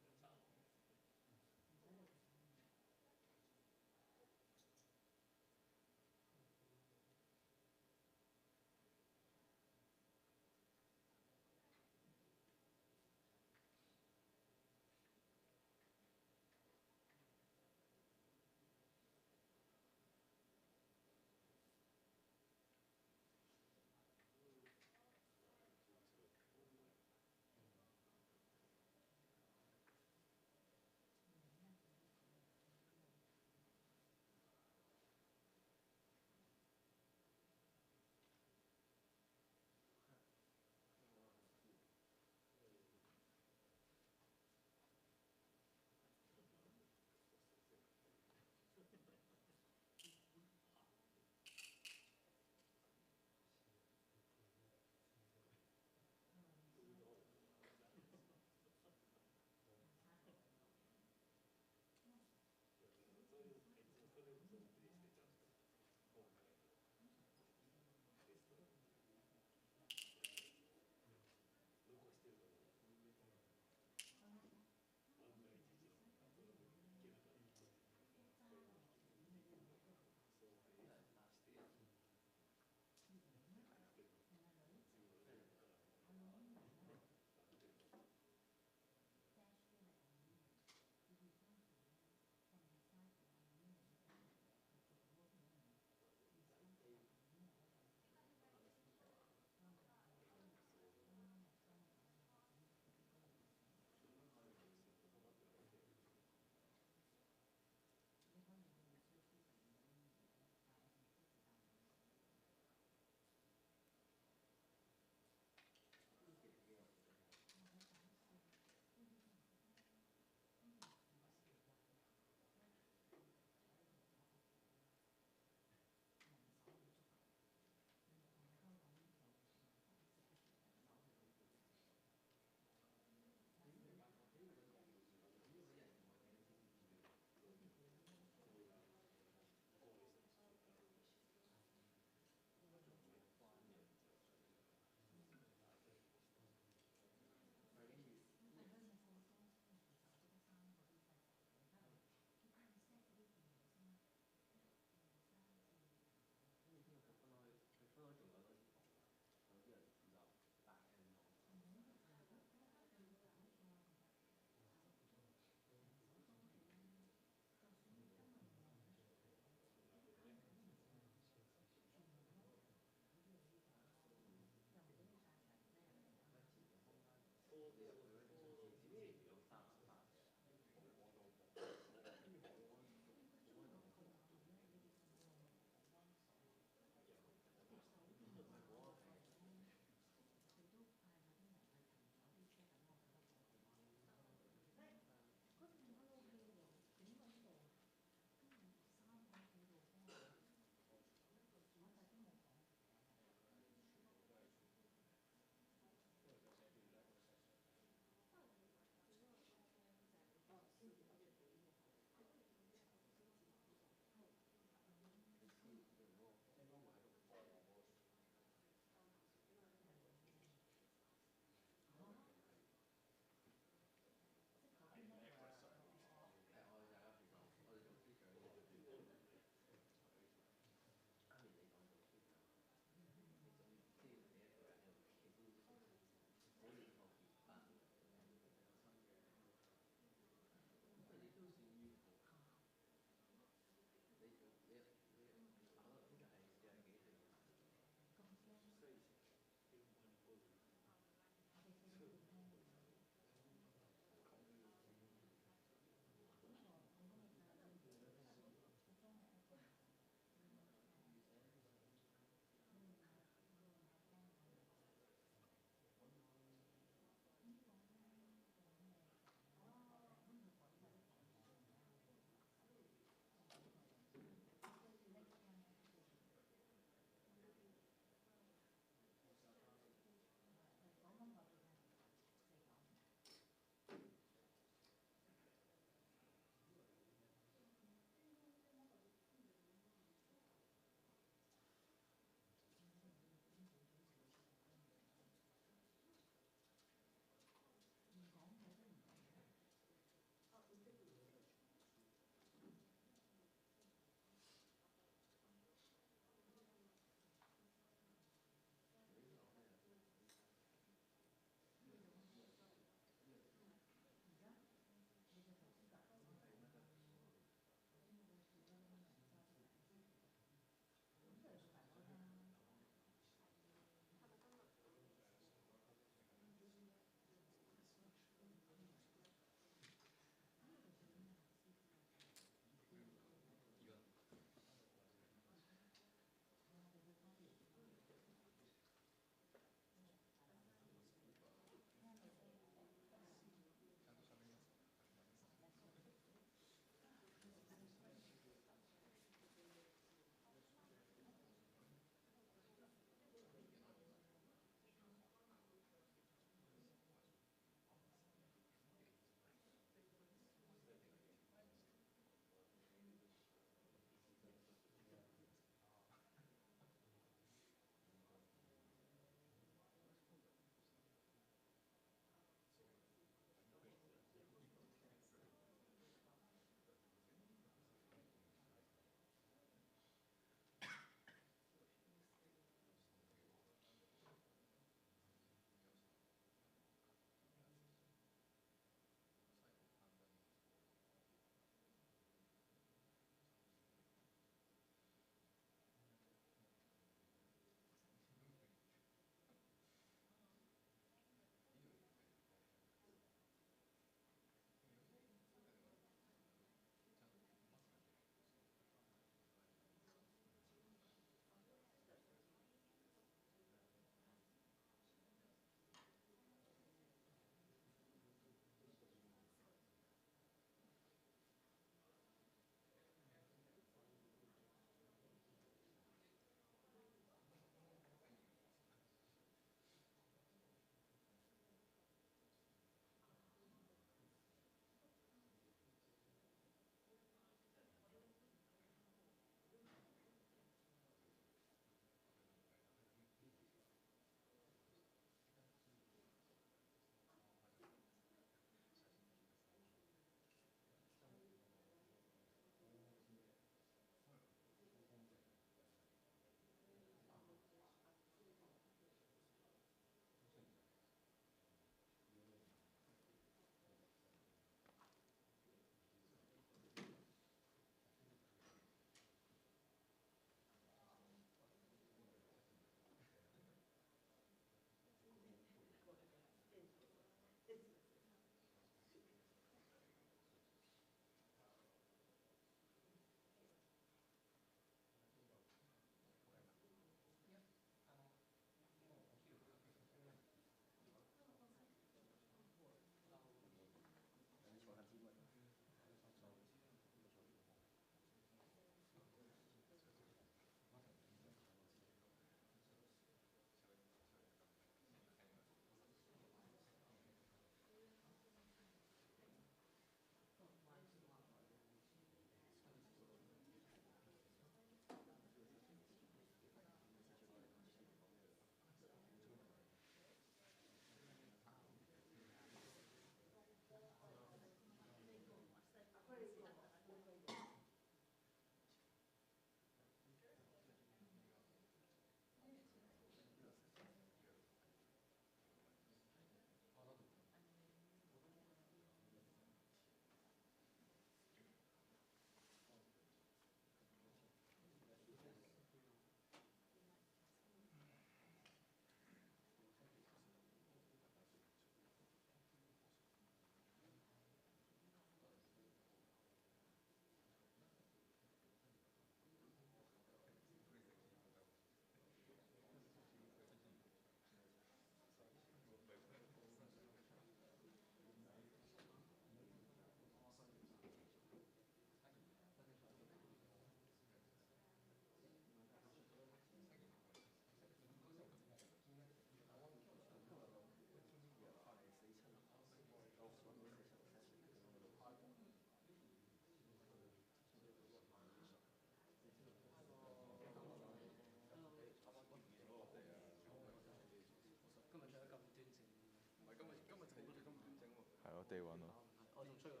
低溫咯。我仲吹過。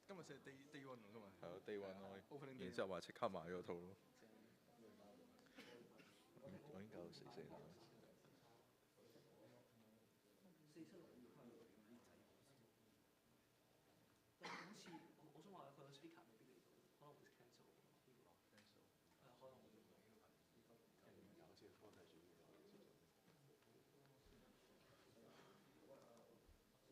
今日寫低溫喎，今日。係咯，低溫咯。然之後話即刻買嗰套咯。我已經搞到死啦。但係好似我想話佢個 speaker 未必嚟到，可能會 cancel 呢個。可能會。因為佢領展本身有分佢一個食區，即係兩邊原創聽你話。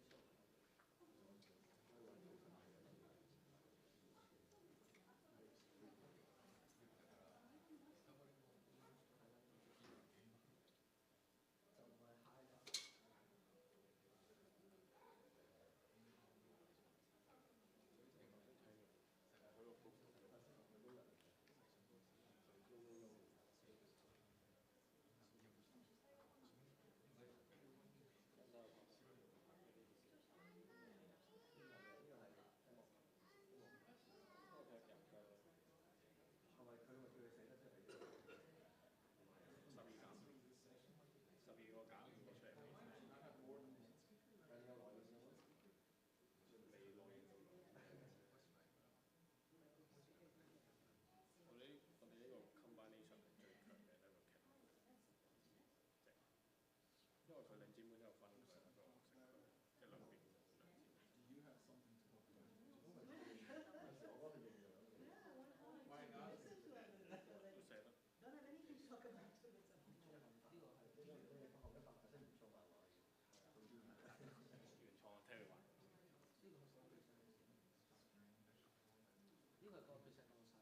呢個係個 percent 多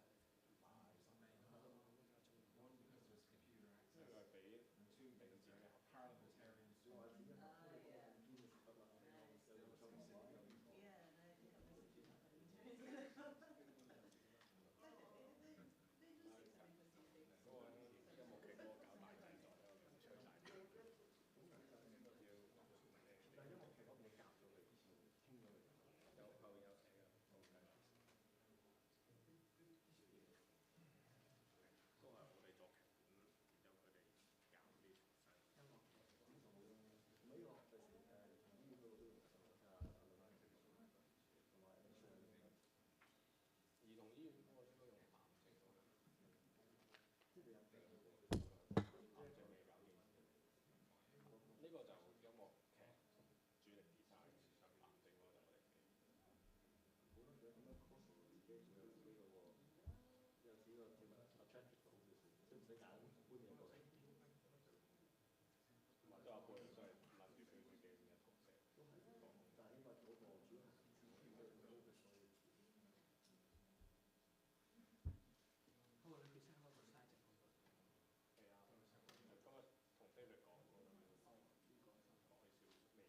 晒。因為佢係俾領展嘅合。兒童醫院嗰個應該用癌症嗰個，癌症未搞掂。呢個就音樂劇主力 design，癌症嗰個就我哋自己。同埋都有半都係諗住佢自己嘅投射。不過你 present 開個 slide 就好多。係啊，今日同 David 講過，講起少微調，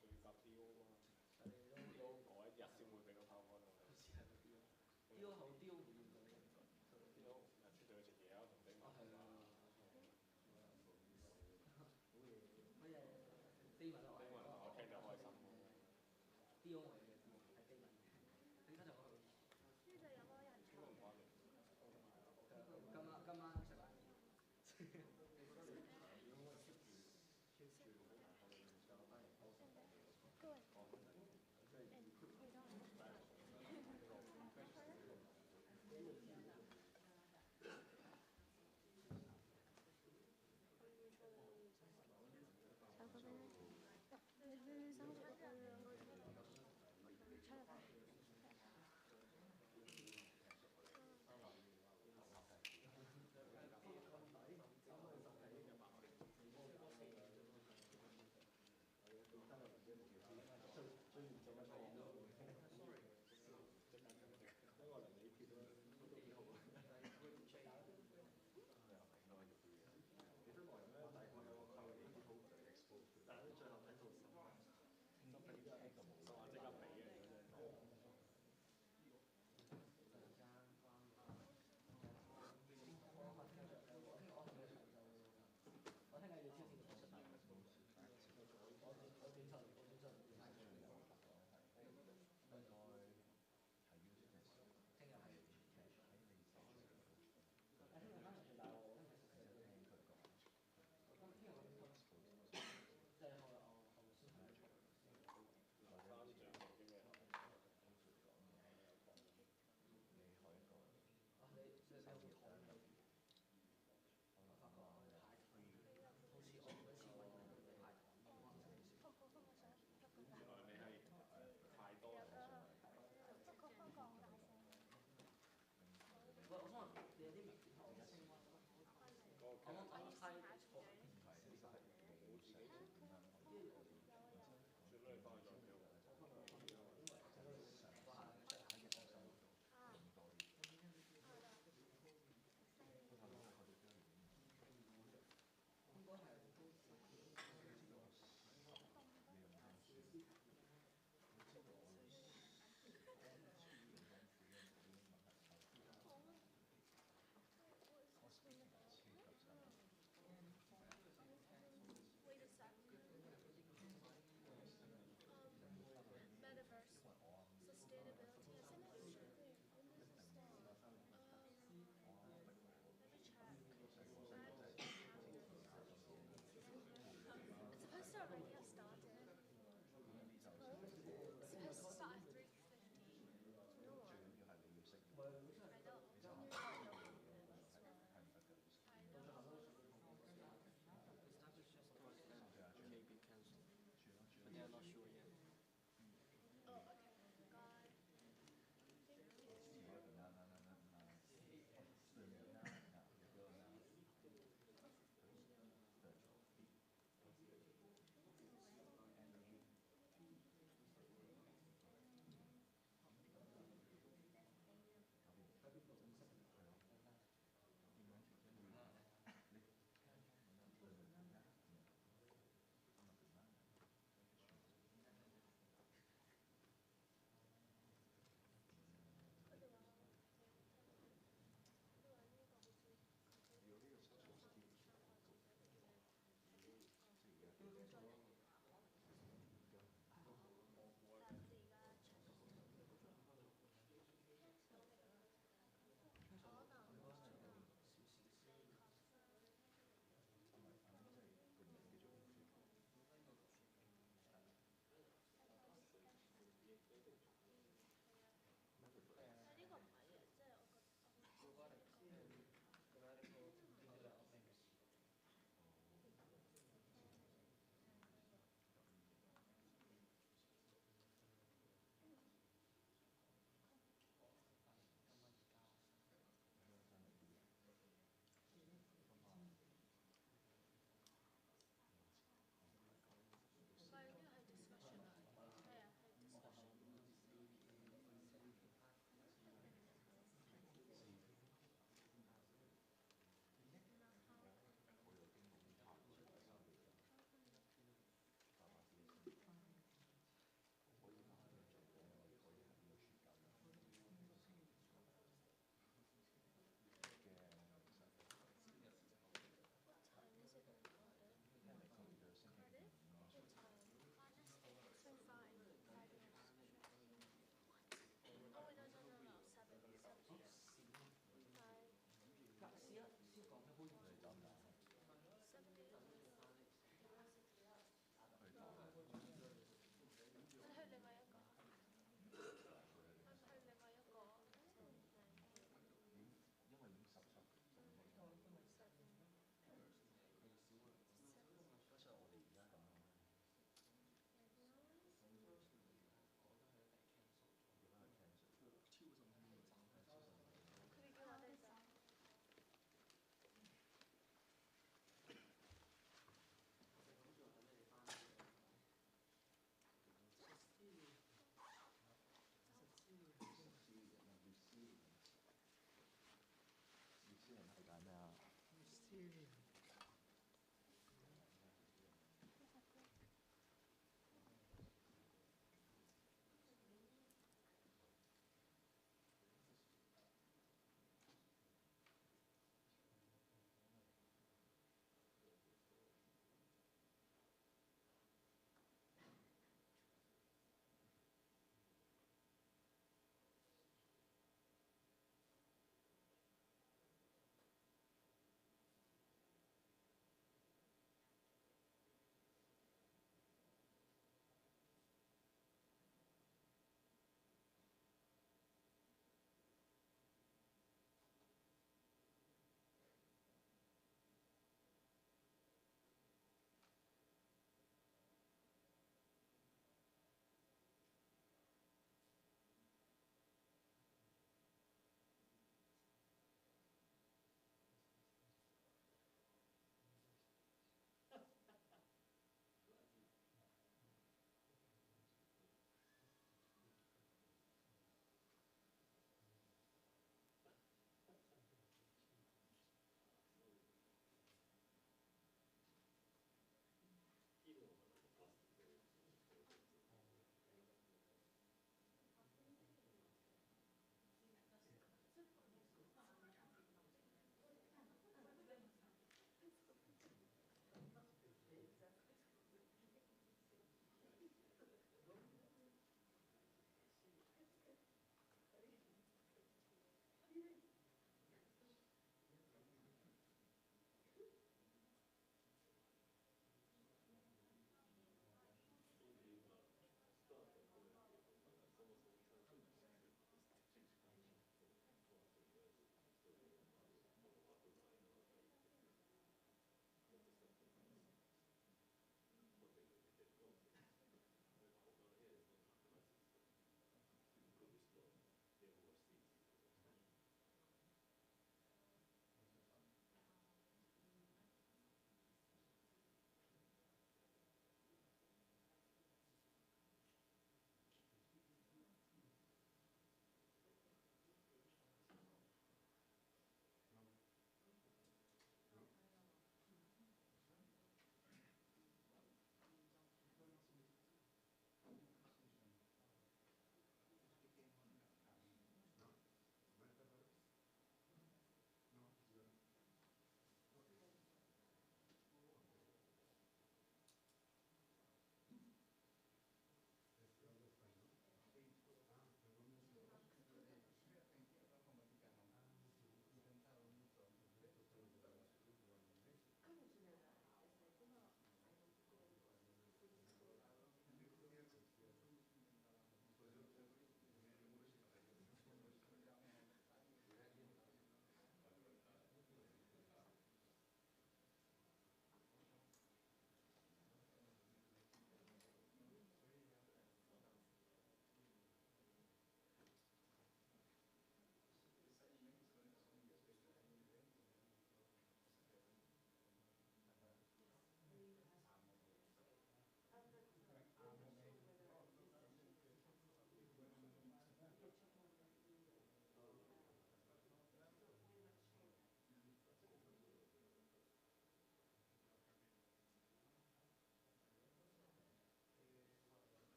仲要夾 D.O. 嘛 ，D.O. 嗰一日先會俾個 PowerPoint 我哋。D.O. 好 D.O. 會用到嘅。D.O. 出咗去食嘢啊，同 David 講啊。好嘢 ，David 我聽得開心。D.O. 我嘅 D.O. 係 David。你而家就去。呢度有冇人？應該唔關你。今晚食飯。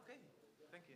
Okay, thank you.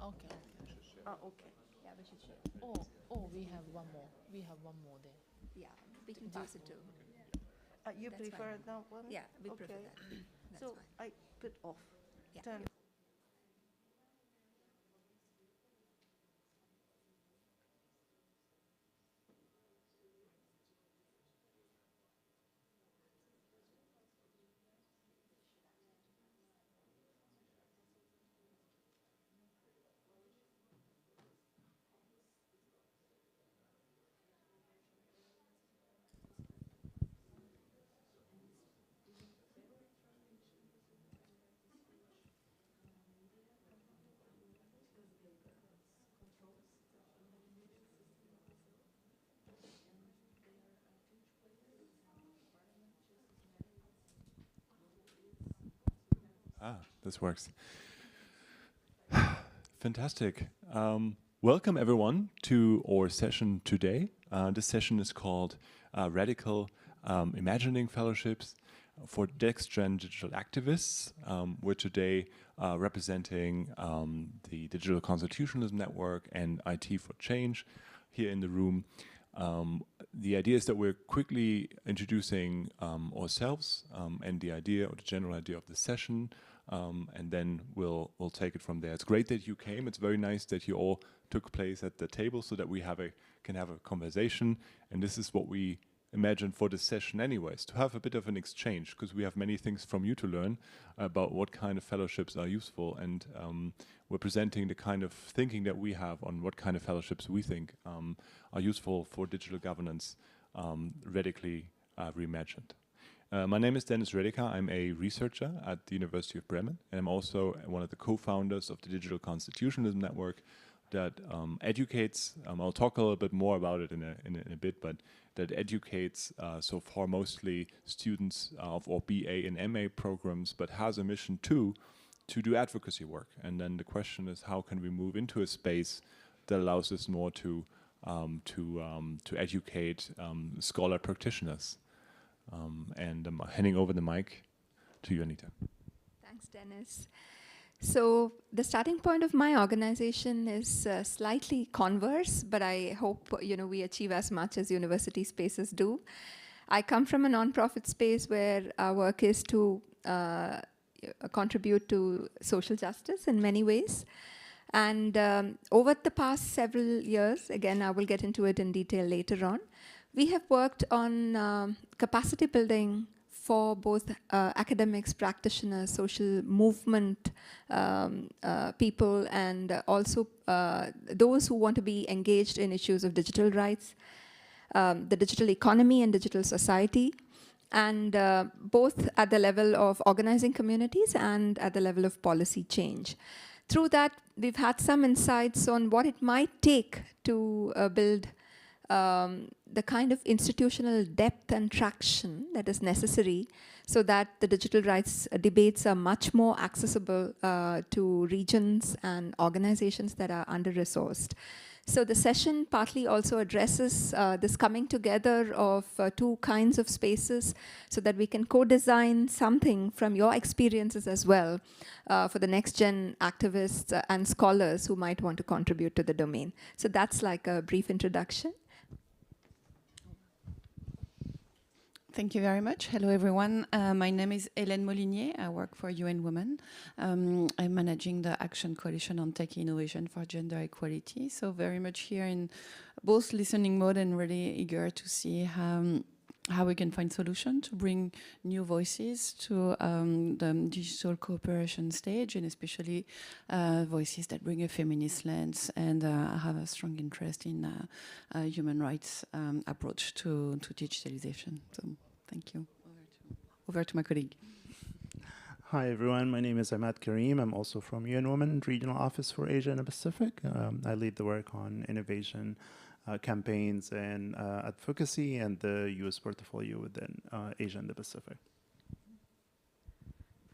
Okay. Okay. Yeah, we should share. Oh, we have one more. We have one more there. Yeah, we can pass it to. You That's prefer fine. that one? Yeah, we prefer Okay. that. That's So fine. I put off. Yeah. Turn. This works. Fantastic. Welcome everyone to our session today. This session is called Radical Imagining Fellowships for Next-Gen Digital Activists. We're today representing the Digital Constitutionalism Network and IT for Change here in the room. The idea is that we're quickly introducing ourselves and the idea or the general idea of the session, and then we'll take it from there. It's great that you came. It's very nice that you all took place at the table so that we can have a conversation. And this is what we imagine for this session anyways, to have a bit of an exchange, because we have many things from you to learn about what kind of fellowships are useful, and we're presenting the kind of thinking that we have on what kind of fellowships we think are useful for digital governance, radically reimagined. My name is Dennis Redeker. I'm a researcher at the University of Bremen, and I'm also one of the co-founders of the Digital Constitutionalism Network that educates, I'll talk a little bit more about it in a bit, but that educates so far mostly students of our BA and MA programs, but has a mission too to do advocacy work. And then the question is, how can we move into a space that allows us more to educate scholar practitioners? And I'm handing over the mic to you, Anita. Thanks, Dennis. So the starting point of my organization is slightly converse, but I hope we achieve as much as university spaces do. I come from a nonprofit space where our work is to contribute to social justice in many ways. And over the past several years, again, I will get into it in detail later on, we have worked on capacity building for both academics, practitioners, social movement people, and also those who want to be engaged in issues of digital rights, the digital economy and digital society, and both at the level of organizing communities and at the level of policy change. Through that, we've had some insights on what it might take to build the kind of institutional depth and traction that is necessary so that the digital rights debates are much more accessible to regions and organizations that are under-resourced. So the session partly also addresses this coming together of two kinds of spaces so that we can co-design something from your experiences as well for the next-gen activists and scholars who might want to contribute to the domain. So that's like a brief introduction. Thank you very much. Hello, everyone. My name is Hélène Molinier. I work for UN Women. I'm managing the Action Coalition on Tech Innovation for Gender Equality. So very much here in both listening mode and really eager to see how we can find solutions to bring new voices to the digital cooperation stage, and especially voices that bring a feminist lens and have a strong interest in human rights approach to digitalization. So thank you. Over to my colleague. Hi, everyone. My name is Ahmad Karim. I'm also from UN Women Regional Office for Asia and the Pacific. I lead the work on innovation campaigns and advocacy and the US portfolio within Asia and the Pacific.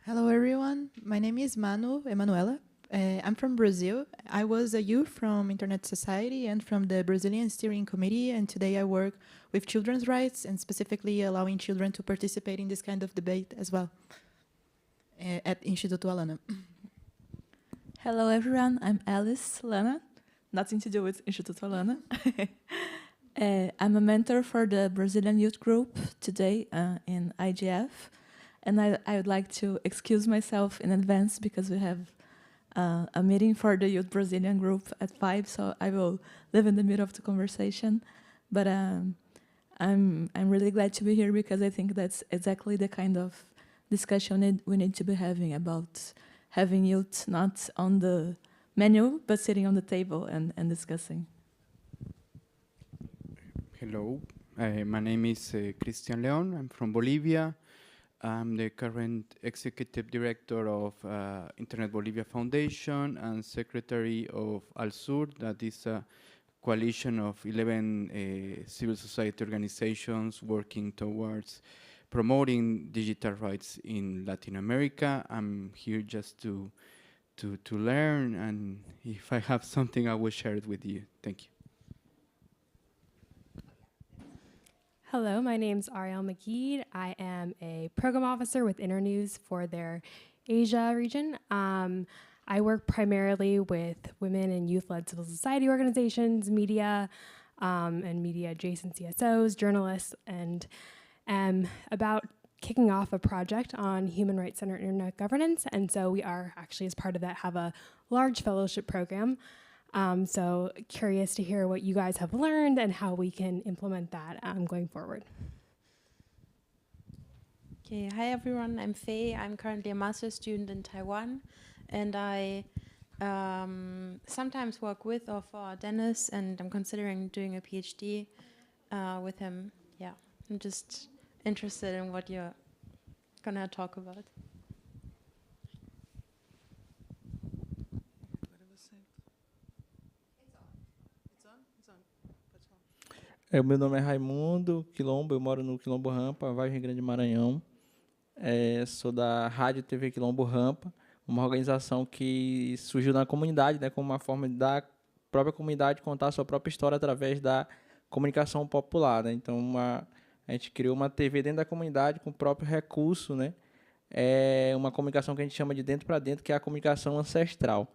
Hello, everyone. My name is Emanuela. I'm from Brazil. I was a youth from Internet Society and from the Brazilian Steering Committee, and today I work with children's rights and specifically allowing children to participate in this kind of debate as well at Instituto Alana. Hello, everyone. I'm Alice Lana. Nothing to do with Instituto Alana. I'm a mentor for the Brazilian youth group today in IGF, and I would like to excuse myself in advance because we have a meeting for the youth Brazilian group at 5, so I will live in the middle of the conversation. But I'm really glad to be here because I think that's exactly the kind of discussion we need to be having about having youth not on the menu, but sitting on the table and discussing. Hello, my name is Cristian Leon. I'm from Bolivia. I'm the current executive director of Internet Bolivia Foundation and secretary of Al-Sur, that is a coalition of 11 civil society organizations working towards promoting digital rights in Latin America. I'm here just to learn, and if I have something, I will share it with you. Thank you. Hello, my name's Ariel McGee. I am a program officer with Internews for their Asia region. I work primarily with women and youth-led civil society organizations, media, and media adjacent CSOs, journalists, and am about kicking off a project on human rights-centered internet governance. And so we are actually, as part of that, have a large fellowship program. So curious to hear what you guys have learned and how we can implement that going forward. Okay, hi everyone, I'm Faye. I'm currently a master's student in Taiwan, and I sometimes work with or for Dennis, and I'm considering doing a PhD with him. Yeah, I'm just interested in what you're gonna talk about. Meu nome é Raimundo Quilombo, eu moro no Quilombo Rampa, Rio Grande do Maranhão. Sou da Rádio TV Quilombo Rampa, uma organização que surgiu na comunidade, né, como uma forma da própria comunidade contar a sua própria história através da comunicação popular, né? Então, a gente criou uma TV dentro da comunidade com o próprio recurso, né? Uma comunicação que a gente chama de dentro para dentro, que é a comunicação ancestral.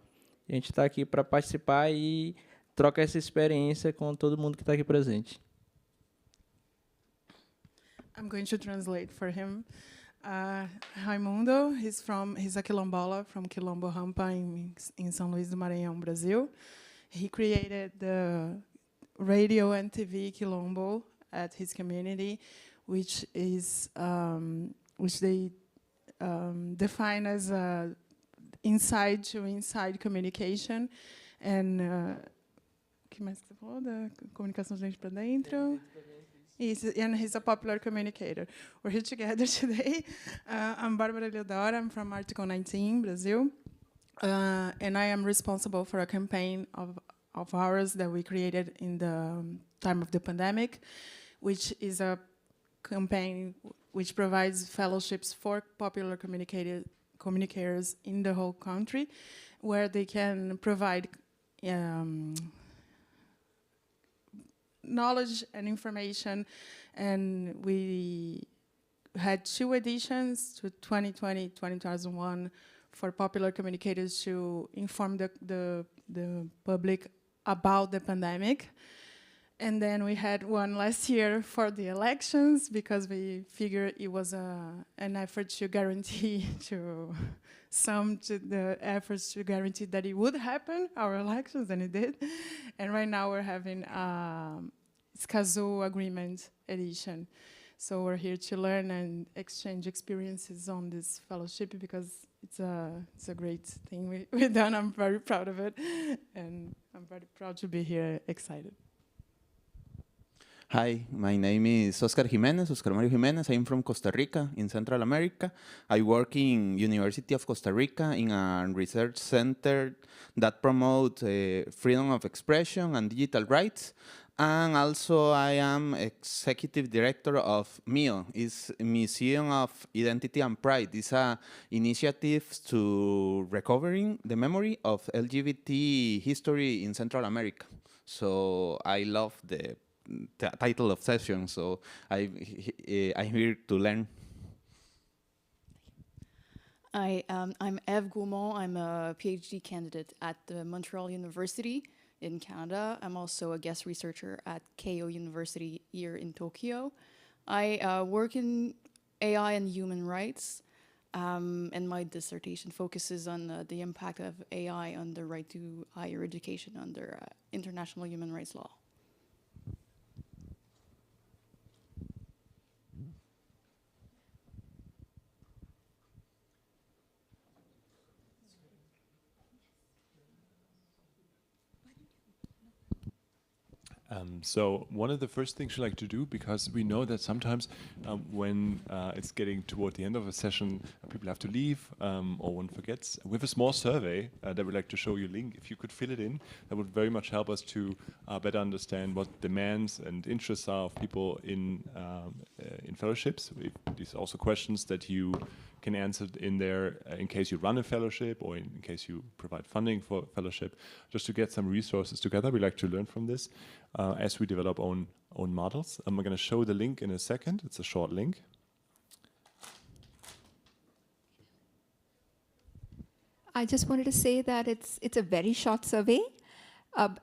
A gente está aqui para participar e trocar essa experiência com todo mundo que está aqui presente. I'm going to translate for him. Raimundo, he's a quilombola from Quilombo Rampa in São Luís do Maranhão, Brazil. He created the radio and TV Quilombo at his community, which is which they define as inside to inside communication, and que mais você falou da comunicação de dentro para dentro? And he's a popular communicator. We're here together today. I'm Bárbara Leodora. I'm from Article 19, Brazil. And I am responsible for a campaign of ours that we created in the time of the pandemic, which is a campaign which provides fellowships for popular communicators in the whole country, where they can provide knowledge and information. And we had 2 editions, to 2020, 2001, for popular communicators to inform the public about the pandemic. And then we had one last year for the elections, because we figured it was an effort to guarantee to the efforts to guarantee that it would happen, our elections, and it did. And right now we're having SCAZU agreement edition. So we're here to learn and exchange experiences on this fellowship, because it's a great thing we've done. I'm very proud of it, and I'm very proud to be here, excited. Hi, my name is Oscar Mario Jimenez. I'm from Costa Rica in Central America. I work in University of Costa Rica in a research center that promotes freedom of expression and digital rights. And also I am executive director of MIO, is Museum of Identity and Pride. It's an initiative to recovering the memory of LGBT history in Central America. So I love the title of session, so I'm here to learn. I'm Eve Gourmand. I'm a PhD candidate at the Montreal University in Canada. I'm also a guest researcher at Keio University here in Tokyo. I work in AI and human rights, and my dissertation focuses on the impact of AI on the right to higher education under international human rights law. So one of the first things you like to do, because we know that sometimes when it's getting toward the end of a session, people have to leave or one forgets. We have a small survey that we'd like to show you a link. If you could fill it in, that would very much help us to better understand what demands and interests are of people in fellowships. These are also questions that you can answer in there in case you run a fellowship or in case you provide funding for fellowship, just to get some resources together. We like to learn from this as we develop own models. I'm going to show the link in a second. It's a short link. I just wanted to say that it's a very short survey.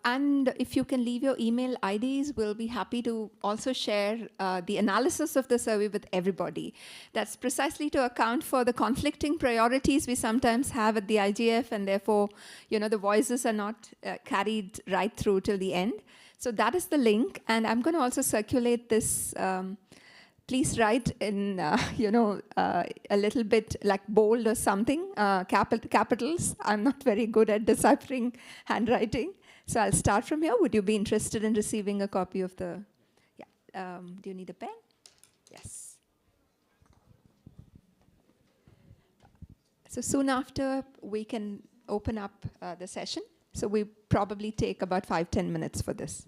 And if you can leave your email IDs, we'll be happy to also share the analysis of the survey with everybody. That's precisely to account for the conflicting priorities we sometimes have at the IGF, and therefore, the voices are not carried right through till the end. So that is the link, and I'm going to also circulate this. Please write in, a little bit like bold or something, capitals. I'm not very good at deciphering handwriting. So I'll start from here. Would you be interested in receiving a copy of the, do you need a pen? Yes. So soon after, we can open up the session. So we probably take about 5-10 minutes for this.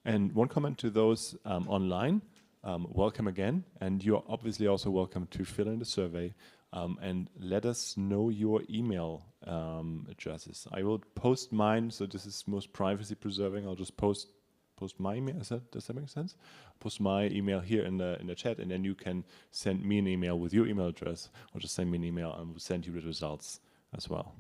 And one comment to those online, welcome again. And you're obviously also welcome to fill in the survey and let us know your email addresses. I will post mine, so this is most privacy preserving. I'll just post my email. Does that make sense? Post my email here in the chat, and then you can send me an email with your email address, or just send me an email and we'll send you the results as well.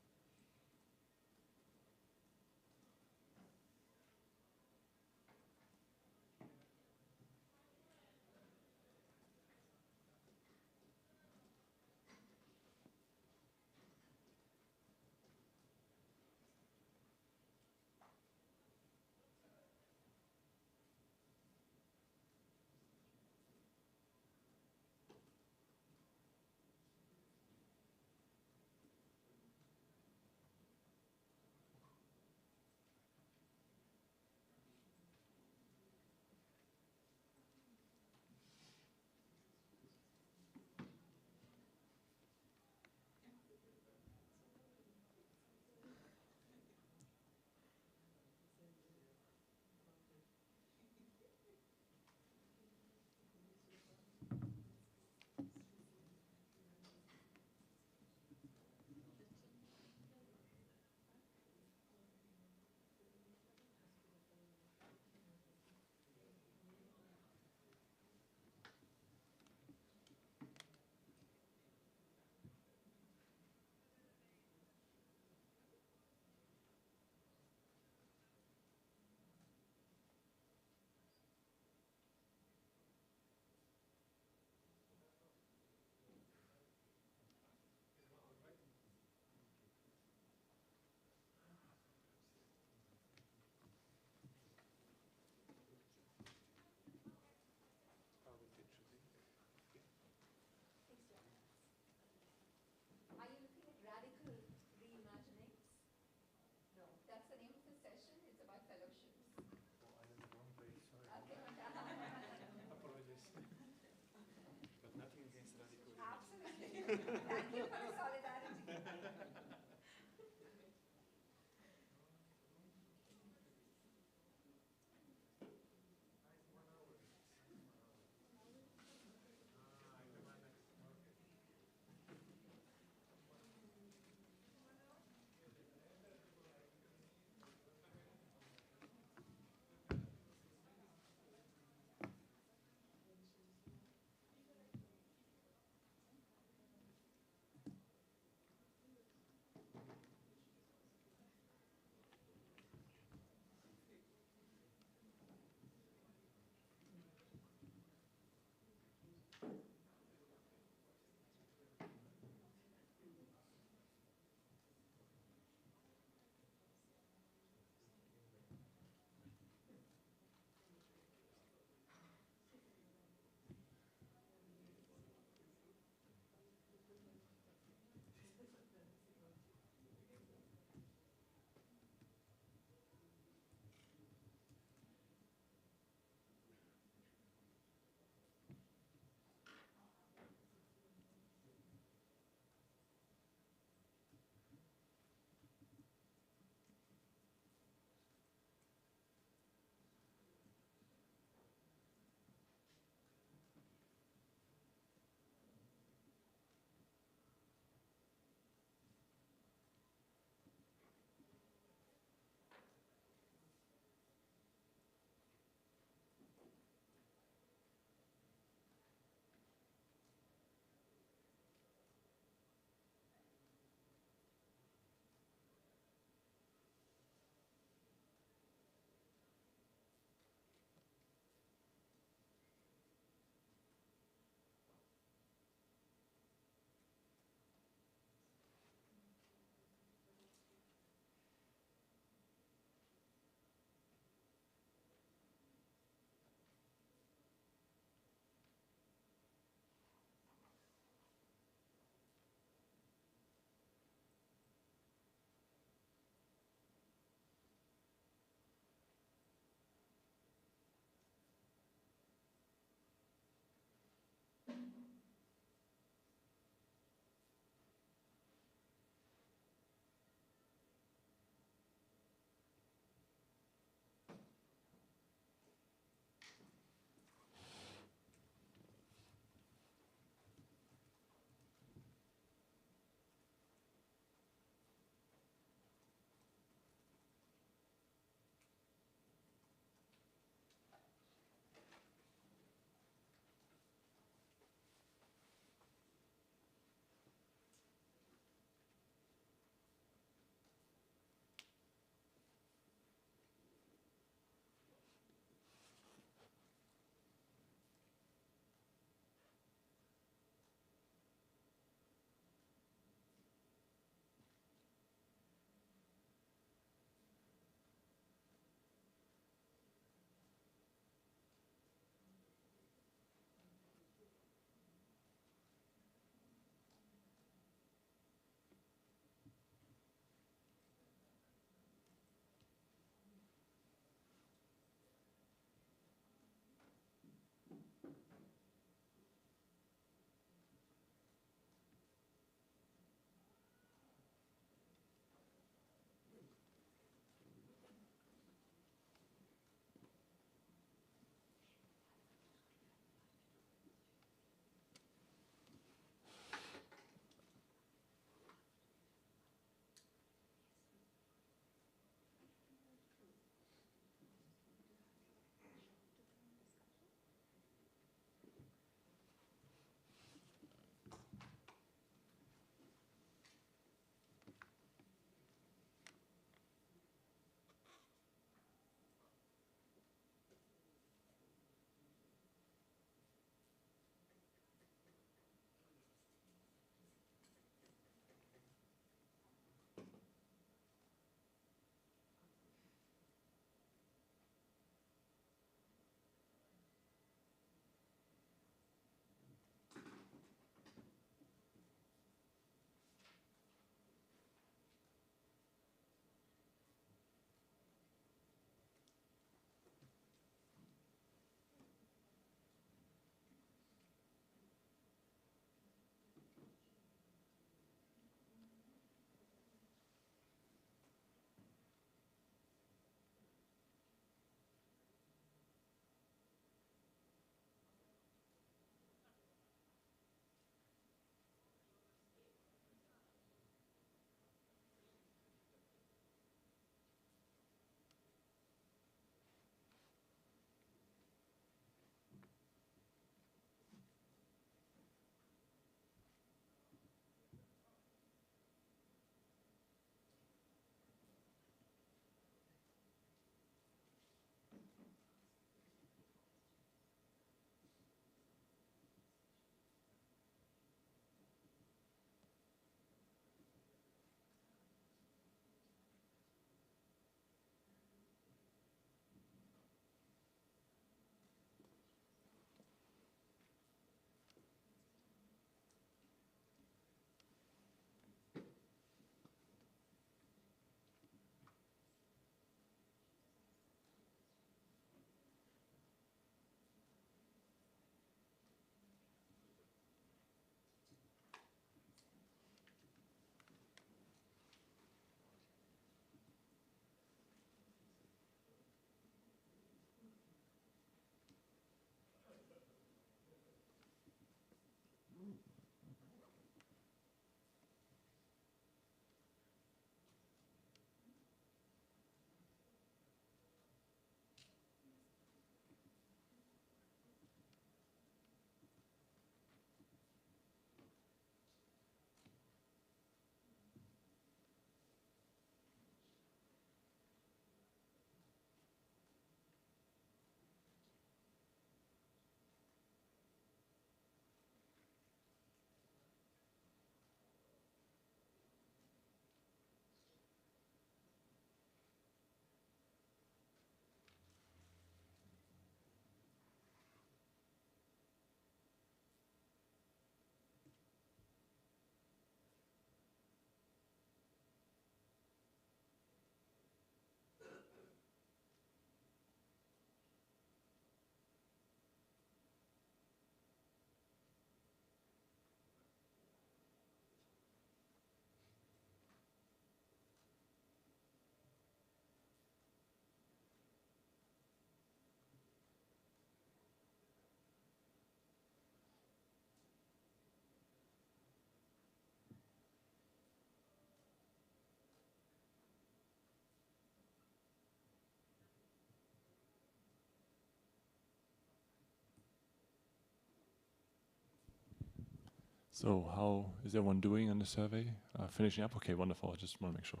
So how is everyone doing on the survey? Finishing up? Okay, wonderful. I just want to make sure.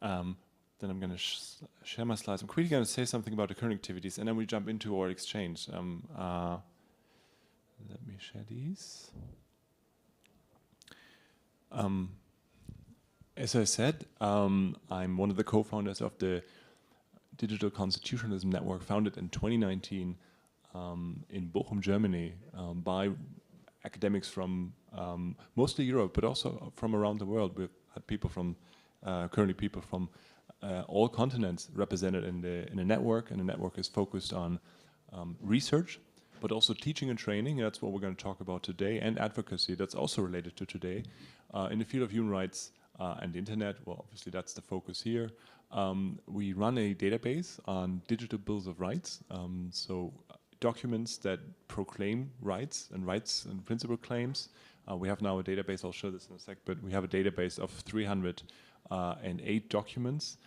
Then I'm going to share my slides. I'm quickly going to say something about the current activities, and then we jump into our exchange. Let me share these. As I said, I'm one of the co-founders of the Digital Constitutionalism Network, founded in 2019 in Bochum, Germany, by academics from mostly Europe, but also from around the world. We've had people from, currently people from all continents represented in the network, and the network is focused on research, but also teaching and training. And that's what we're going to talk about today, and advocacy. That's also related to today. In the field of human rights and the internet, well, obviously that's the focus here. We run a database on digital bills of rights, so documents that proclaim rights and principle claims. We have now a database, I'll show this in a sec, but we have a database of 308 documents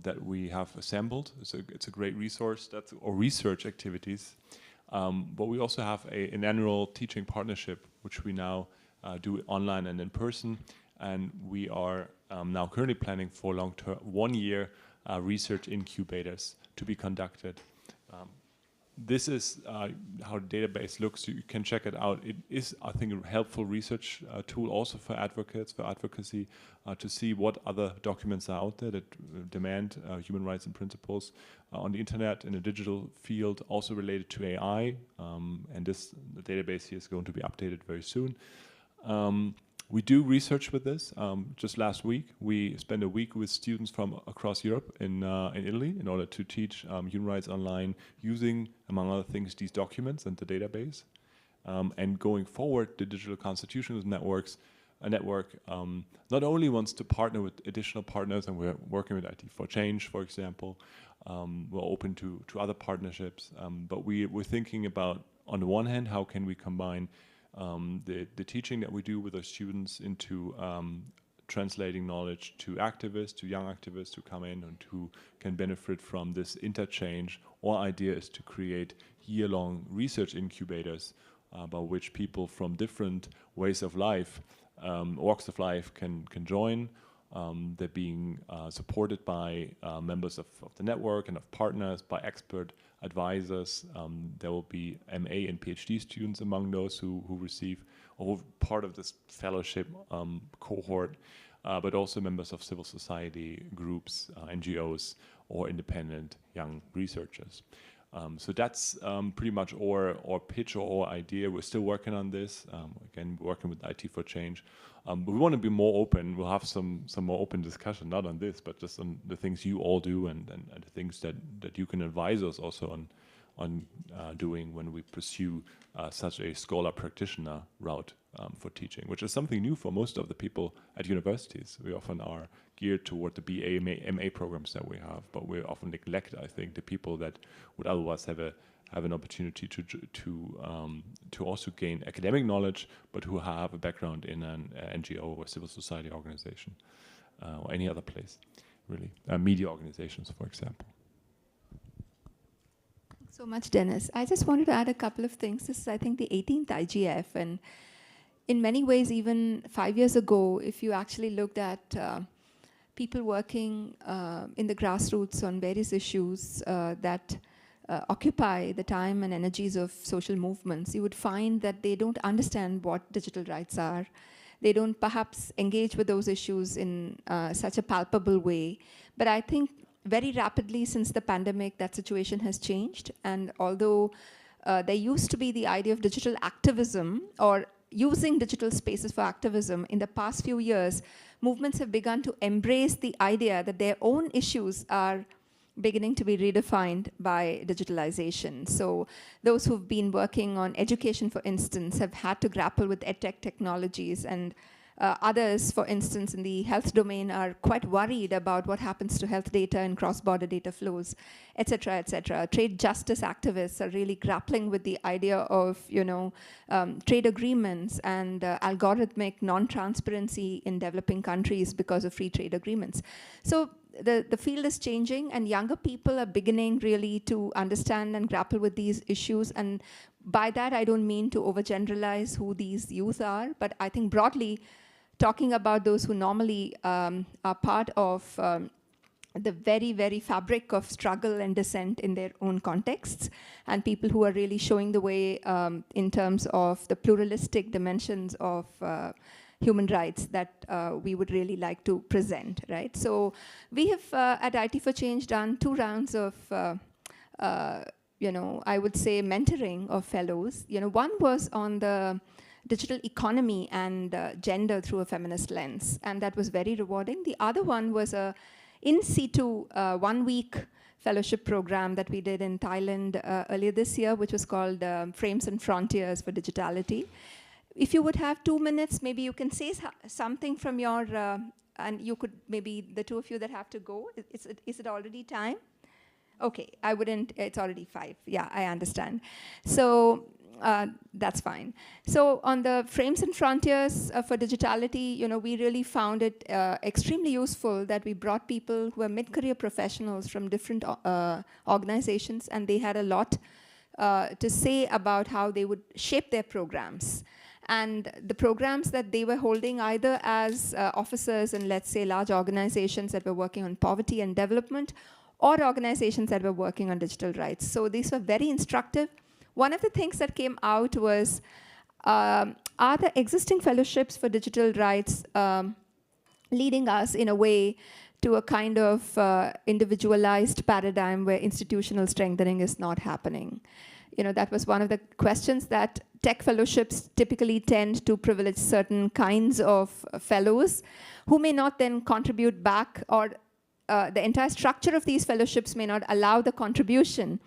that we have assembled. It's a great resource, or research activities. But we also have an annual teaching partnership, which we now do online and in person. And we are now currently planning for long-term, 1-year research incubators to be conducted. This is how the database looks. You can check it out. It is, I think, a helpful research tool also for advocates, for advocacy, to see what other documents are out there that demand human rights and principles on the internet, in the digital field, also related to AI. And the database here is going to be updated very soon. We do research with this. Just last week, we spent a week with students from across Europe in Italy in order to teach human rights online using, among other things, these documents and the database. And going forward, the Digital Constitutionalism Network not only wants to partner with additional partners, and we're working with IT for Change, for example. We're open to other partnerships, but we're thinking about, on the one hand, how can we combine the teaching that we do with our students into translating knowledge to activists, to young activists who come in and who can benefit from this interchange. Our idea is to create year-long research incubators by which people from different ways of life, walks of life, can join. They're being supported by members of the network and of partners, by expert advisors. There will be MA and PhD students among those who receive, or part of this fellowship cohort, but also members of civil society groups, NGOs, or independent young researchers. So that's pretty much our pitch or our idea. We're still working on this. Again, working with IT for Change. But we want to be more open. We'll have some more open discussion, not on this, but just on the things you all do and the things that you can advise us also on doing when we pursue such a scholar practitioner route for teaching, which is something new for most of the people at universities. We often are geared toward the BA, MA programs that we have, but we often neglect, I think, the people that would otherwise have an opportunity to also gain academic knowledge, but who have a background in an NGO or civil society organization or any other place, really. Media organizations, for example. Thanks so much, Dennis. I just wanted to add a couple of things. This is, I think, the 18th IGF, and in many ways, even 5 years ago, if you actually looked at people working in the grassroots on various issues that occupy the time and energies of social movements, you would find that they don't understand what digital rights are. They don't perhaps engage with those issues in such a palpable way. But I think very rapidly since the pandemic, that situation has changed. And although there used to be the idea of digital activism or using digital spaces for activism, in the past few years, movements have begun to embrace the idea that their own issues are beginning to be redefined by digitalization. So those who've been working on education, for instance, have had to grapple with edtech technologies, and others, for instance, in the health domain are quite worried about what happens to health data and cross-border data flows, et cetera, et cetera. Trade justice activists are really grappling with the idea of, trade agreements and algorithmic non-transparency in developing countries because of free trade agreements. So the field is changing, and younger people are beginning really to understand and grapple with these issues. And by that, I don't mean to overgeneralize who these youth are, but I think broadly, talking about those who normally are part of the very, very fabric of struggle and dissent in their own contexts, and people who are really showing the way in terms of the pluralistic dimensions of human rights that we would really like to present, right? So we have at IT for Change done 2 rounds of, I would say mentoring of fellows. One was on the digital economy and gender through a feminist lens, and that was very rewarding. The other one was a in situ 1-week fellowship program that we did in Thailand earlier this year, which was called Frames and Frontiers for Digitality. If you would have 2 minutes, maybe you can say something from your, and you could, maybe the 2 of you that have to go, is it already time? Okay, I wouldn't, it's already 5. Yeah, I understand. So that's fine. So on the Frames and Frontiers for Digitality, we really found it extremely useful that we brought people who are mid-career professionals from different organizations, and they had a lot to say about how they would shape their programs. And the programs that they were holding either as officers in, let's say, large organizations that were working on poverty and development, or organizations that were working on digital rights. So these were very instructive. One of the things that came out was, are the existing fellowships for digital rights leading us in a way to a kind of individualized paradigm where institutional strengthening is not happening? That was one of the questions, that tech fellowships typically tend to privilege certain kinds of fellows who may not then contribute back, or the entire structure of these fellowships may not allow the contribution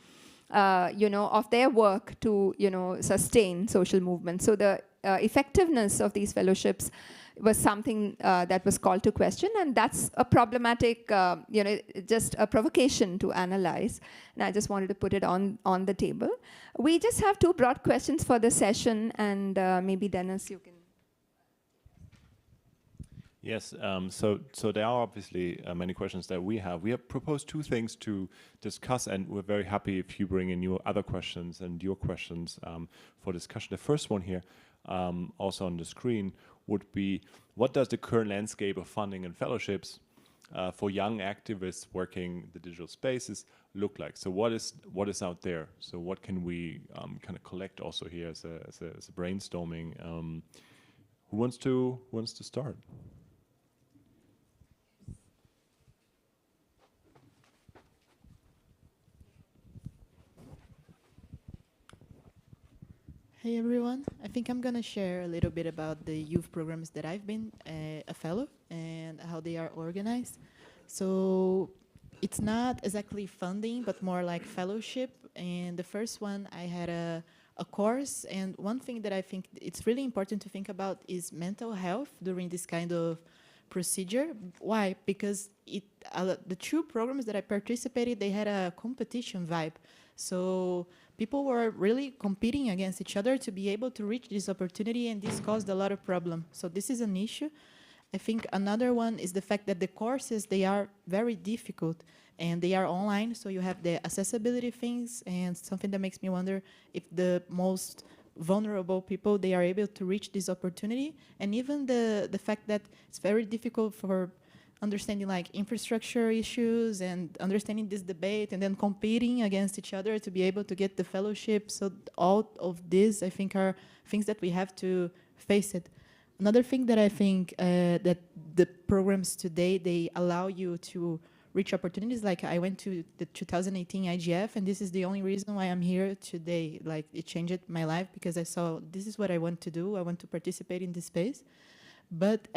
of their work to, sustain social movements. So the effectiveness of these fellowships was something that was called to question, and that's a problematic, just a provocation to analyze. And I just wanted to put it on the table. We just have 2 broad questions for the session, and maybe Dennis, you can. Yes, so there are obviously many questions that we have. We have proposed 2 things to discuss, and we're very happy if you bring in your other questions and your questions for discussion. The first one here, also on the screen, would be, what does the current landscape of funding and fellowships for young activists working the digital spaces look like? So what is out there? So what can we kind of collect also here as a brainstorming? Who wants to start? Hey everyone, I think I'm gonna share a little bit about the youth programs that I've been a fellow and how they are organized. So it's not exactly funding, but more like fellowship. And the first one, I had a course, and one thing that I think it's really important to think about is mental health during this kind of procedure. Why? Because the 2 programs that I participated, they had a competition vibe. So people were really competing against each other to be able to reach this opportunity, and this caused a lot of problem. So this is an issue. I think another one is the fact that the courses, they are very difficult, and they are online, so you have the accessibility things, and something that makes me wonder if the most vulnerable people, they are able to reach this opportunity. And even the fact that it's very difficult for understanding like infrastructure issues and understanding this debate and then competing against each other to be able to get the fellowship. So all of these, I think, are things that we have to face it. Another thing that I think that the programs today, they allow you to reach opportunities. Like I went to the 2018 IGF, and this is the only reason why I'm here today. Like it changed my life because I saw this is what I want to do. I want to participate in this space. But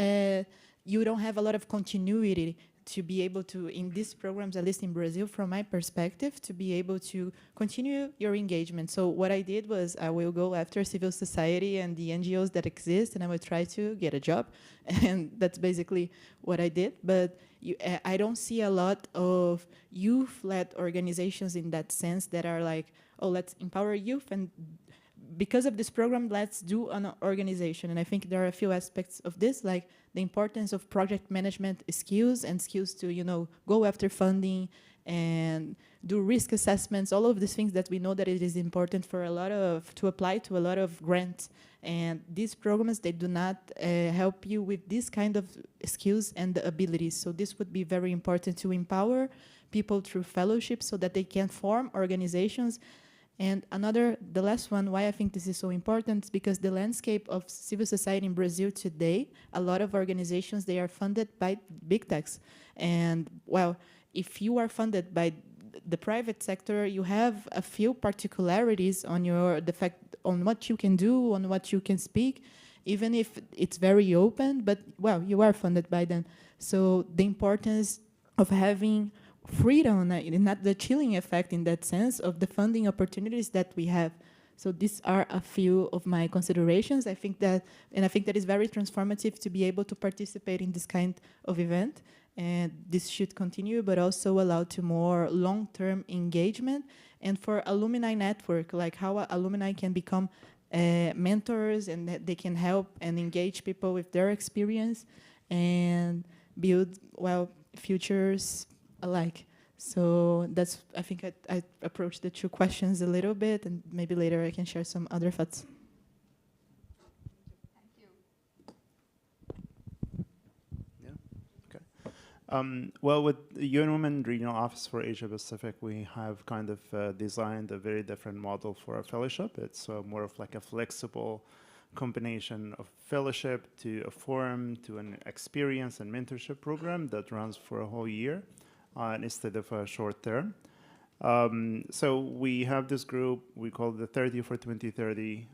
you don't have a lot of continuity to be able to, in these programs, at least in Brazil, from my perspective, to be able to continue your engagement. So what I did was I will go after civil society and the NGOs that exist, and I will try to get a job. And that's basically what I did. But I don't see a lot of youth-led organizations in that sense that are like, oh, let's empower youth and because of this program, let's do an organization. And I think there are a few aspects of this, like the importance of project management skills and skills to, go after funding and do risk assessments, all of these things that we know that it is important for to apply to a lot of grants. And these programs, they do not help you with this kind of skills and abilities. So this would be very important to empower people through fellowships so that they can form organizations. And the last one, why I think this is so important, is because the landscape of civil society in Brazil today, a lot of organizations, they are funded by big techs. And, well, if you are funded by the private sector, you have a few particularities on on what you can do, on what you can speak, even if it's very open, but, well, you are funded by them. So the importance of having freedom, not the chilling effect in that sense of the funding opportunities that we have. So these are a few of my considerations. I think that is very transformative to be able to participate in this kind of event. And this should continue, but also allow to more long-term engagement. And for alumni network, like how alumni can become mentors, and that they can help and engage people with their experience and build, well, futures alike. So that's, I think I approached the two questions a little bit, and maybe later I can share some other thoughts. Well, with the UN Women Regional Office for Asia Pacific, we have kind of designed a very different model for our fellowship. It's more of like a flexible combination of fellowship to a forum to an experience and mentorship program that runs for a whole year instead of a short term. So we have this group, we call it the 30 for 2030.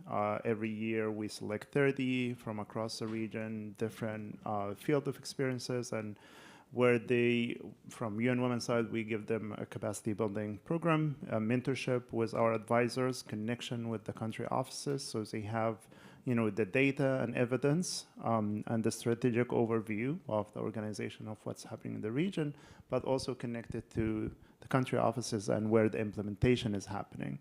Every year we select 30 from across the region, different field of experiences, and where from UN Women's side, we give them a capacity building program, a mentorship with our advisors, connection with the country offices, so they have, the data and evidence and the strategic overview of the organization of what's happening in the region, but also connected to the country offices and where the implementation is happening.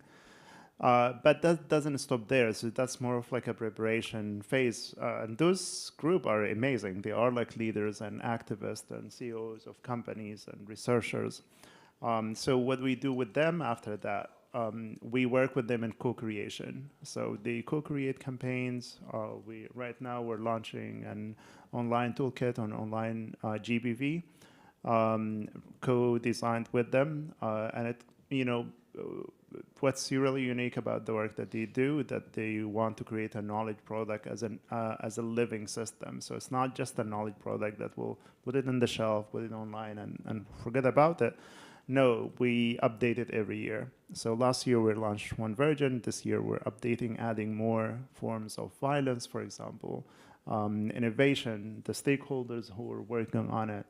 But that doesn't stop there, so that's more of like a preparation phase. And those groups are amazing. They are like leaders and activists and CEOs of companies and researchers. So what we do with them after that, we work with them in co-creation. So they co-create campaigns. Right now we're launching an online toolkit on online GBV, co-designed with them. And it, what's really unique about the work that they do, that they want to create a knowledge product as a living system. So it's not just a knowledge product that will put it on the shelf, put it online, and forget about it. No, we update it every year. So last year we launched one version. This year we're updating, adding more forms of violence, for example, innovation, the stakeholders who are working on it,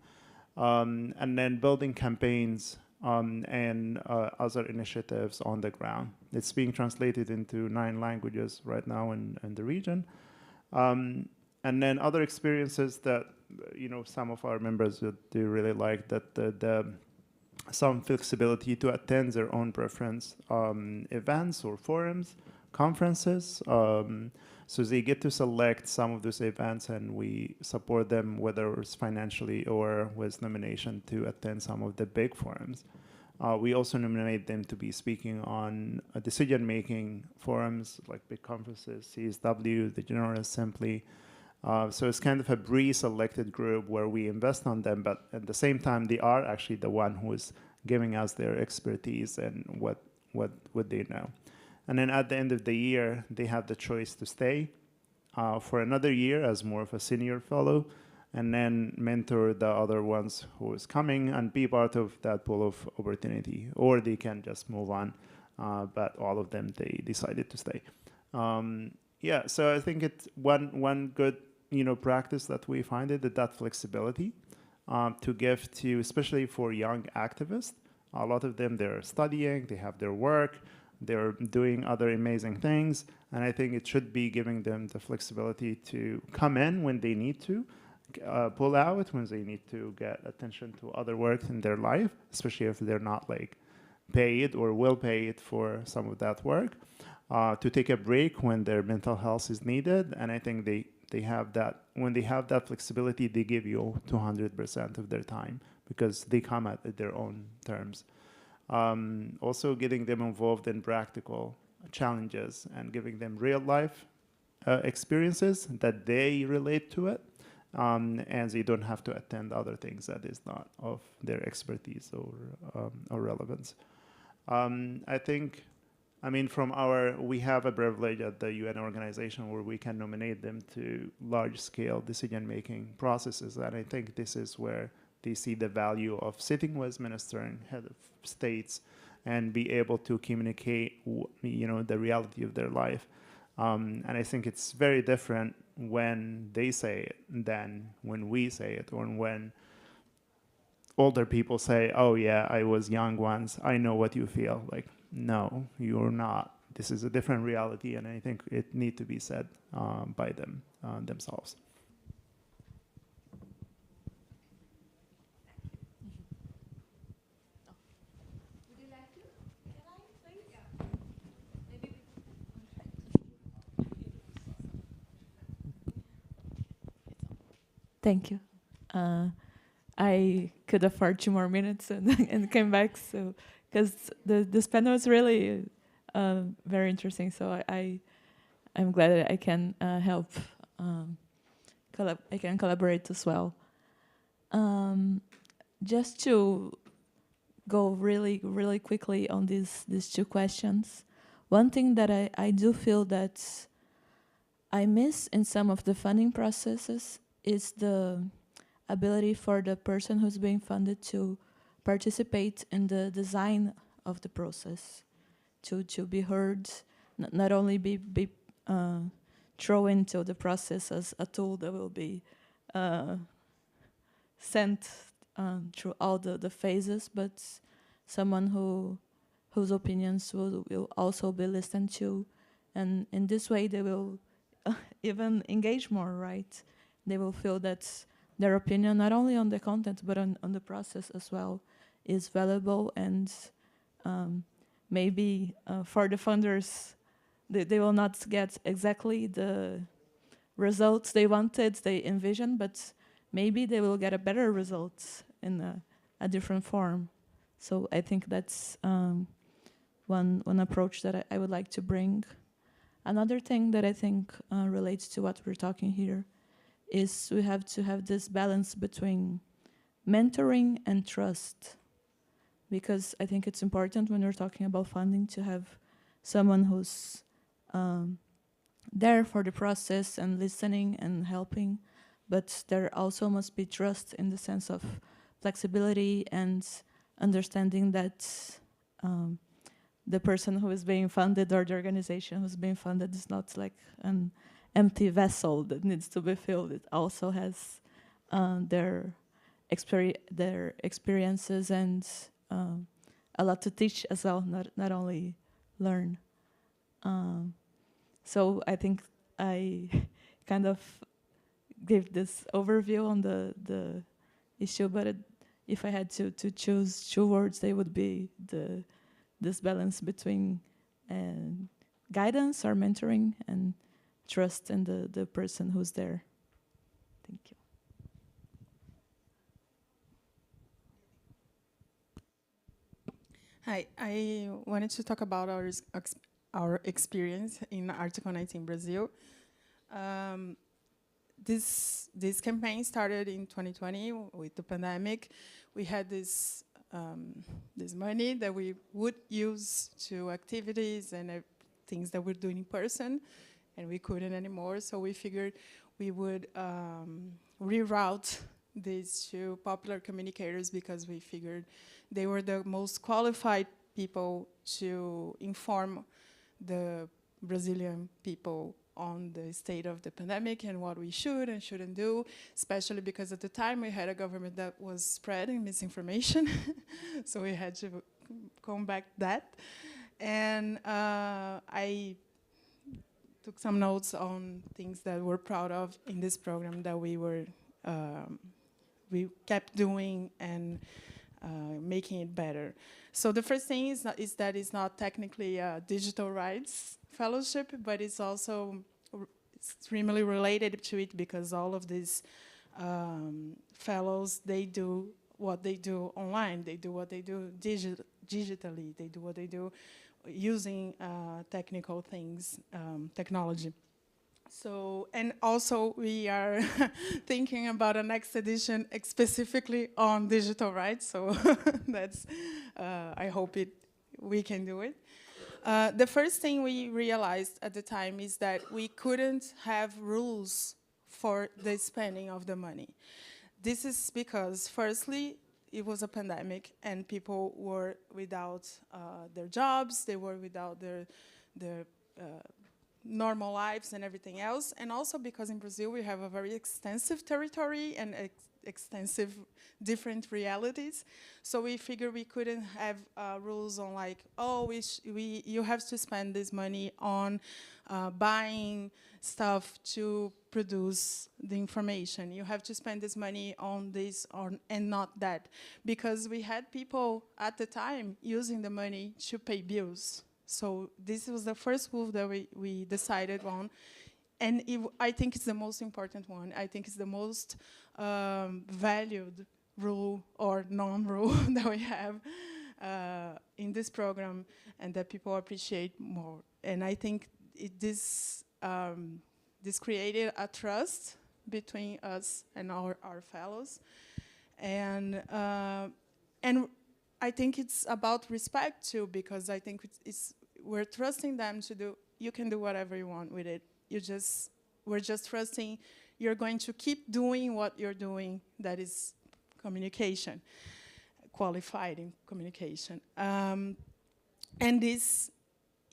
and then building campaigns and other initiatives on the ground. It's being translated into 9 languages right now in the region. And then other experiences that, some of our members do really like, that some flexibility to attend their own preference events or forums, conferences. So they get to select some of those events, and we support them, whether it's financially or with nomination, to attend some of the big forums. We also nominate them to be speaking on decision-making forums like big conferences, CSW, the General Assembly. So it's kind of a pre-selected group where we invest on them, but at the same time, they are actually the one who is giving us their expertise and what they know. And then at the end of the year, they have the choice to stay for another year as more of a senior fellow, and then mentor the other ones who is coming and be part of that pool of opportunity, or they can just move on. But all of them, they decided to stay. So I think it's one good practice that we find that flexibility to give to, especially for young activists. A lot of them, they're studying, they have their work, they're doing other amazing things, and I think it should be giving them the flexibility to come in when they need to, pull out when they need to get attention to other work in their life, especially if they're not like paid or well paid for some of that work. to take a break when their mental health is needed. And I think they have that. When they have that flexibility, they give you 200% of their time because they come at their own terms. Also getting them involved in practical challenges and giving them real life experiences that they relate to it, and they don't have to attend other things that is not of their expertise or relevance. I think, we have a privilege at the UN organization where we can nominate them to large-scale decision-making processes, and I think this is where they see the value of sitting with minister and head of states and be able to communicate, the reality of their life. And I think it's very different when they say it than when we say it, or when older people say, oh yeah, I was young once, I know what you feel. Like, no, you're not. This is a different reality, and I think it needs to be said by them themselves. Thank you. I could afford 2 more minutes and came back, so because this panel is really very interesting. So I'm glad that I can help. I can collaborate as well. Just to go really quickly on these 2 questions. One thing that I do feel that I miss in some of the funding processes is the ability for the person who's being funded to participate in the design of the process, to be heard, not only be thrown into the process as a tool that will be sent through all the phases, but someone whose opinions will also be listened to, and in this way they will even engage more, right? They will feel that their opinion, not only on the content, but on the process as well, is valuable, and maybe for the funders, they will not get exactly the results they wanted, they envisioned, but maybe they will get a better result in a different form. So I think that's one approach that I would like to bring. Another thing that I think relates to what we're talking here is we have to have this balance between mentoring and trust, because I think it's important when we're talking about funding to have someone who's there for the process and listening and helping, but there also must be trust in the sense of flexibility and understanding that the person who is being funded or the organization who's being funded is not like an empty vessel that needs to be filled. It also has their experiences and a lot to teach as well, not only learn. So I think I kind of gave this overview on the issue, but if I had to choose 2 words, they would be this balance between guidance or mentoring and trust in the person who's there. Thank you. Hi, I wanted to talk about our experience in Article 19 Brazil. This campaign started in 2020 with the pandemic. We had this money that we would use to activities and things that we're doing in person, and we couldn't anymore. So we figured we would reroute these to popular communicators, because we figured they were the most qualified people to inform the Brazilian people on the state of the pandemic and what we should and shouldn't do, especially because at the time we had a government that was spreading misinformation. So we had to combat that. And I took some notes on things that we're proud of in this program that we kept doing and making it better. So the first thing is that it's not technically a digital rights fellowship, but it's also extremely related to it because all of these fellows, they do what they do online, they do what they do digitally, they do what they do using technical things, technology. So, and also we are thinking about a next edition specifically on digital rights. So that's, I hope we can do it. The first thing we realized at the time is that we couldn't have rules for the spending of the money. This is because, firstly, it was a pandemic and people were without their jobs, they were without their normal lives and everything else, and also because in Brazil we have a very extensive territory and extensive different realities. So we figured we couldn't have rules on like, oh, you have to spend this money on buying stuff to produce the information. You have to spend this money on this and not that. Because we had people at the time using the money to pay bills. So this was the first move that we decided on. And I think it's the most important one. I think it's the most valued rule or non-rule that we have in this program and that people appreciate more. And I think this created a trust between us and our fellows. And I think it's about respect too, because I think we're trusting them to do, you can do whatever you want with it. We're just trusting you're going to keep doing what you're doing, that is communication, qualified in communication. And this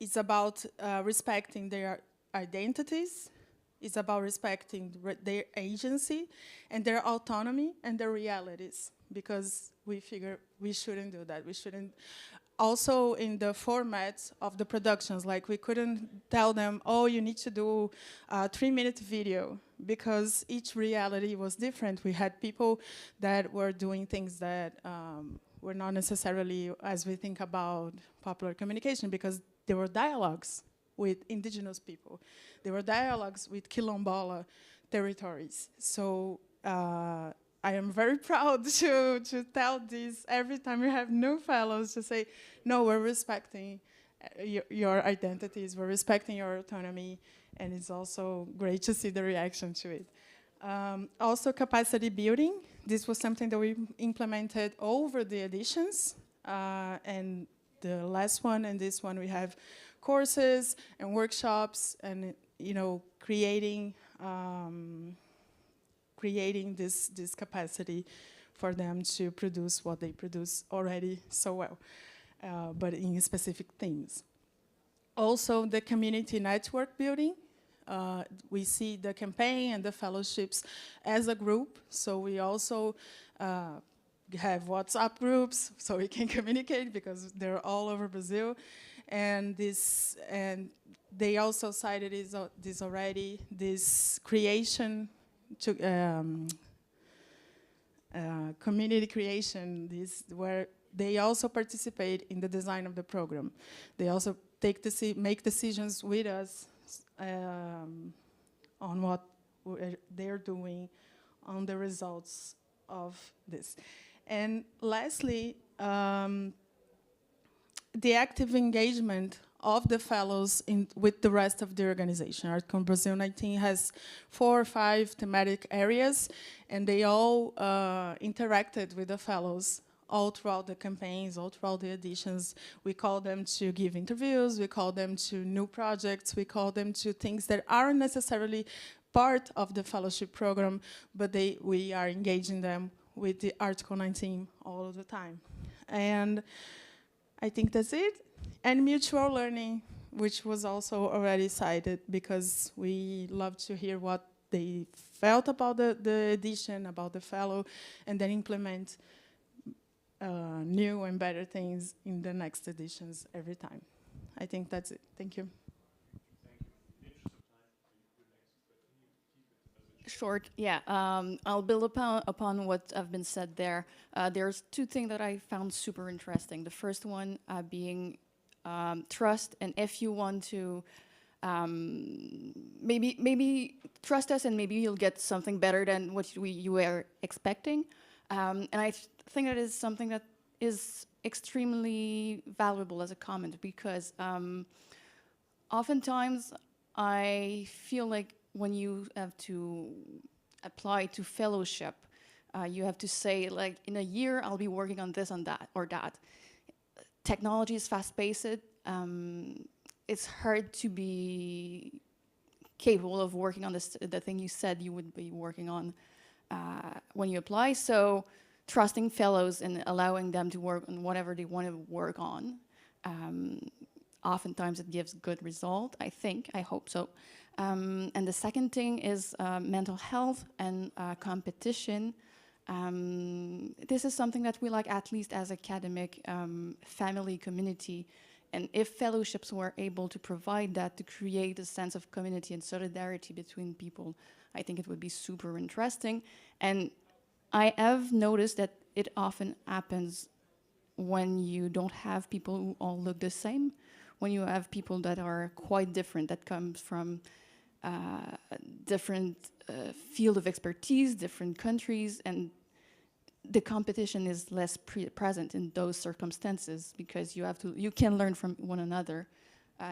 is about respecting their identities, it's about respecting their agency and their autonomy and their realities, because we figure we shouldn't do that. We shouldn't. Also in the format of the productions, like we couldn't tell them, oh, you need to do a 3-minute video, because each reality was different. We had people that were doing things that were not necessarily as we think about popular communication, because there were dialogues with indigenous people. There were dialogues with Quilombola territories. So I am very proud to tell this every time we have new fellows, to say, no, we're respecting your identities, we're respecting your autonomy, and it's also great to see the reaction to it. Also capacity building. This was something that we implemented over the editions, and the last one and this one we have courses and workshops and creating this capacity for them to produce what they produce already so well, but in specific themes. Also, the community network building. We see the campaign and the fellowships as a group, so we also have WhatsApp groups so we can communicate, because they're all over Brazil. And they also cited this already, this creation to community creation, where they also participate in the design of the program. They also make decisions with us on what they're doing, on the results of this. And lastly, the active engagement of the fellows with the rest of the organization. ArtCon Brazil 19 has 4 or 5 thematic areas, and they all interacted with the fellows all throughout the campaigns, all throughout the editions. We call them to give interviews, we call them to new projects, we call them to things that aren't necessarily part of the fellowship program, but we are engaging them with the ArtCon 19 all of the time. And I think that's it. And mutual learning, which was also already cited, because we love to hear what they felt about the edition, about the fellow, and then implement new and better things in the next editions every time. I think that's it. Thank you. short, yeah. I'll build upon what have been said there. There's two things that I found super interesting. The first one being trust, and if you want to maybe trust us, and maybe you'll get something better than what you were expecting. And I think that is something that is extremely valuable as a comment, because oftentimes I feel like when you have to apply to fellowship, you have to say, like, in a year I'll be working on this, on that, or that. Technology is fast-paced. It's hard to be capable of working on this, the thing you said you would be working on when you apply. So trusting fellows and allowing them to work on whatever they want to work on, oftentimes it gives good result, I think, I hope so. And the second thing is mental health and competition. This is something that we like, at least as academic family community. And if fellowships were able to provide that, to create a sense of community and solidarity between people, I think it would be super interesting. And I have noticed that it often happens when you don't have people who all look the same, when you have people that are quite different, that comes from different field of expertise, different countries, and the competition is less present in those circumstances, because you can learn from one another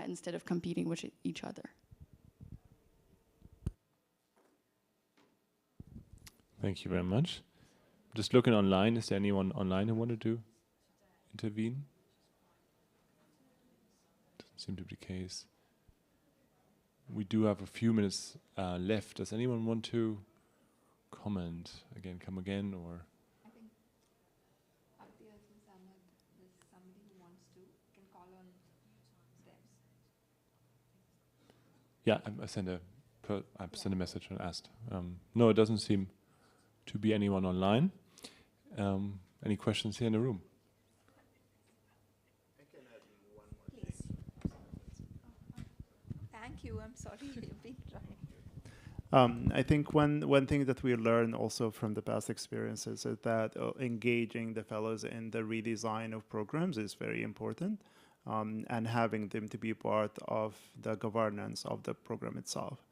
instead of competing with each other. Thank you very much. Just looking online, is there anyone online who wanted to intervene? Doesn't seem to be the case. We do have a few minutes left. Does anyone want to comment? Again, come again, or? Yeah, I sent a message and asked. No, it doesn't seem to be anyone online. Any questions here in the room? Thank you. I'm sorry. You've been trying. I think one thing that we learned also from the past experiences is that engaging the fellows in the redesign of programs is very important, and having them to be part of the governance of the program itself.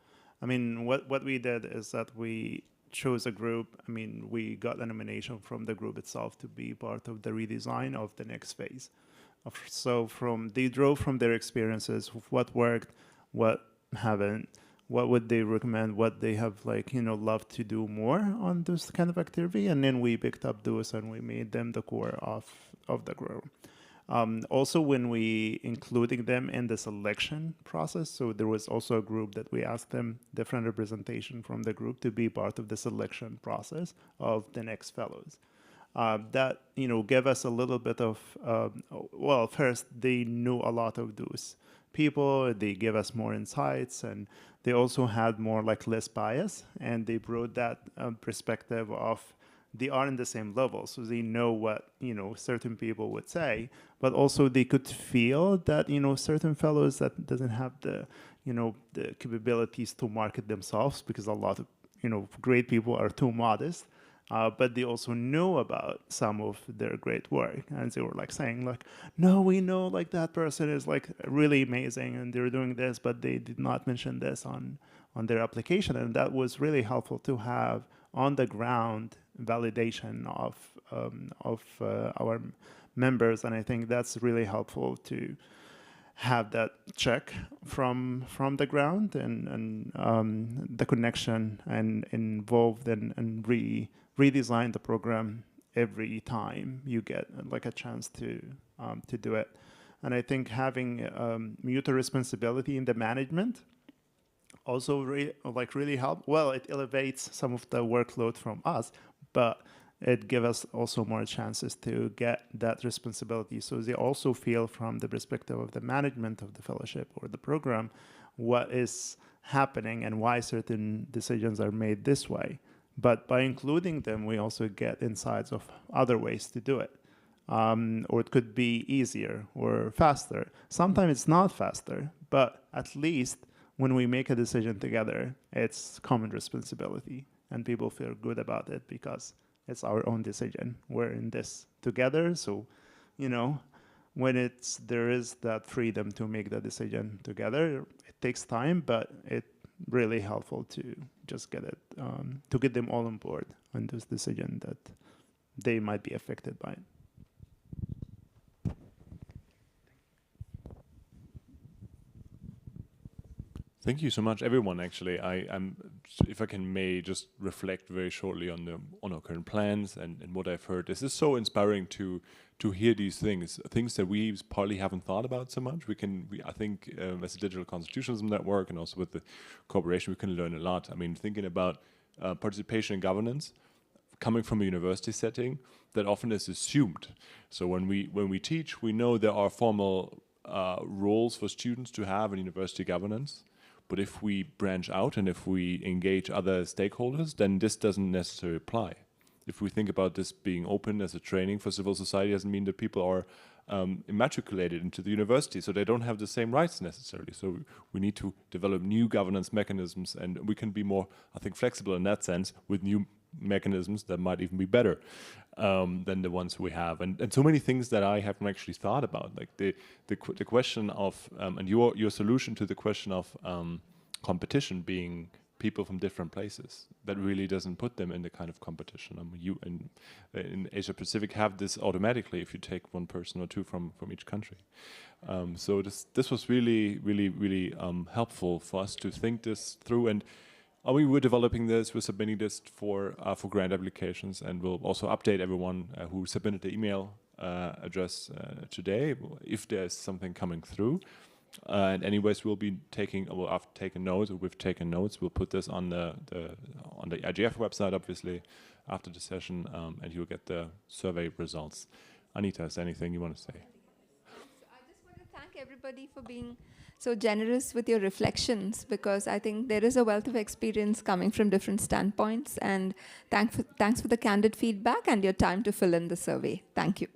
I mean, what we did is that we chose a group. I mean, we got a nomination from the group itself to be part of the redesign of the next phase. So they drew from their experiences, what worked, what haven't, what would they recommend, what they have loved to do more on this kind of activity, and then we picked up those and we made them the core of the group. Also, when we including them in the selection process, so there was also a group that we asked them, different representation from the group, to be part of the selection process of the next fellows. That gave us a little bit of first they knew a lot of those people, they gave us more insights, and they also had more less bias, and they brought that perspective of they are in the same level, so they know what certain people would say, but also they could feel that certain fellows that doesn't have the the capabilities to market themselves, because a lot of great people are too modest, but they also know about some of their great work, and they were saying no, we know that person is really amazing and they're doing this, but they did not mention this on their application, and that was really helpful to have on the ground validation of our members, and I think that's really helpful to have that check from the ground, and the connection, and involved and redesign the program every time you get a chance to do it. And I think having mutual responsibility in the management also really help. Well, it elevates some of the workload from us, but it gives us also more chances to get that responsibility. So they also feel from the perspective of the management of the fellowship or the program, what is happening and why certain decisions are made this way. But by including them, we also get insights of other ways to do it. Or it could be easier or faster. Sometimes it's not faster, but at least when we make a decision together, it's common responsibility, and people feel good about it because it's our own decision. We're in this together, so, you know, when there is that freedom to make the decision together, it takes time, but it's really helpful to just get it, to get them all on board on this decision that they might be affected by it. Thank you so much, everyone. Actually, if I may just reflect very shortly on our current plans and what I've heard. This is so inspiring to hear these things that we partly haven't thought about so much. I think as a digital constitutionalism network and also with the cooperation, we can learn a lot. I mean, thinking about participation in governance, coming from a university setting, that often is assumed. So when we teach, we know there are formal roles for students to have in university governance. But if we branch out and if we engage other stakeholders, then this doesn't necessarily apply. If we think about this being open as a training for civil society, doesn't mean that people are immatriculated into the university, so they don't have the same rights necessarily. So we need to develop new governance mechanisms, and we can be more, I think, flexible in that sense with new mechanisms that might even be better than the ones we have, and so many things that I haven't actually thought about, like the question of and your solution to the question of competition being people from different places. That really doesn't put them in the kind of competition. You in Asia Pacific have this automatically if you take one person or two from each country. So this was really helpful for us to think this through. And we were developing this, we're submitting this for grant applications, and we'll also update everyone who submitted the email address today if there's something coming through. And anyways, we'll be we've taken notes. We'll put this on the IGF website, obviously, after the session, and you'll get the survey results. Anita, is there anything you want to say? I just want to thank everybody for being so generous with your reflections, because I think there is a wealth of experience coming from different standpoints, and thanks for the candid feedback and your time to fill in the survey. Thank you.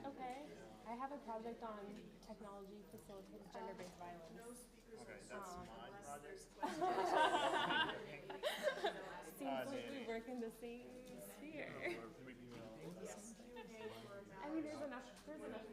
Okay. I have a project on technology facilitating gender-based violence. Okay, that's my project. Seems like we work in the same sphere. I mean, there's enough to go around.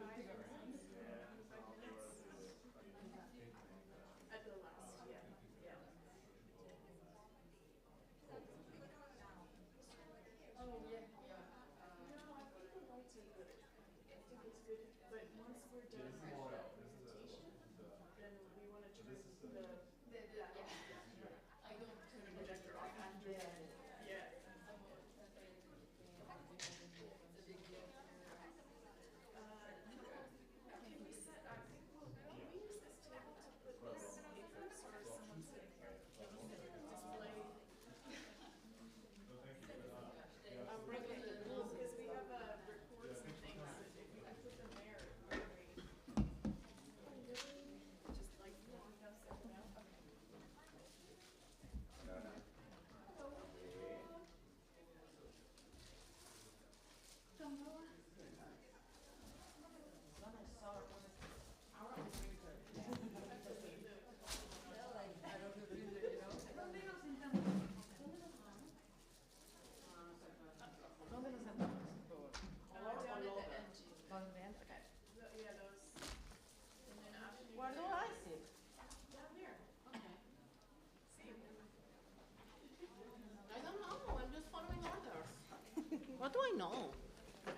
What do I know?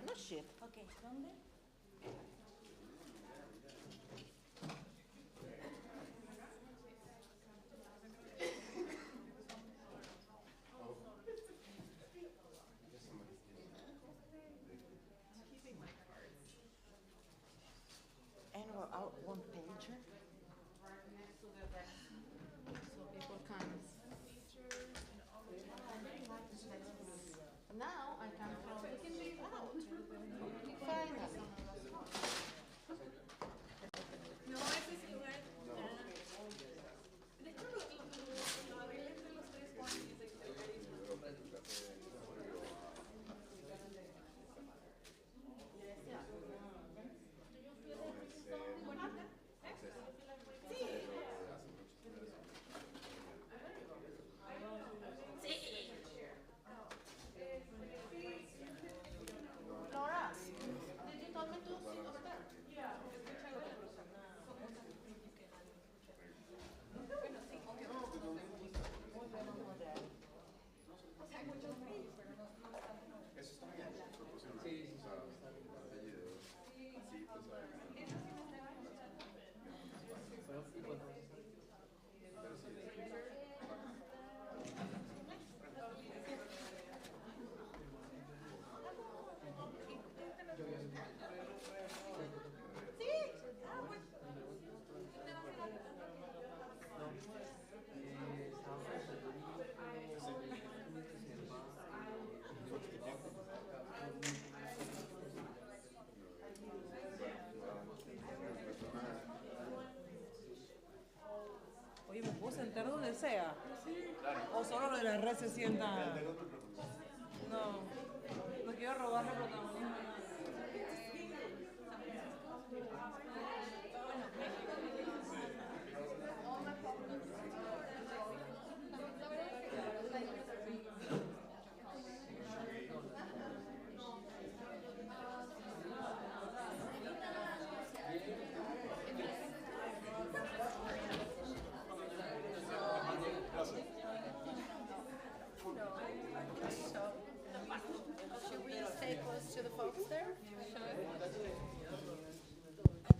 No shit. Okay, ¿dónde? And we're out one pager. So people can. Now I can throw it out. Finally. No, ese es el lugar. De hecho, lo arreglé entre los tres points de Laura, did you tell me to sit over there? Yeah. Oye, ¿me puedo sentar donde sea? ¿O solo lo de la red se sienta? No, no quiero robarle protagonismo a nadie. Should we stay close to the folks there? I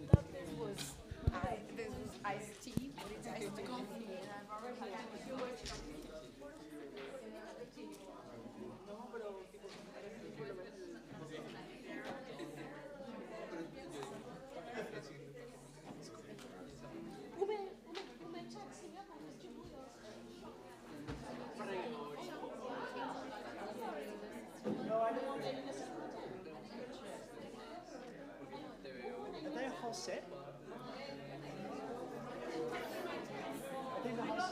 thought this was iced tea, but it's iced coffee, and I've already had it. No, pero tipo, Set. I think the house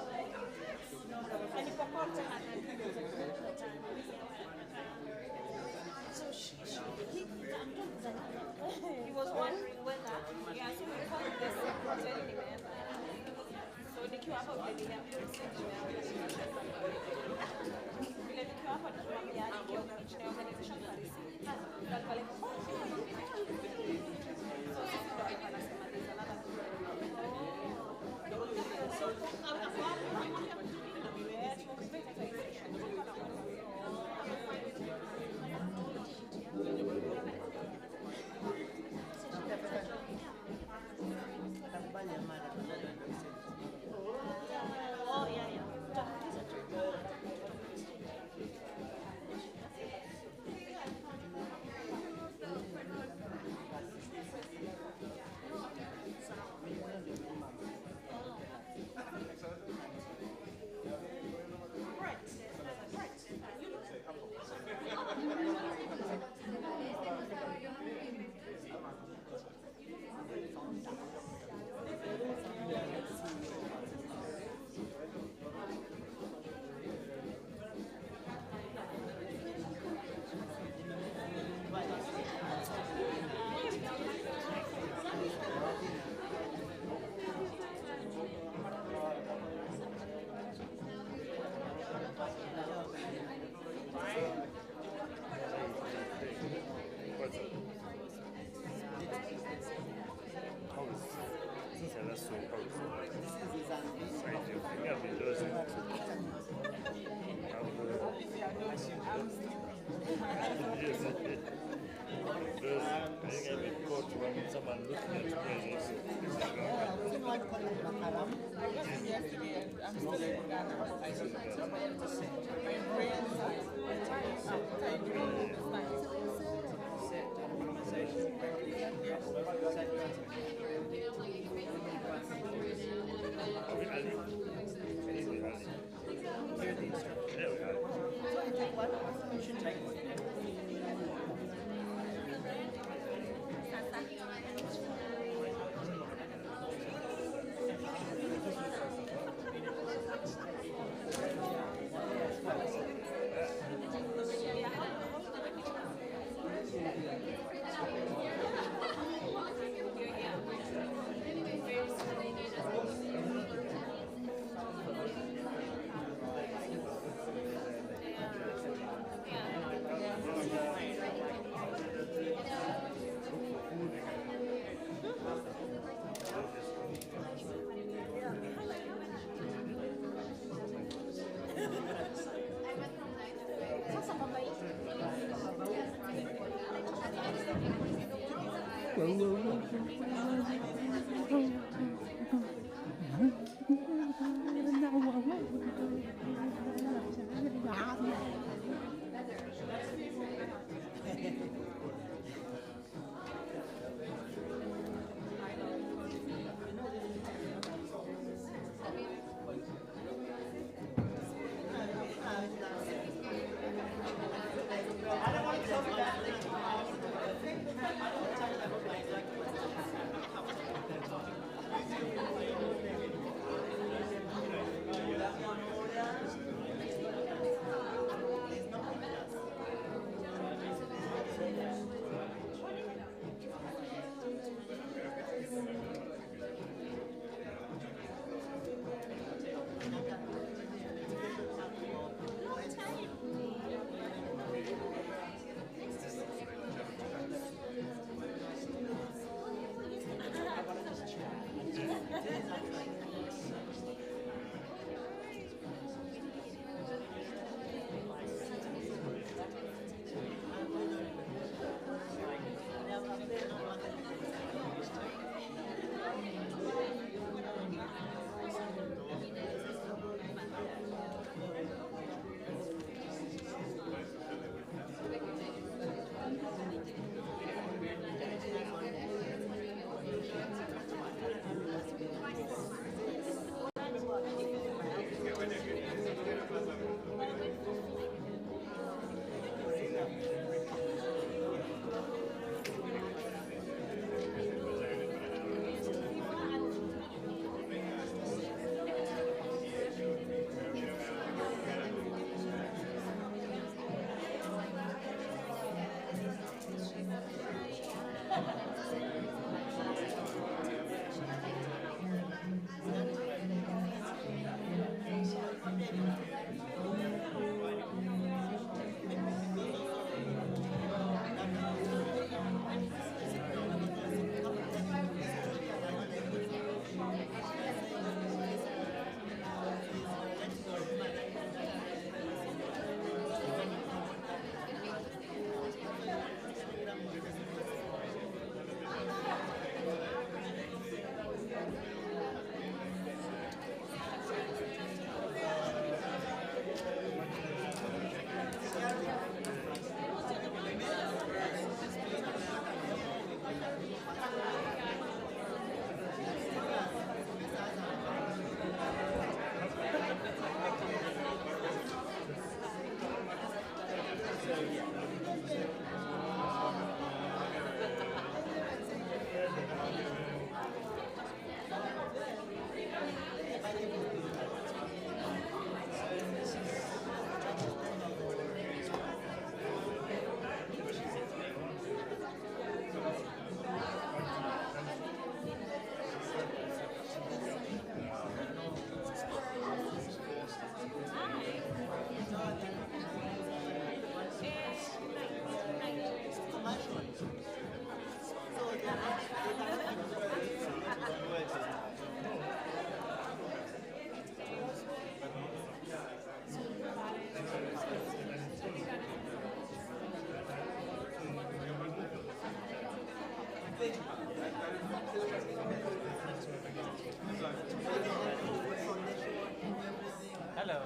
Hello.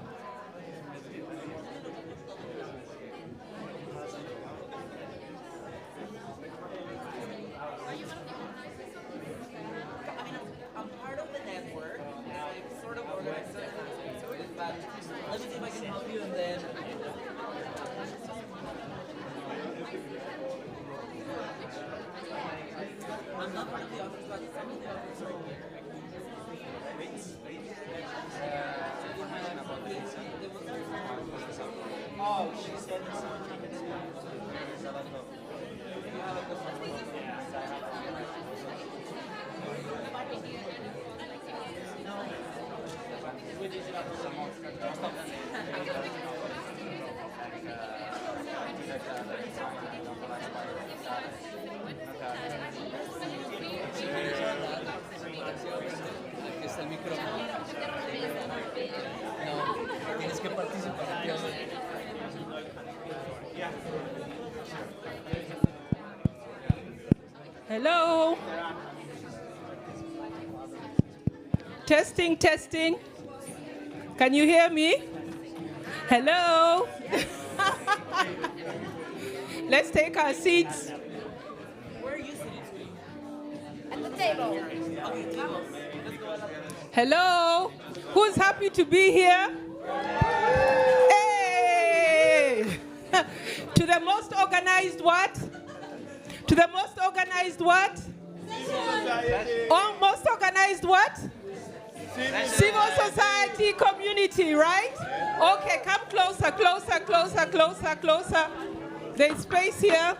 I'm part of the network. I sort of organize it, but let me see if I can help you and then. I'm not part of the office, but some of the office are here. Oh, she said that someone came in. So let's go. You have a good one. Aquí está el micrófono. No, tienes que participar. Hello. Testing, testing. Can you hear me? Hello. Let's take our seats. Where are you sitting? At the table. Hello. Who's happy to be here? Hey! To the most organized what? To the most organized what? Oh, most organized what? Civil society community, right? Okay, come closer, closer, closer, closer, closer. There's space here.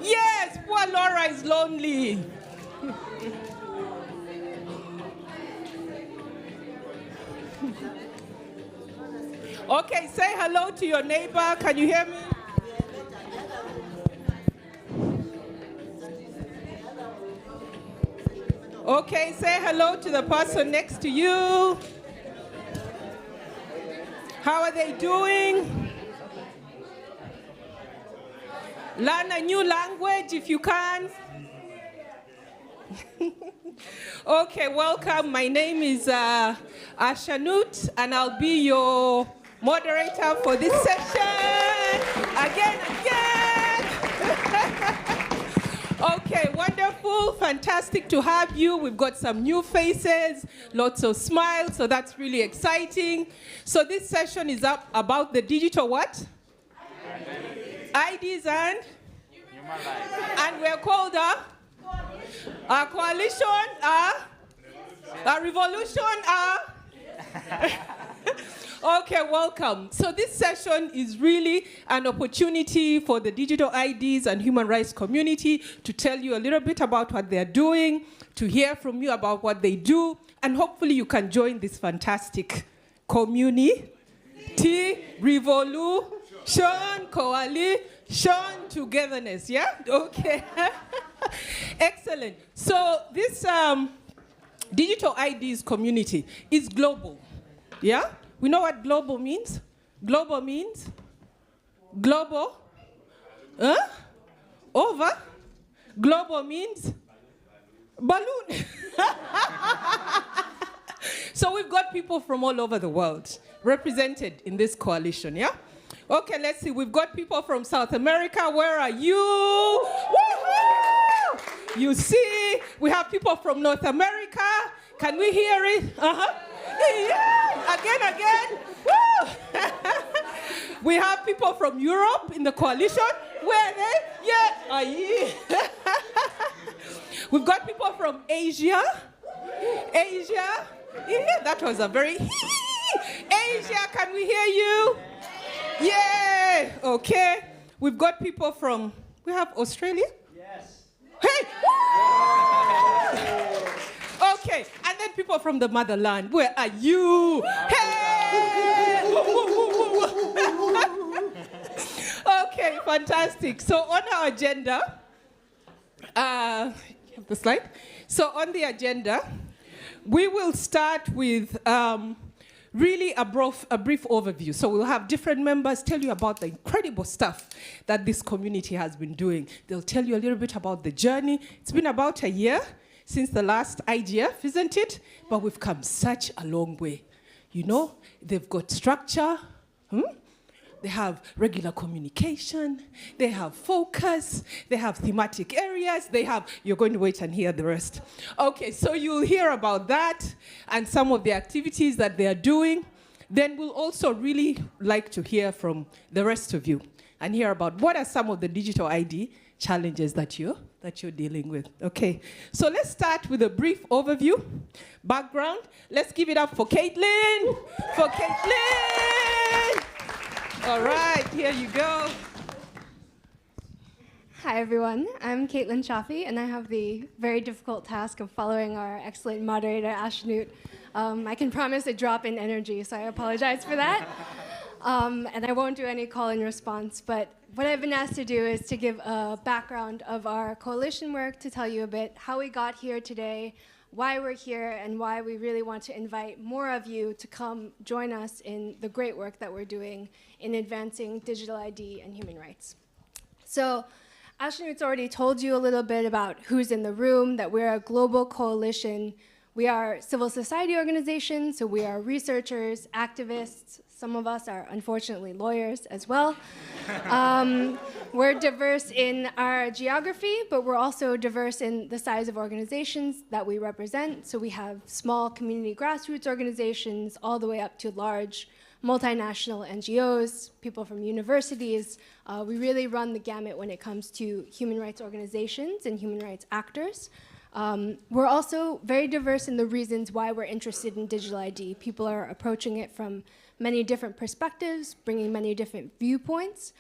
Yes, poor Laura is lonely. Okay, say hello to your neighbor. Can you hear me? Okay, say hello to the person next to you. How are they doing? Learn a new language if you can. Okay, welcome. My name is Ashanut, and I'll be your moderator for this session. Again. Okay, wonderful, fantastic to have you. We've got some new faces, lots of smiles, so that's really exciting. So this session is up about the digital what? IDs and? Human rights. And we're called a coalition, a revolution, Okay, welcome. So this session is really an opportunity for the digital IDs and human rights community to tell you a little bit about what they're doing, to hear from you about what they do, and hopefully you can join this fantastic community, revolution, coalition, togetherness, yeah? Okay. Excellent. So this digital IDs community is global, yeah? We know what global means? Global means? Global? Over? Global means? Balloon. So we've got people from all over the world represented in this coalition, yeah? Okay, let's see. We've got people from South America. Where are you? Woohoo! You see, we have people from North America. Can we hear it? Uh-huh. Yeah, again. Woo! We have people from Europe in the coalition. Where are they? Yeah. We've got people from Asia. Yeah, that was a very Asia, can we hear you? Yeah. Okay. We've got people from, we have Australia? Yes. Hey! Okay, and then people from the motherland. Where are you? Hey! Okay, fantastic. So on our agenda, have the slide. So on the agenda, we will start with really a brief overview. So we'll have different members tell you about the incredible stuff that this community has been doing. They'll tell you a little bit about the journey. It's been about a year since the last IGF, isn't it? But we've come such a long way. You know, they've got structure. They have regular communication, they have focus, they have thematic areas, you're going to wait and hear the rest. Okay, so you'll hear about that and some of the activities that they are doing. Then we'll also really like to hear from the rest of you and hear about what are some of the digital ID challenges that you're dealing with. Okay, so let's start with a brief overview, background. Let's give it up for Caitlin, All right, here you go. Hi, everyone. I'm Caitlin Chaffee, and I have the very difficult task of following our excellent moderator, Ashnut. I can promise a drop in energy, so I apologize for that. And I won't do any call and response, but what I've been asked to do is to give a background of our coalition work, to tell you a bit how we got here today, why we're here, and why we really want to invite more of you to come join us in the great work that we're doing in advancing digital ID and human rights. So Ashnut's already told you a little bit about who's in the room, that we're a global coalition. We are civil society organizations, so we are researchers, activists. Some of us are unfortunately lawyers as well. We're diverse in our geography, but we're also diverse in the size of organizations that we represent. So we have small community grassroots organizations all the way up to large multinational NGOs, people from universities. We really run the gamut when it comes to human rights organizations and human rights actors. We're also very diverse in the reasons why we're interested in digital ID. People are approaching it from many different perspectives, bringing many different viewpoints.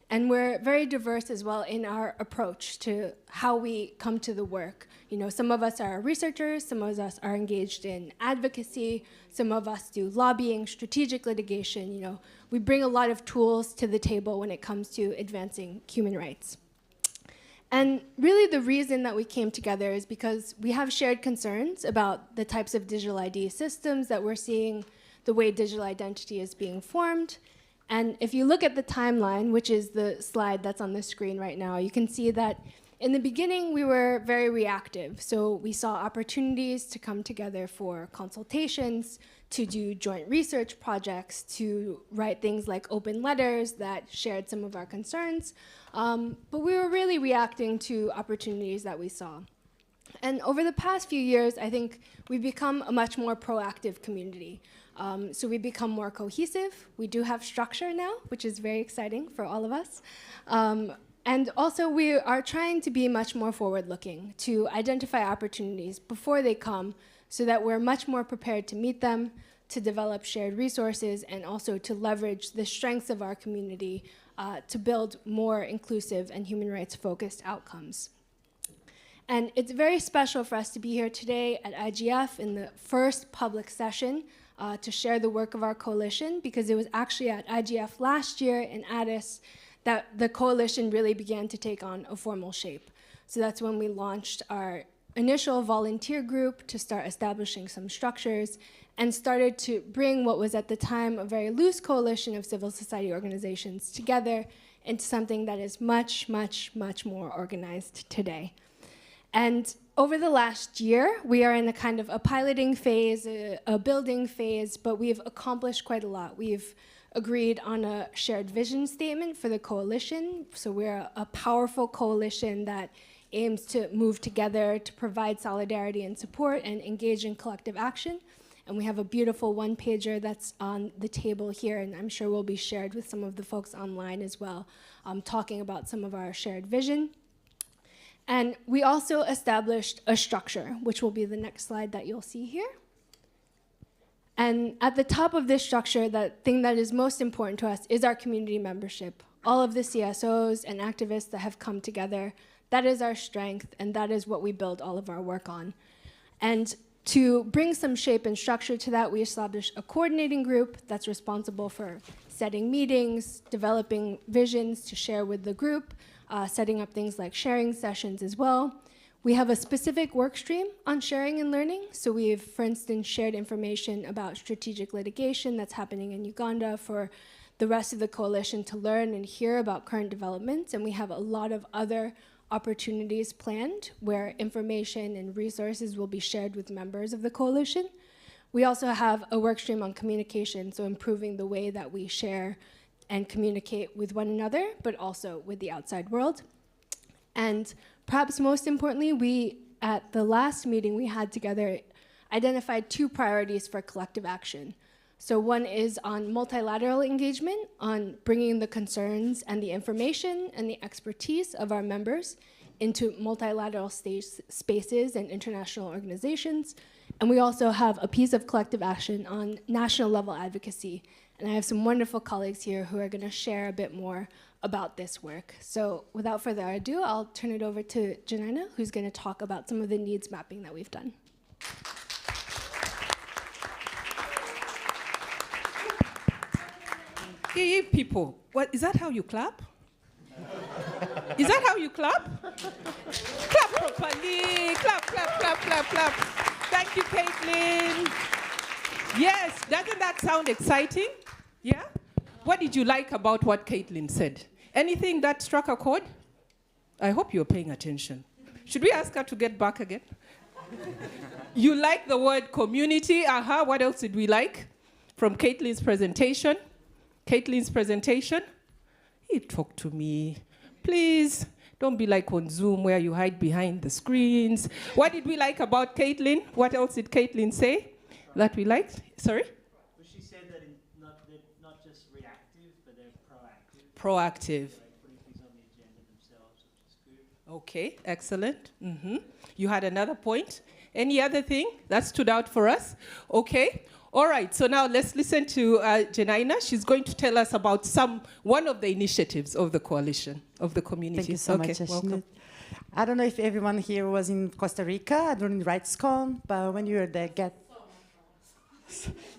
And we're very diverse as well in our approach to how we come to the work. You know, some of us are researchers, some of us are engaged in advocacy, some of us do lobbying, strategic litigation. You know, we bring a lot of tools to the table when it comes to advancing human rights. And really the reason that we came together is because we have shared concerns about the types of digital ID systems that we're seeing, the way digital identity is being formed. And if you look at the timeline, which is the slide that's on the screen right now, you can see that in the beginning, we were very reactive. So we saw opportunities to come together for consultations, to do joint research projects, to write things like open letters that shared some of our concerns. But we were really reacting to opportunities that we saw. And over the past few years, I think we've become a much more proactive community. So we've become more cohesive. We do have structure now, which is very exciting for all of us. And also we are trying to be much more forward-looking, to identify opportunities before they come so that we're much more prepared to meet them, to develop shared resources, and also to leverage the strengths of our community to build more inclusive and human rights-focused outcomes. And it's very special for us to be here today at IGF in the first public session to share the work of our coalition, because it was actually at IGF last year in Addis that the coalition really began to take on a formal shape. So that's when we launched our initial volunteer group to start establishing some structures and started to bring what was at the time a very loose coalition of civil society organizations together into something that is much, much, much more organized today. And over the last year, we are in a kind of a piloting phase, a building phase, but we've accomplished quite a lot. We've agreed on a shared vision statement for the coalition. So we're a powerful coalition that aims to move together to provide solidarity and support and engage in collective action. And we have a beautiful one-pager that's on the table here, and I'm sure will be shared with some of the folks online as well, talking about some of our shared vision. And we also established a structure, which will be the next slide that you'll see here. And at the top of this structure, the thing that is most important to us is our community membership. All of the CSOs and activists that have come together, that is our strength, and that is what we build all of our work on. And to bring some shape and structure to that, we established a coordinating group that's responsible for setting meetings, developing visions to share with the group, setting up things like sharing sessions as well. We have a specific work stream on sharing and learning. So we've, for instance, shared information about strategic litigation that's happening in Uganda for the rest of the coalition to learn and hear about current developments. And we have a lot of other opportunities planned where information and resources will be shared with members of the coalition. We also have a work stream on communication, so improving the way that we share and communicate with one another, but also with the outside world. And perhaps most importantly, we, at the last meeting we had together, identified 2 priorities for collective action. So one is on multilateral engagement, on bringing the concerns and the information and the expertise of our members into multilateral spaces and international organizations. And we also have a piece of collective action on national level advocacy. And I have some wonderful colleagues here who are going to share a bit more about this work. So without further ado, I'll turn it over to Janina, who's going to talk about some of the needs mapping that we've done. Hey, people, what, is that how you clap? Is that how you clap? Clap properly. Clap, clap, clap, clap, clap. Thank you, Caitlin. Yes, doesn't that sound exciting? Yeah? What did you like about what Caitlin said? Anything that struck a chord? I hope you're paying attention. Should we ask her to get back again? You like the word community? What else did we like from Caitlin's presentation? Caitlin's presentation? Talk to me. Please, don't be like on Zoom where you hide behind the screens. What did we like about Caitlin? What else did Caitlin say that we liked? Sorry? Well, she said that they're not just reactive, but they're proactive. Proactive. Like putting things on the agenda themselves, which is good. Okay, excellent. You had another point. Any other thing that stood out for us? Okay. All right, so now let's listen to Janina. She's going to tell us about one of the initiatives of the coalition, of the community. Thank you so much, welcome. I don't know if everyone here was in Costa Rica during RightsCon, but when you were there,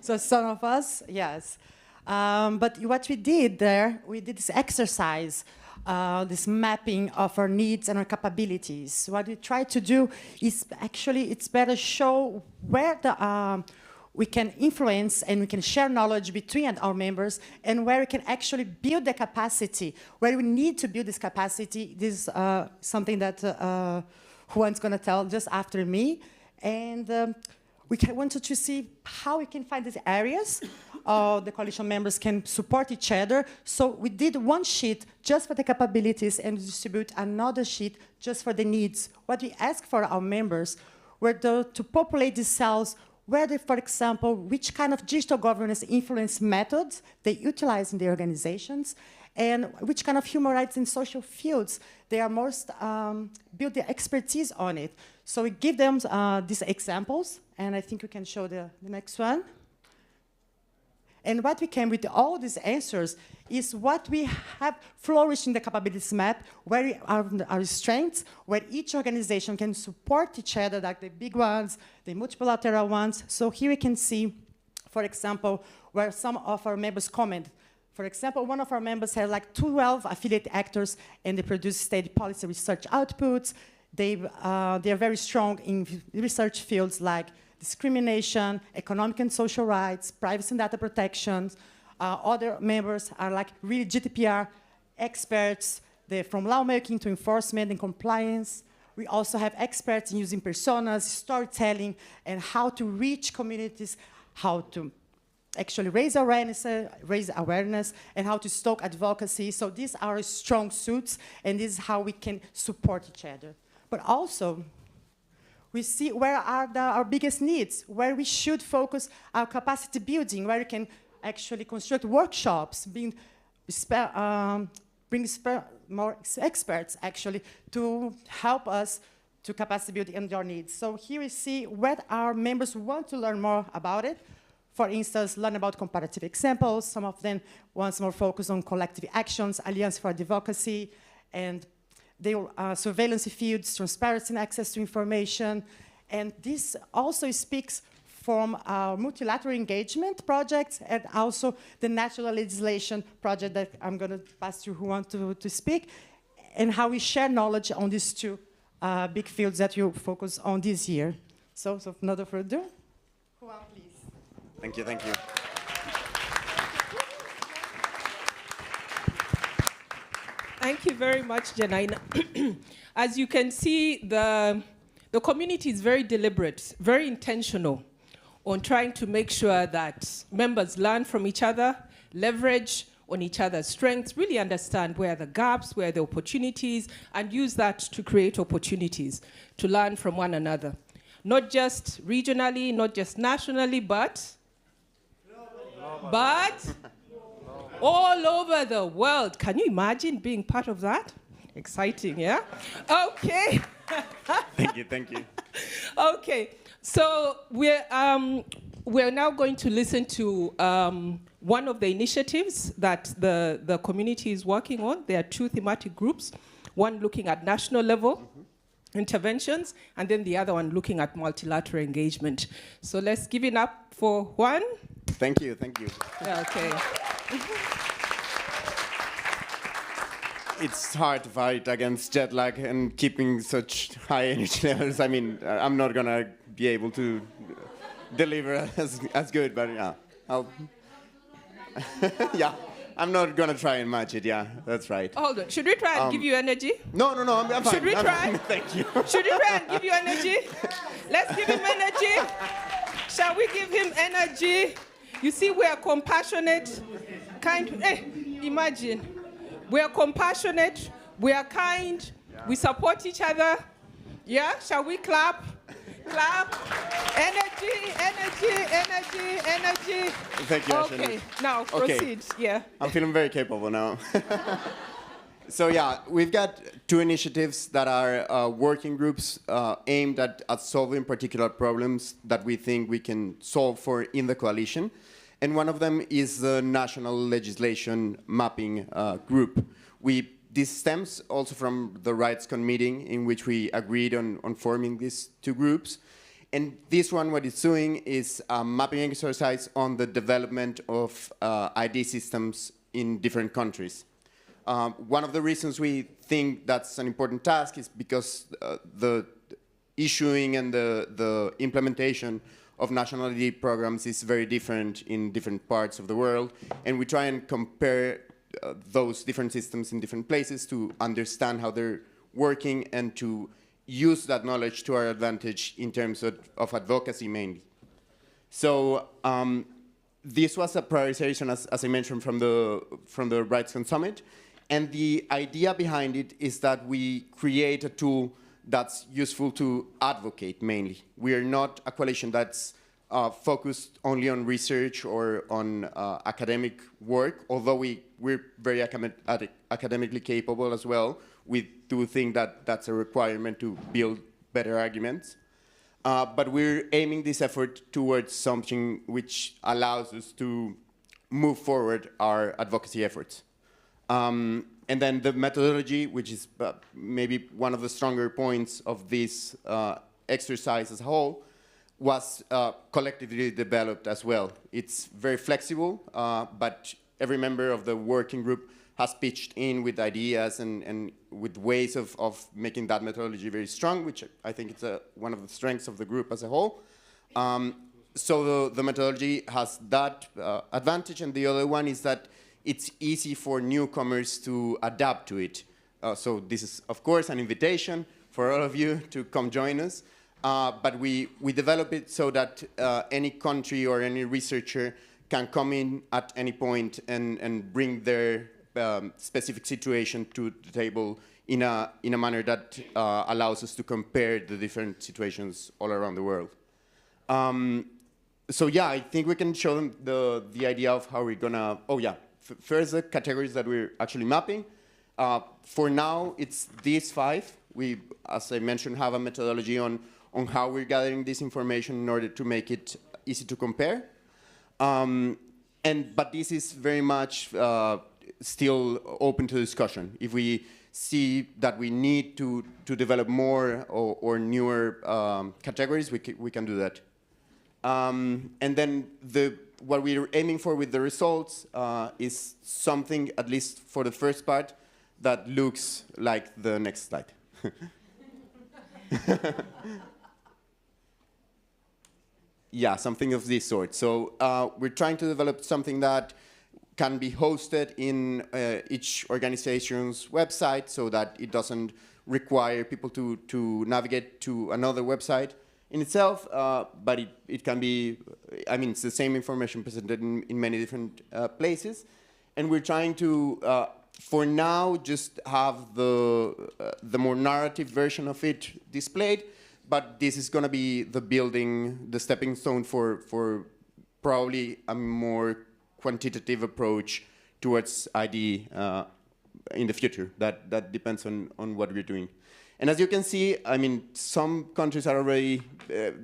so some of us, yes. But what we did there, we did this exercise, this mapping of our needs and our capabilities. What we try to do is actually, it's better show where we can influence and we can share knowledge between our members and where we can actually build the capacity, where we need to build this capacity. This is something that Juan's going to tell just after me. And we wanted to see how we can find these areas. The coalition members can support each other. So we did one sheet just for the capabilities and distribute another sheet just for the needs. What we asked for our members were to populate these cells where they, for example, which kind of digital governance influence methods they utilize in their organizations, and which kind of human rights and social fields they are most build their expertise on it. So we give them these examples, and I think we can show the next one. And what we came with all these answers is what we have flourished in the capabilities map, where are our strengths, where each organization can support each other, like the big ones, the multilateral ones. So here we can see, for example, where some of our members comment. For example, one of our members had like 12 affiliate actors, and they produce state policy research outputs. They are very strong in research fields like discrimination, economic and social rights, privacy and data protection. Other members are like really GDPR experts. They're from lawmaking to enforcement and compliance. We also have experts in using personas, storytelling, and how to reach communities, how to actually raise awareness, and how to stoke advocacy. So these are strong suits, and this is how we can support each other. But also, we see where are our biggest needs, where we should focus our capacity building, where we can actually construct workshops, bring more experts actually to help us to capacity building and our needs. So here we see what our members want to learn more about it. For instance, learn about comparative examples. Some of them want more focus on collective actions, Alliance for Advocacy, and the surveillance fields, transparency and access to information. And this also speaks from our multilateral engagement projects and also the national legislation project that I'm going to pass to who want to speak, and how we share knowledge on these two big fields that you focus on this year. So without further ado, Juan, please. Thank you, thank you. Thank you very much, Janina. As you can see, the community is very deliberate, very intentional on trying to make sure that members learn from each other, leverage on each other's strengths, really understand where are the gaps, where are the opportunities, and use that to create opportunities to learn from one another. Not just regionally, not just nationally, but all over the world. Can you imagine being part of that? Exciting, yeah? Okay. Thank you, thank you. Okay, so we're now going to listen to one of the initiatives that the community is working on. There are two thematic groups, one looking at national level interventions, and then the other one looking at multilateral engagement. So let's give it up for Juan. Thank you, thank you. Yeah, okay. It's hard to fight against jet lag and keeping such high energy levels. I mean, I'm not gonna be able to deliver as good, but yeah, yeah, I'm not gonna try and match it. Yeah, that's right. Hold on. Should we try and give you energy? No, I'm fine. Should we try? Thank you. Should we try and give you energy? Let's give him energy. Shall we give him energy? You see, we are compassionate, kind. Hey, imagine. We are compassionate, we are kind, we support each other. Yeah, shall we clap? Clap. Energy, energy, energy, energy. Thank you, Okay, now proceed. Yeah. I'm feeling very capable now. So yeah, we've got two initiatives that are working groups aimed at solving particular problems that we think we can solve for in the coalition. And one of them is the National Legislation Mapping Group. This stems also from the RightsCon meeting in which we agreed on forming these two groups. And this one, what it's doing is a mapping exercise on the development of ID systems in different countries. One of the reasons we think that's an important task is because the issuing and the implementation of national ID programs is very different in different parts of the world, and we try and compare those different systems in different places to understand how they're working and to use that knowledge to our advantage in terms of advocacy mainly. So this was a prioritization, as I mentioned, from the RightsCon Summit, and the idea behind it is that we create a tool that's useful to advocate mainly. We are not a coalition that's focused only on research or on academic work, although we're very academically capable as well. We do think that that's a requirement to build better arguments. But we're aiming this effort towards something which allows us to move forward our advocacy efforts. And then the methodology, which is maybe one of the stronger points of this exercise as a whole, was collectively developed as well. It's very flexible, but every member of the working group has pitched in with ideas and with ways of making that methodology very strong, which I think it's one of the strengths of the group as a whole. So the methodology has that advantage, and the other one is that it's easy for newcomers to adapt to it. So this is, of course, an invitation for all of you to come join us. But we develop it so that any country or any researcher can come in at any point and bring their specific situation to the table in a manner that allows us to compare the different situations all around the world. So yeah, I think we can show them the idea of how we're gonna, first the categories that we're actually mapping. For now, it's these 5. We, as I mentioned, have a methodology on how we're gathering this information in order to make it easy to compare. But this is very much still open to discussion. If we see that we need to develop more or newer categories, we can do that. And then what we're aiming for with the results is something, at least for the first part, that looks like the next slide. Yeah, something of this sort. So we're trying to develop something that can be hosted in each organization's website so that it doesn't require people to navigate to another website in itself, but it can be, I mean, it's the same information presented in many different places. And we're trying to, for now, just have the more narrative version of it displayed, but this is going to be the stepping stone for probably a more quantitative approach towards ID in the future. That depends on what we're doing. And as you can see, I mean, some countries are already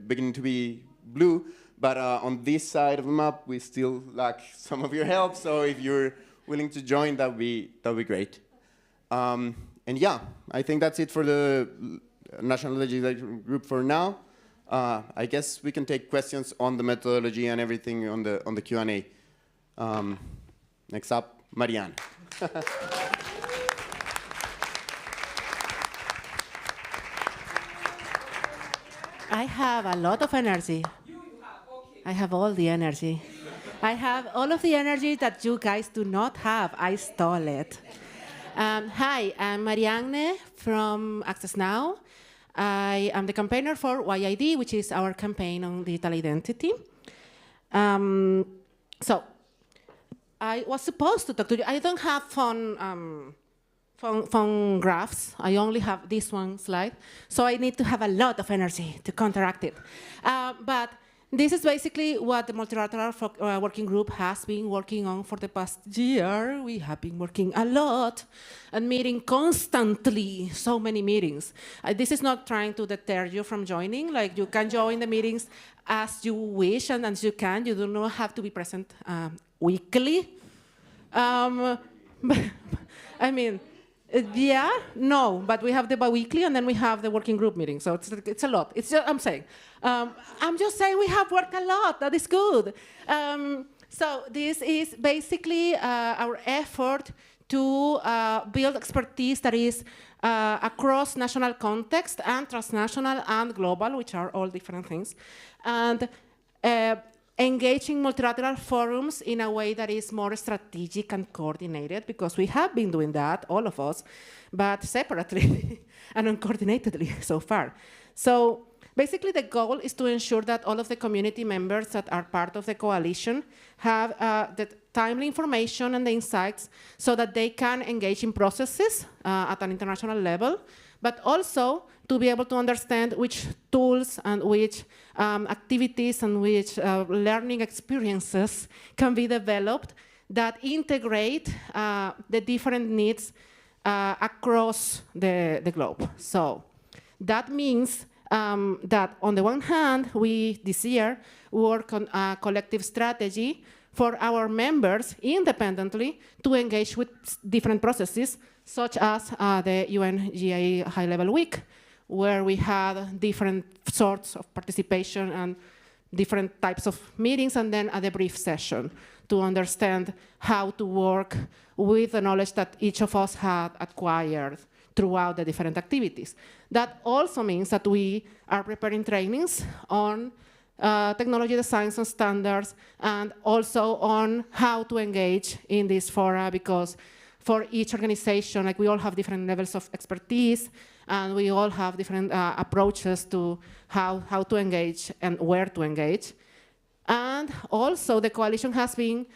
beginning to be blue, but on this side of the map, we still lack some of your help. So if you're willing to join, that'd be great. And yeah, I think that's it for the National Legislative Group for now. I guess we can take questions on the methodology and everything on the Q&A. Next up, Marianne. I have a lot of energy. I have all the energy. I have all of the energy that you guys do not have. I stole it. Hi, I'm Marianne from Access Now. I am the campaigner for YID, which is our campaign on digital identity. So I was supposed to talk to you. I don't have phone graphs. I only have this one slide. So I need to have a lot of energy to counteract it. But this is basically what the multilateral working group has been working on for the past year. We have been working a lot and meeting constantly, so many meetings. This is not trying to deter you from joining. Like, you can join the meetings as you wish and as you can. You do not have to be present weekly. I mean, yeah, no, but we have the bi-weekly and then we have the working group meeting. So it's a lot. It's just, I'm just saying we have worked a lot. That is good. So this is basically our effort to build expertise that is across national context and transnational and global, which are all different things, and engaging multilateral forums in a way that is more strategic and coordinated, because we have been doing that, all of us, but separately and uncoordinatedly so far. So basically the goal is to ensure that all of the community members that are part of the coalition have the timely information and the insights so that they can engage in processes at an international level, but also to be able to understand which tools and which activities and which learning experiences can be developed that integrate the different needs across the globe. So that means that on the one hand, we this year work on a collective strategy for our members independently to engage with different processes, such as the UN-GIE High-Level Week, where we had different sorts of participation and different types of meetings, and then a debrief session to understand how to work with the knowledge that each of us had acquired throughout the different activities. That also means that we are preparing trainings on technology designs and standards, and also on how to engage in this fora, because for each organization, like, we all have different levels of expertise, and we all have different approaches to how to engage and where to engage. And also, the coalition has been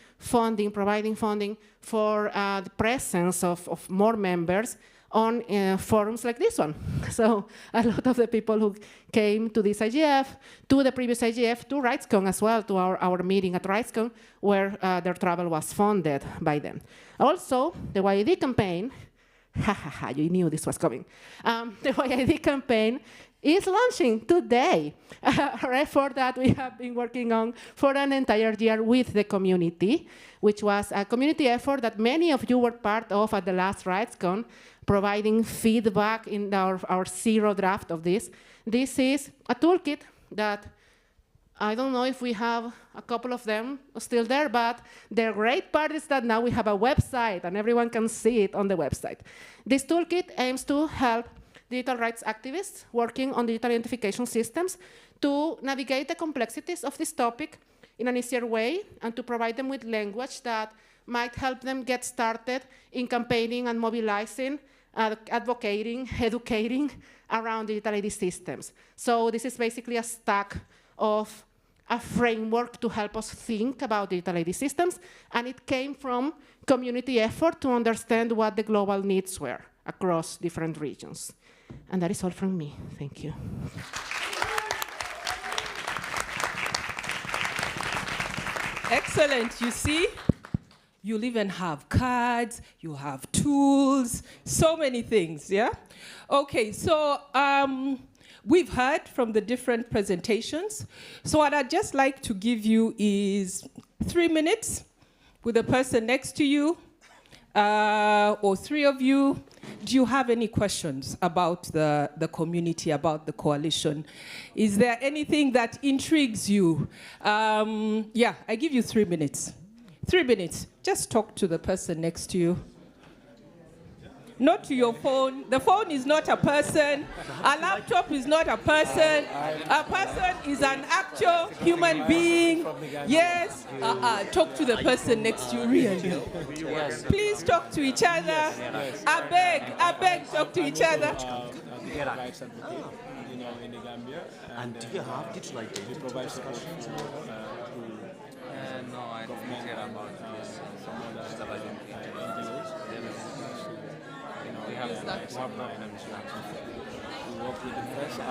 providing funding for the presence of more members on forums like this one. So a lot of the people who came to this IGF, to the previous IGF, to RightsCon as well, to our meeting at RightsCon, where their travel was funded by them. Also, the YID campaign, you knew this was coming. The YID campaign is launching today, an effort that we have been working on for an entire year with the community, which was a community effort that many of you were part of at the last RightsCon, providing feedback in our zero draft of this. This is a toolkit that I don't know if we have a couple of them still there, but the great part is that now we have a website and everyone can see it on the website. This toolkit aims to help digital rights activists working on digital identification systems to navigate the complexities of this topic in an easier way and to provide them with language that might help them get started in campaigning and mobilizing, advocating, educating around digital ID systems. So this is basically a stack of a framework to help us think about digital ID systems, and it came from community effort to understand what the global needs were across different regions. And that is all from me. Thank you. Excellent. You see, you'll even have cards, you have tools, so many things, yeah? Okay, so we've heard from the different presentations. So what I'd just like to give you is 3 minutes with the person next to you, or 3 of you. Do you have any questions about the community, about the coalition? Is there anything that intrigues you? Yeah, I give you 3 minutes. 3 minutes. Just talk to the person next to you. Not to your phone. The phone is not a person. A laptop is not a person. A person is an actual human being. Yes. Talk to the person next to you, really. Please talk to each other. I beg, talk to each other. And do you have digital identity discussions? No, I don't care about this. We have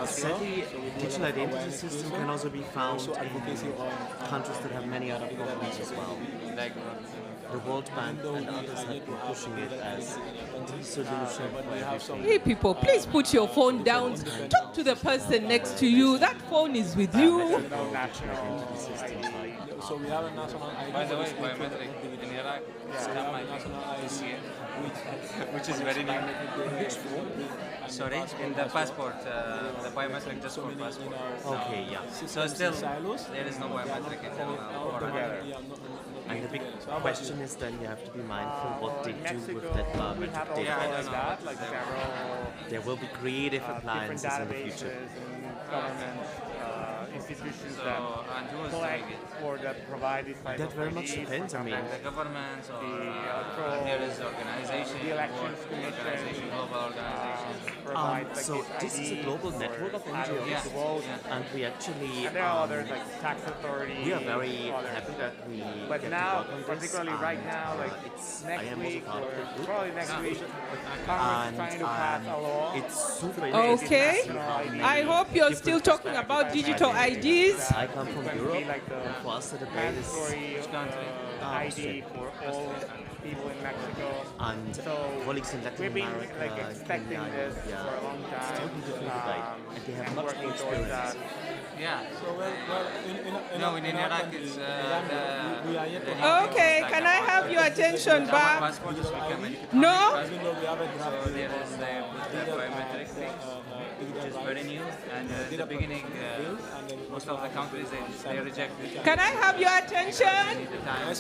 sadly, digital identity system can also be found in countries that have many other problems as well. Like the World Bank and others have been pushing it as the solution for everything. Hey people, please put your phone down. Talk to the person next to you. That phone is with you. So we have a national ID. By the way, biometric in Iraq, scan my IGF, which is very new. Sorry, in the passport, the biometric just for passport. Okay, yeah. So still, there is no biometric in And the big question is then you have to be mindful what they do with that biometric data. Yeah, I don't know. There will be creative appliances in the future. Institutions So, that and who is collect doing it? or that provide this type That of very much IDs, depends. I mean, The government or control, there is organization, the elections organization, global organization. So this is a global network of NGOs, and we actually and there are others like tax authorities. we are very happy that we but get now, to work on this. particularly right now, like it's next I am week also part or of that group. probably next week, Congress is trying to pass a law. It's super Okay. I hope you're still talking about digital IDs. I come from Europe. And for us, the debate is ID for all people in Mexico. And colleagues in Latin we've been America, like expecting Kenya, this yeah. for a long time. It's totally different debate, and they have and much working more towards experience. Yeah. So No, in Iraq it's Okay, can I have your attention back? passport is becoming. No? So there is the biometric thing, which is very new, and in the beginning, most of the countries they reject it. Can I have your attention? They need the time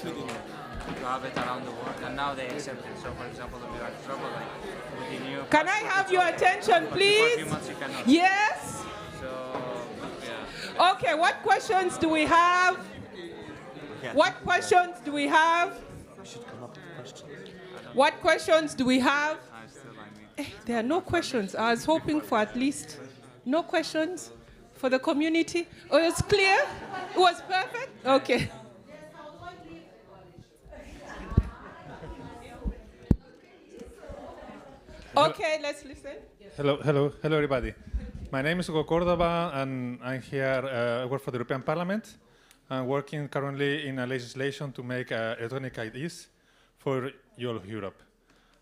to have it around the world, and now they accept it. So, for example, if you are in trouble, like with the new. Can I have your attention, for a please? few months you cannot. Yes? So, yeah. Okay, what questions do we have? What questions do we have? We should come up with questions. What questions do we have? There are no questions. I was hoping for at least no questions for the community. Oh, it was clear? It was perfect? Okay. Okay, let's listen. Hello, everybody. My name is Hugo Cordova, and I'm here. I work for the European Parliament. I'm working currently in a legislation to make electronic IDs for all of Europe.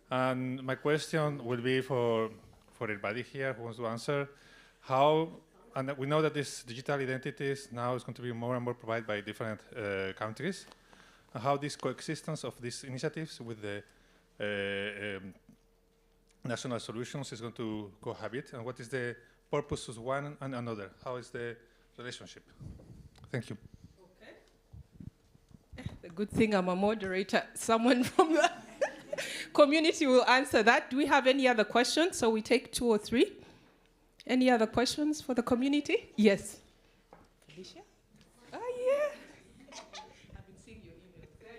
And my question will be for everybody here who wants to answer: how? And we know that this digital identities now is going to be more and more provided by different countries. And how this coexistence of these initiatives with the national solutions is going to cohabit, and what is the purpose of one and another? How is the relationship? Thank you. Okay. The good thing I'm a moderator. Someone from the community will answer that. Do we have any other questions? So we take 2 or 3. Any other questions for the community? Yes. Felicia? Oh, yeah. I've been seeing your emails. There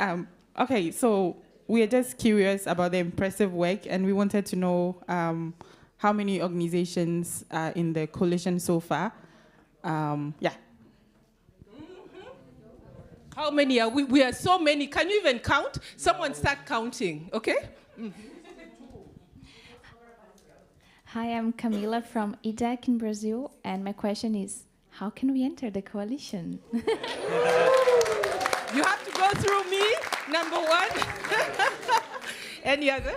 you go. Okay, so we are just curious about the impressive work, and we wanted to know how many organizations are in the coalition so far. Yeah. How many are we? We are so many. Can you even count? Someone start counting, okay? Hi, I'm Camila from IGF in Brazil, and my question is, how can we enter the coalition? You have to go through me, number one. Any other?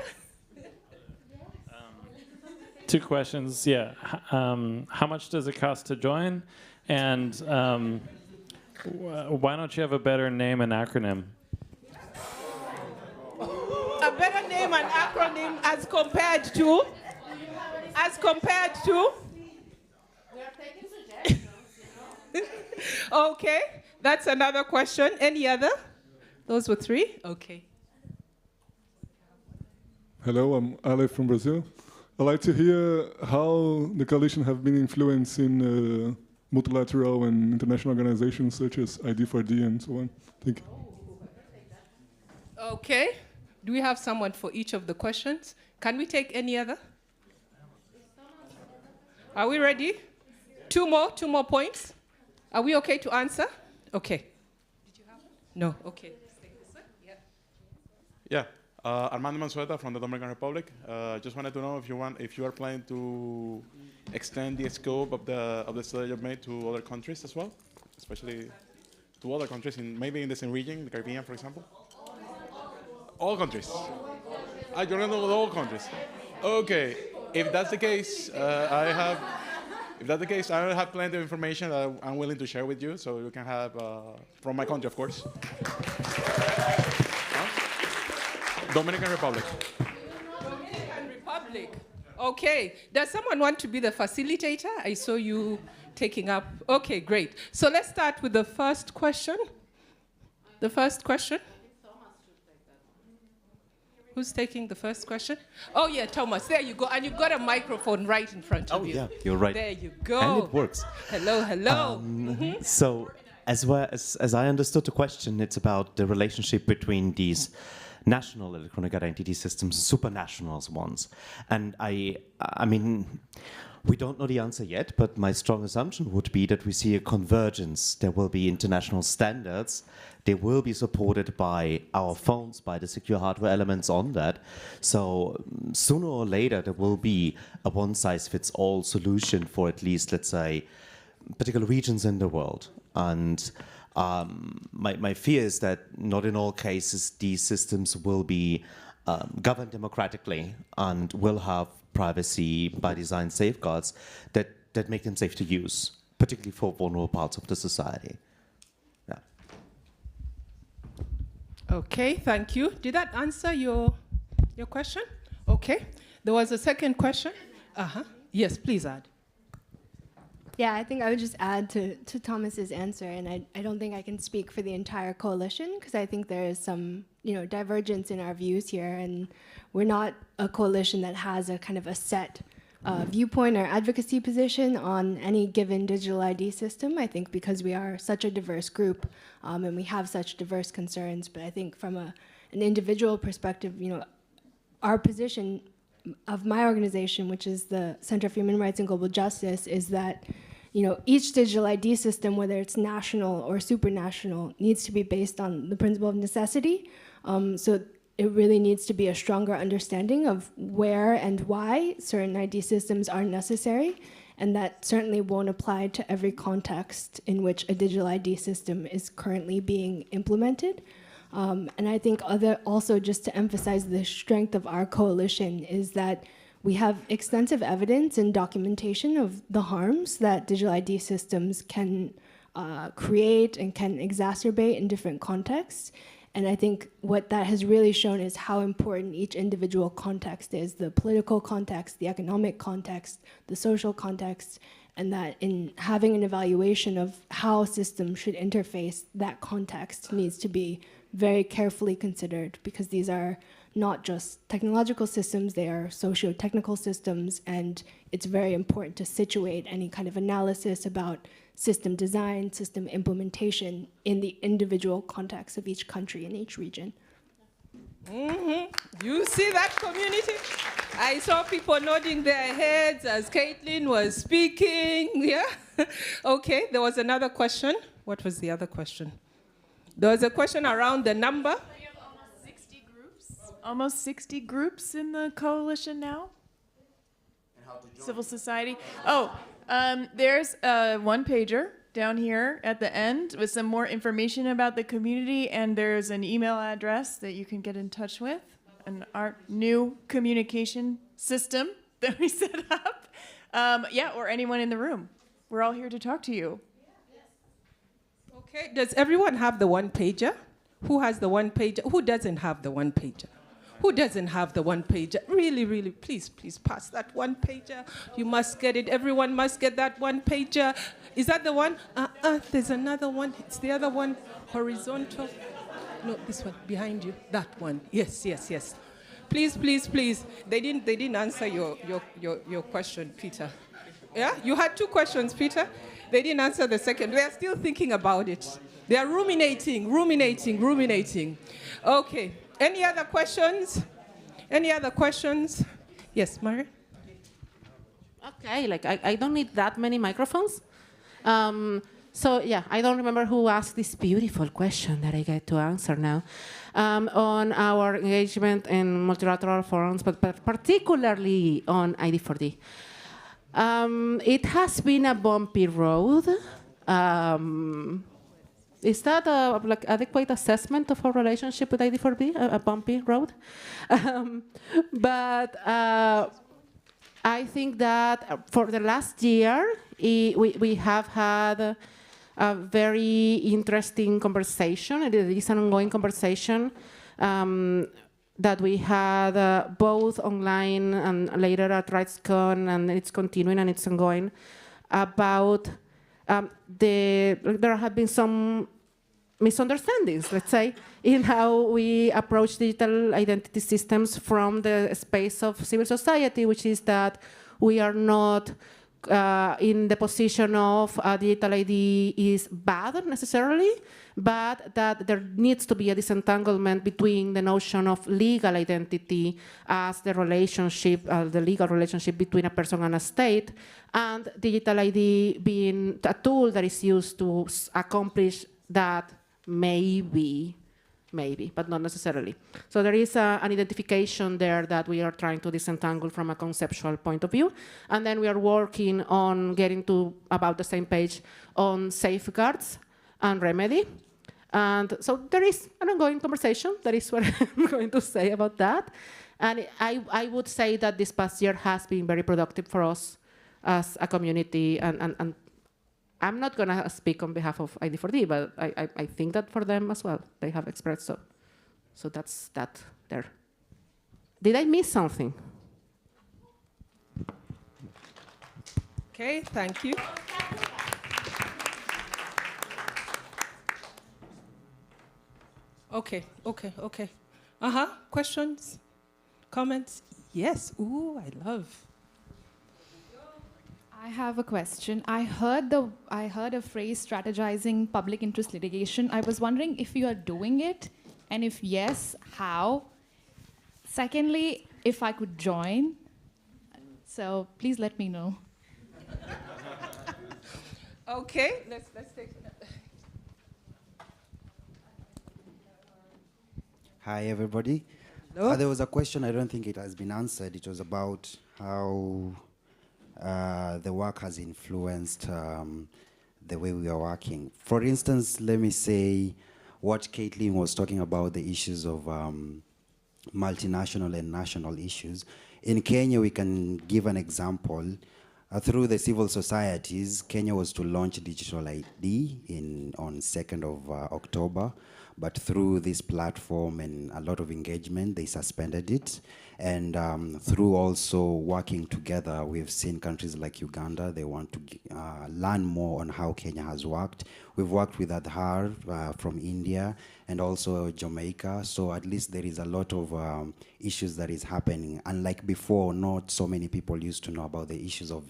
Two questions, yeah. How much does it cost to join? And why don't you have a better name and acronym? A better name and acronym as compared to? As compared to? We are taking suggestions. Okay, that's another question. Any other? Those were three? Okay. Hello, I'm Ale from Brazil. I'd like to hear how the coalition have been influencing multilateral and international organizations such as ID4D and so on. Thank you. Okay. Do we have someone for each of the questions? Can we take any other? Are we ready? Two more points. Are we okay to answer? Okay. Did you have one? No. Okay. Let's take this one. Yeah. Yeah. Armando Mansueta from the Dominican Republic. Just wanted to know if you are planning to extend the scope of the study you've made to other countries as well, especially to other countries maybe in the same region, the Caribbean, for example. All countries. You're going to know all countries. Okay. If that's the case, I have plenty of information that I'm willing to share with you, so you can have from my country, of course. Dominican Republic. Dominican Republic. Okay. Does someone want to be the facilitator? I saw you taking up. Okay, great. So let's start with the first question. The first question. Who's taking the first question? Oh, yeah, Thomas. There you go. And you've got a microphone right in front of you. Oh, yeah, you're right. There you go. And it works. Hello, hello. So, as I understood the question, it's about the relationship between these national electronic identity systems, supranational ones. And I mean, we don't know the answer yet, but my strong assumption would be that we see a convergence. There will be international standards. They will be supported by our phones, by the secure hardware elements on that. So sooner or later, there will be a one-size-fits-all solution for at least, let's say, particular regions in the world. And my fear is that not in all cases these systems will be governed democratically and will have privacy by design safeguards that make them safe to use, particularly for vulnerable parts of the society. Yeah. Okay, thank you. Did that answer your question? Okay. There was a second question. Yes, please add. Yeah, I think I would just add to Thomas's answer, and I don't think I can speak for the entire coalition because I think there is some divergence in our views here, and we're not a coalition that has a kind of a set viewpoint or advocacy position on any given digital ID system. I think because we are such a diverse group and we have such diverse concerns, but I think from an individual perspective, our position of my organization, which is the Center for Human Rights and Global Justice, is that each digital ID system, whether it's national or supranational, needs to be based on the principle of necessity. So it really needs to be a stronger understanding of where and why certain ID systems are necessary, and that certainly won't apply to every context in which a digital ID system is currently being implemented. And I think also just to emphasize the strength of our coalition is that we have extensive evidence and documentation of the harms that digital ID systems can create and can exacerbate in different contexts. And I think what that has really shown is how important each individual context is, the political context, the economic context, the social context, and that in having an evaluation of how systems should interface, that context needs to be very carefully considered because these are not just technological systems, they are socio-technical systems, and it's very important to situate any kind of analysis about system design, system implementation in the individual context of each country and each region. You see that community? I saw people nodding their heads as Caitlin was speaking. Yeah? Okay, there was another question. What was the other question? There was a question around the number. Almost 60 groups in the coalition now. Civil society. Oh, there's a one-pager down here at the end with some more information about the community, and there's an email address that you can get in touch with, and our new communication system that we set up. Yeah, or anyone in the room. We're all here to talk to you. Okay, does everyone have the one-pager? Who has the one-pager? Who doesn't have the one-pager? Who doesn't have the one-pager? Really, really, please, please pass that one-pager. You must get it. Everyone must get that one-pager. Is that the one? There's another one. It's the other one, horizontal. No, this one, behind you. That one. Yes, yes, yes. Please, please, please. They didn't answer your question, Peter. Yeah? You had two questions, Peter. They didn't answer the second. They are still thinking about it. They are ruminating. Okay. Any other questions? Any other questions? Yes, Mary? Okay, like I don't need that many microphones. So yeah, I don't remember who asked this beautiful question that I get to answer now on our engagement in multilateral forums, but particularly on ID4D. It has been a bumpy road. Is that a like adequate assessment of our relationship with ID4D? A bumpy road, but I think that for the last year we have had a very interesting conversation. It is an ongoing conversation that we had both online and later at RightsCon, and it's continuing and it's ongoing about. There have been some misunderstandings, let's say, in how we approach digital identity systems from the space of civil society, which is that we are not in the position of digital ID is bad necessarily, but that there needs to be a disentanglement between the notion of legal identity as the relationship, the legal relationship between a person and a state, and digital ID being a tool that is used to accomplish that maybe, but not necessarily. So there is an identification there that we are trying to disentangle from a conceptual point of view. And then we are working on getting to about the same page on safeguards and remedy. And so there is an ongoing conversation. That is what I'm going to say about that. And I would say that this past year has been very productive for us as a community. And I'm not going to speak on behalf of ID4D, but I think that for them as well, they have expressed so. So that's that there. Did I miss something? Okay, thank you. Okay. Questions? Comments? Yes. Ooh, I love. I have a question. I heard a phrase strategizing public interest litigation. I was wondering if you are doing it, and if yes, how? Secondly, if I could join. So please let me know. Okay, let's take. Hi, everybody. There was a question, I don't think it has been answered. It was about how the work has influenced the way we are working. For instance, let me say what Caitlin was talking about, the issues of multinational and national issues. In Kenya, we can give an example. Through the civil societies, Kenya was to launch digital ID on 2nd of October. but through this platform and a lot of engagement, they suspended it. And through also working together, we've seen countries like Uganda, they want to learn more on how Kenya has worked. We've worked with Adhar from India and also Jamaica, so at least there is a lot of issues that is happening. Unlike before, not so many people used to know about the issues of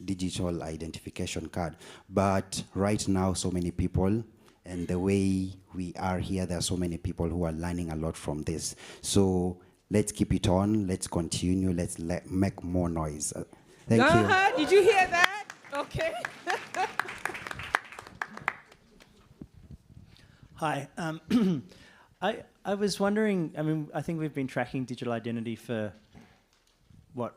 digital identification card. But right now, so many people, and the way we are here, there are so many people who are learning a lot from this. So let's keep it on, let's continue, let's make more noise. Thank you. Did you hear that? Okay. Hi. I was wondering, I mean, I think we've been tracking digital identity for, what,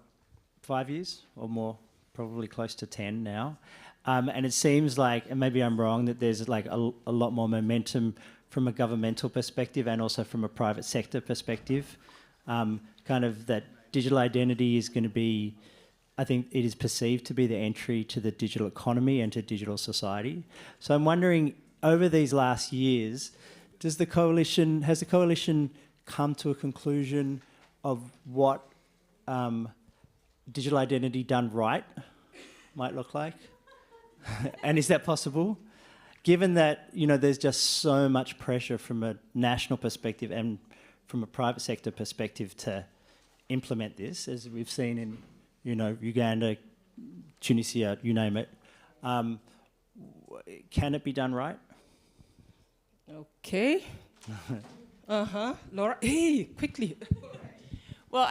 5 years or more, probably close to 10 now. And it seems like, and maybe I'm wrong, that there's like a lot more momentum from a governmental perspective and also from a private sector perspective. Kind of that digital identity is going to be, I think it is perceived to be the entry to the digital economy and to digital society. So I'm wondering, over these last years, has the coalition come to a conclusion of what digital identity done right might look like? And is that possible? Given that, you know, there's just so much pressure from a national perspective and from a private sector perspective to implement this, as we've seen in, you know, Uganda, Tunisia, you name it. Can it be done right? Okay. Laura, hey, quickly. Well,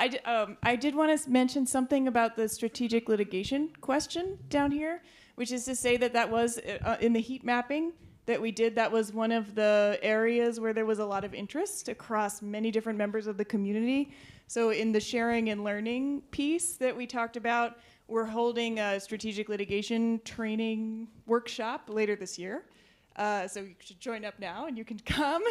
I did want to mention something about the strategic litigation question down here, which is to say that was in the heat mapping that we did, that was one of the areas where there was a lot of interest across many different members of the community. So in the sharing and learning piece that we talked about, we're holding a strategic litigation training workshop later this year. So you should join up now and you can come.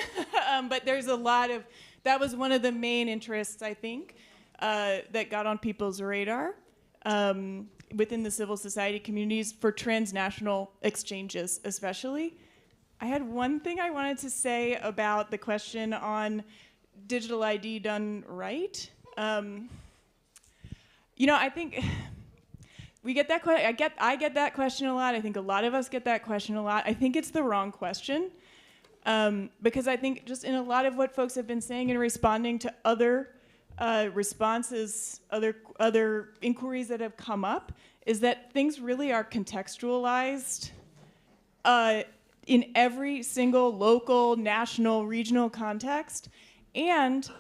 But there's a lot of, that was one of the main interests, I think, that got on people's radar within the civil society communities for transnational exchanges, especially. I had one thing I wanted to say about the question on digital ID done right. You know, I think we get that question. I get that question a lot. I think a lot of us get that question a lot. I think it's the wrong question because I think just in a lot of what folks have been saying and responding to other responses, other inquiries that have come up, is that things really are contextualized in every single local, national, regional context, and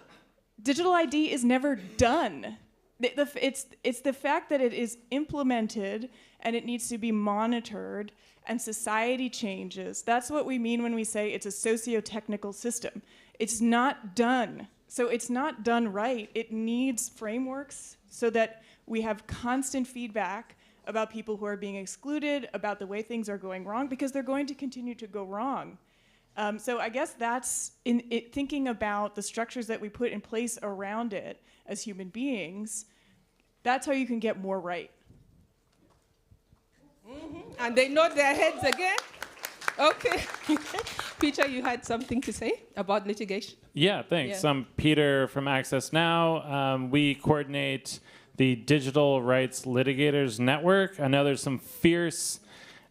digital ID is never done. It's the fact that it is implemented and it needs to be monitored and society changes. That's what we mean when we say it's a socio-technical system. It's not done. So it's not done right. It needs frameworks so that we have constant feedback about people who are being excluded, about the way things are going wrong, because they're going to continue to go wrong. So I guess that's thinking about the structures that we put in place around it as human beings, that's how you can get more right. And they nod their heads again. Okay. Peter, you had something to say about litigation? Yeah, thanks. Yeah. I'm Peter from Access Now. We coordinate the Digital Rights Litigators Network. I know there's some fierce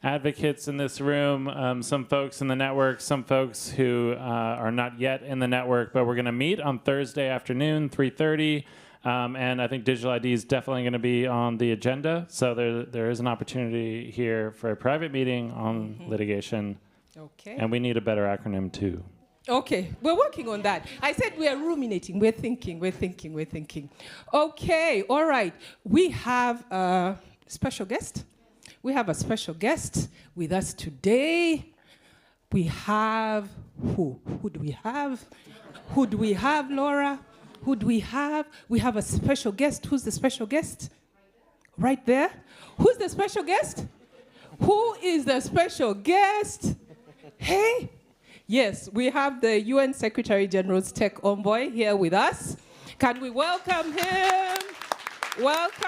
advocates in this room, some folks in the network, some folks who are not yet in the network, but we're going to meet on Thursday afternoon, 3:30. And I think digital ID is definitely going to be on the agenda. So there is an opportunity here for a private meeting on litigation. Okay. And we need a better acronym too. Okay, we're working on that. I said we are ruminating, we're thinking. Okay, all right. We have a special guest. We have a special guest with us today. We have, who do we have? Who do we have, Laura? Who do we have? We have a special guest. Who's the special guest? Right there. Who's the special guest? Who is the special guest? Hey? Yes, we have the UN Secretary General's Tech Envoy here with us. Can we welcome him? Welcome.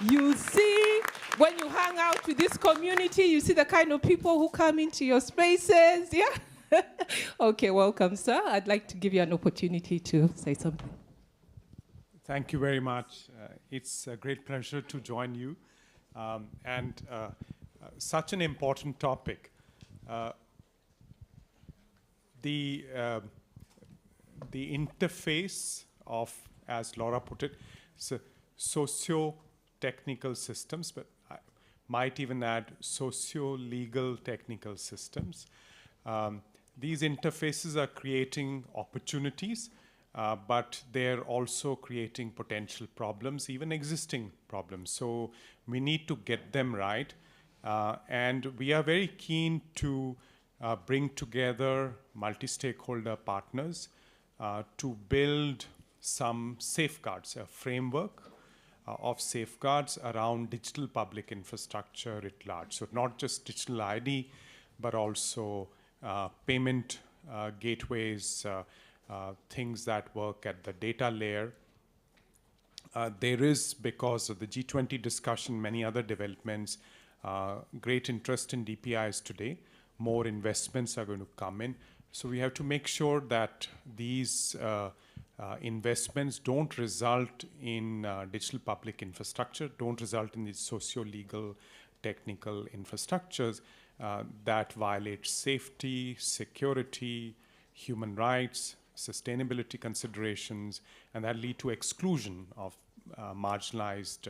You see, when you hang out with this community, you see the kind of people who come into your spaces, yeah? Okay, welcome, sir. I'd like to give you an opportunity to say something. Thank you very much. It's a great pleasure to join you. Such an important topic. The interface of, as Laura put it, socio-technical systems, but I might even add socio-legal technical systems. These interfaces are creating opportunities, but they're also creating potential problems, even existing problems. So we need to get them right. And we are very keen to bring together multi-stakeholder partners to build some safeguards, a framework of safeguards around digital public infrastructure at large. So not just digital ID, but also payment gateways, things that work at the data layer. There is, because of the G20 discussion, many other developments, great interest in DPIs today. More investments are going to come in. So we have to make sure that these investments don't result in digital public infrastructure, don't result in these socio-legal technical infrastructures that violate safety, security, human rights, sustainability considerations, and that lead to exclusion of marginalized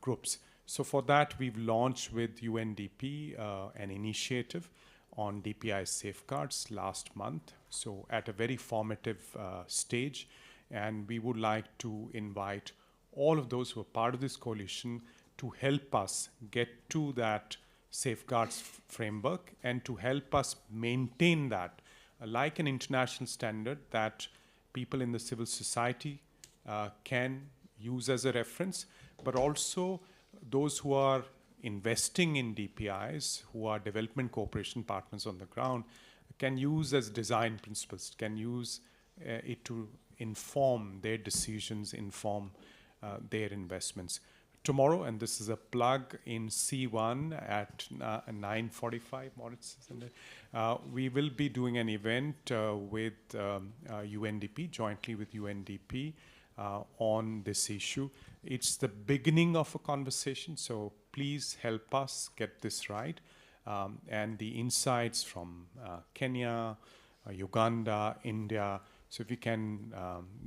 groups. So for that, we've launched with UNDP an initiative on DPI safeguards last month, so at a very formative stage. And we would like to invite all of those who are part of this coalition to help us get to that safeguards framework and to help us maintain that, like an international standard that people in the civil society can use as a reference, but also those who are investing in DPIs, who are development cooperation partners on the ground, can use as design principles, can use it to inform their decisions, inform their investments. Tomorrow, and this is a plug, in C1 at 9:45, Moritz, isn't it? We will be doing an event with UNDP, jointly with UNDP, on this issue. It's the beginning of a conversation, so please help us get this right. And the insights from Kenya, Uganda, India, so if we can,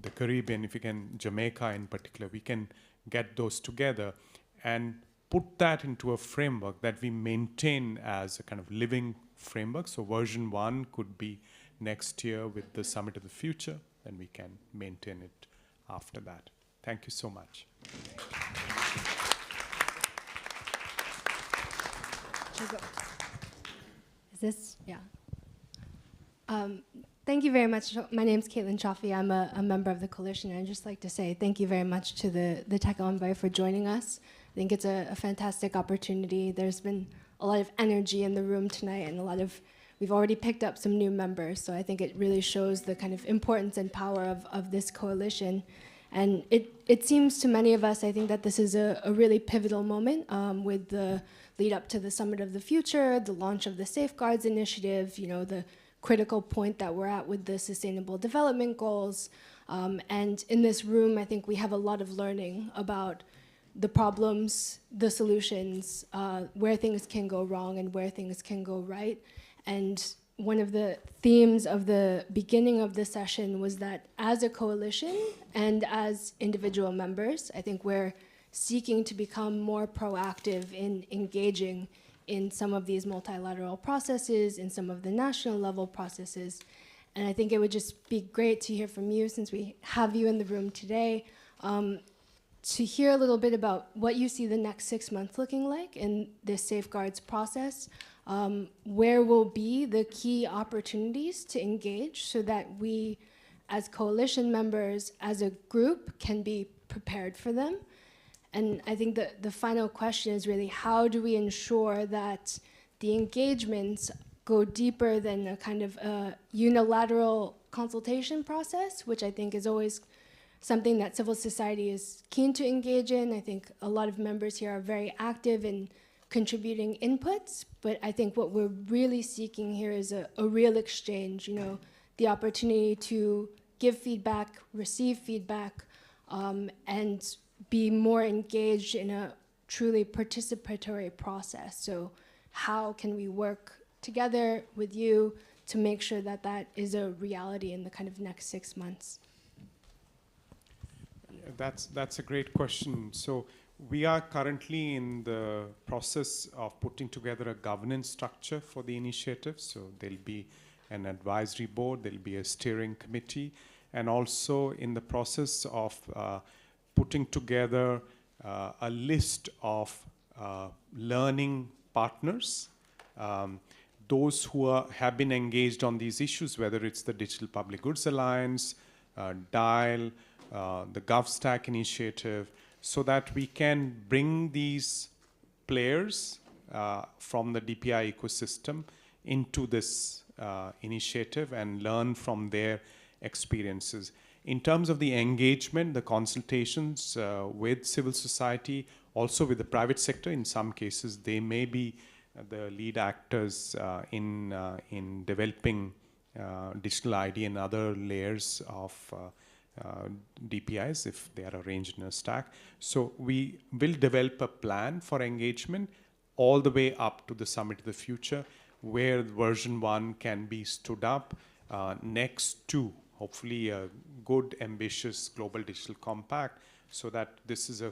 the Caribbean, if we can, Jamaica in particular, we can get those together and put that into a framework that we maintain as a kind of living framework. So version 1 could be next year with the Summit of the Future, and we can maintain it after that. Thank you so much. Is this? Yeah. Thank you very much. My name's Caitlin Chaffee. I'm a member of the coalition. And I'd just like to say thank you very much to the Tech Envoy for joining us. I think it's a fantastic opportunity. There's been a lot of energy in the room tonight, and we've already picked up some new members. So I think it really shows the kind of importance and power of this coalition. And it seems to many of us, I think, that this is a really pivotal moment with the lead up to the Summit of the Future, the launch of the Safeguards Initiative, the critical point that we're at with the Sustainable Development Goals. And in this room, I think we have a lot of learning about the problems, the solutions, where things can go wrong and where things can go right. And one of the themes of the beginning of the session was that as a coalition and as individual members, I think we're seeking to become more proactive in engaging in some of these multilateral processes, in some of the national level processes. And I think it would just be great to hear from you, since we have you in the room today, to hear a little bit about what you see the next 6 months looking like in this safeguards process. Where will be the key opportunities to engage so that we, as coalition members, as a group, can be prepared for them? And I think the final question is really, how do we ensure that the engagements go deeper than a kind of a unilateral consultation process, which I think is always something that civil society is keen to engage in. I think a lot of members here are very active in contributing inputs, but I think what we're really seeking here is a real exchange, you know, the opportunity to give feedback, receive feedback, and be more engaged in a truly participatory process. So how can we work together with you to make sure that that is a reality in the kind of next 6 months? That's a great question. So we are currently in the process of putting together a governance structure for the initiative. So there'll be an advisory board, there'll be a steering committee, and also in the process of putting together a list of learning partners, those who have been engaged on these issues, whether it's the Digital Public Goods Alliance, DIAL, the GovStack initiative, so that we can bring these players from the DPI ecosystem into this initiative and learn from their experiences. In terms of the engagement, the consultations with civil society, also with the private sector, in some cases they may be the lead actors in developing digital ID and other layers of DPIs if they are arranged in a stack. So we will develop a plan for engagement all the way up to the Summit of the Future, where version 1 can be stood up next to hopefully a good, ambitious global digital compact, so that this is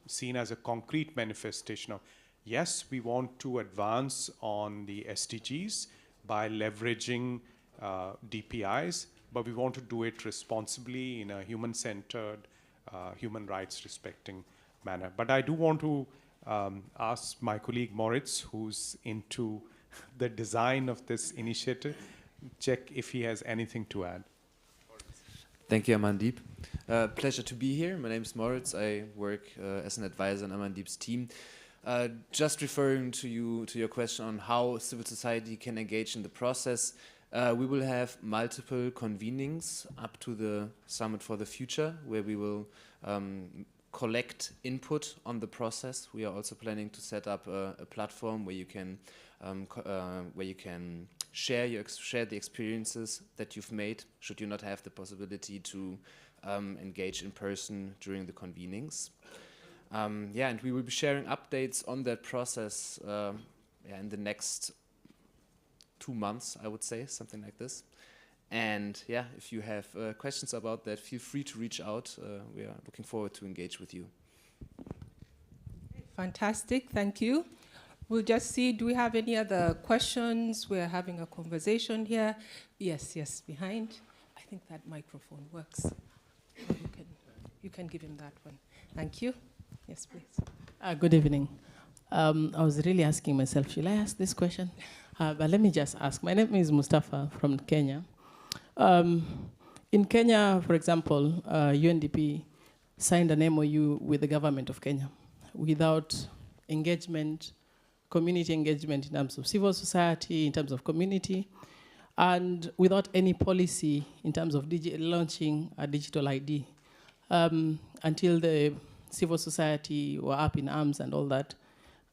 seen as a concrete manifestation of, yes, we want to advance on the SDGs by leveraging DPIs, but we want to do it responsibly in a human-centered, human rights respecting manner. But I do want to ask my colleague Moritz, who's into the design of this initiative, check if he has anything to add. Thank you, Amandeep. Pleasure to be here. My name is Moritz. I work as an advisor on Amandeep's team. Just referring to your question on how civil society can engage in the process, we will have multiple convenings up to the Summit for the Future, where we will collect input on the process. We are also planning to set up a platform where you can share the experiences that you've made, should you not have the possibility to engage in person during the convenings. Yeah, and we will be sharing updates on that process in the next 2 months, I would say, something like this. And yeah, if you have questions about that, feel free to reach out. We are looking forward to engage with you. Fantastic, thank you. We'll just see, do we have any other questions? We're having a conversation here. Yes, behind. I think that microphone works. You can give him that one. Thank you. Yes, please. Good evening. I was really asking myself, should I ask this question? But let me just ask. My name is Mustafa from Kenya. In Kenya, for example, UNDP signed an MOU with the government of Kenya without engagement, community engagement in terms of civil society, in terms of community, and without any policy in terms of launching a digital ID. Until the civil society were up in arms and all that,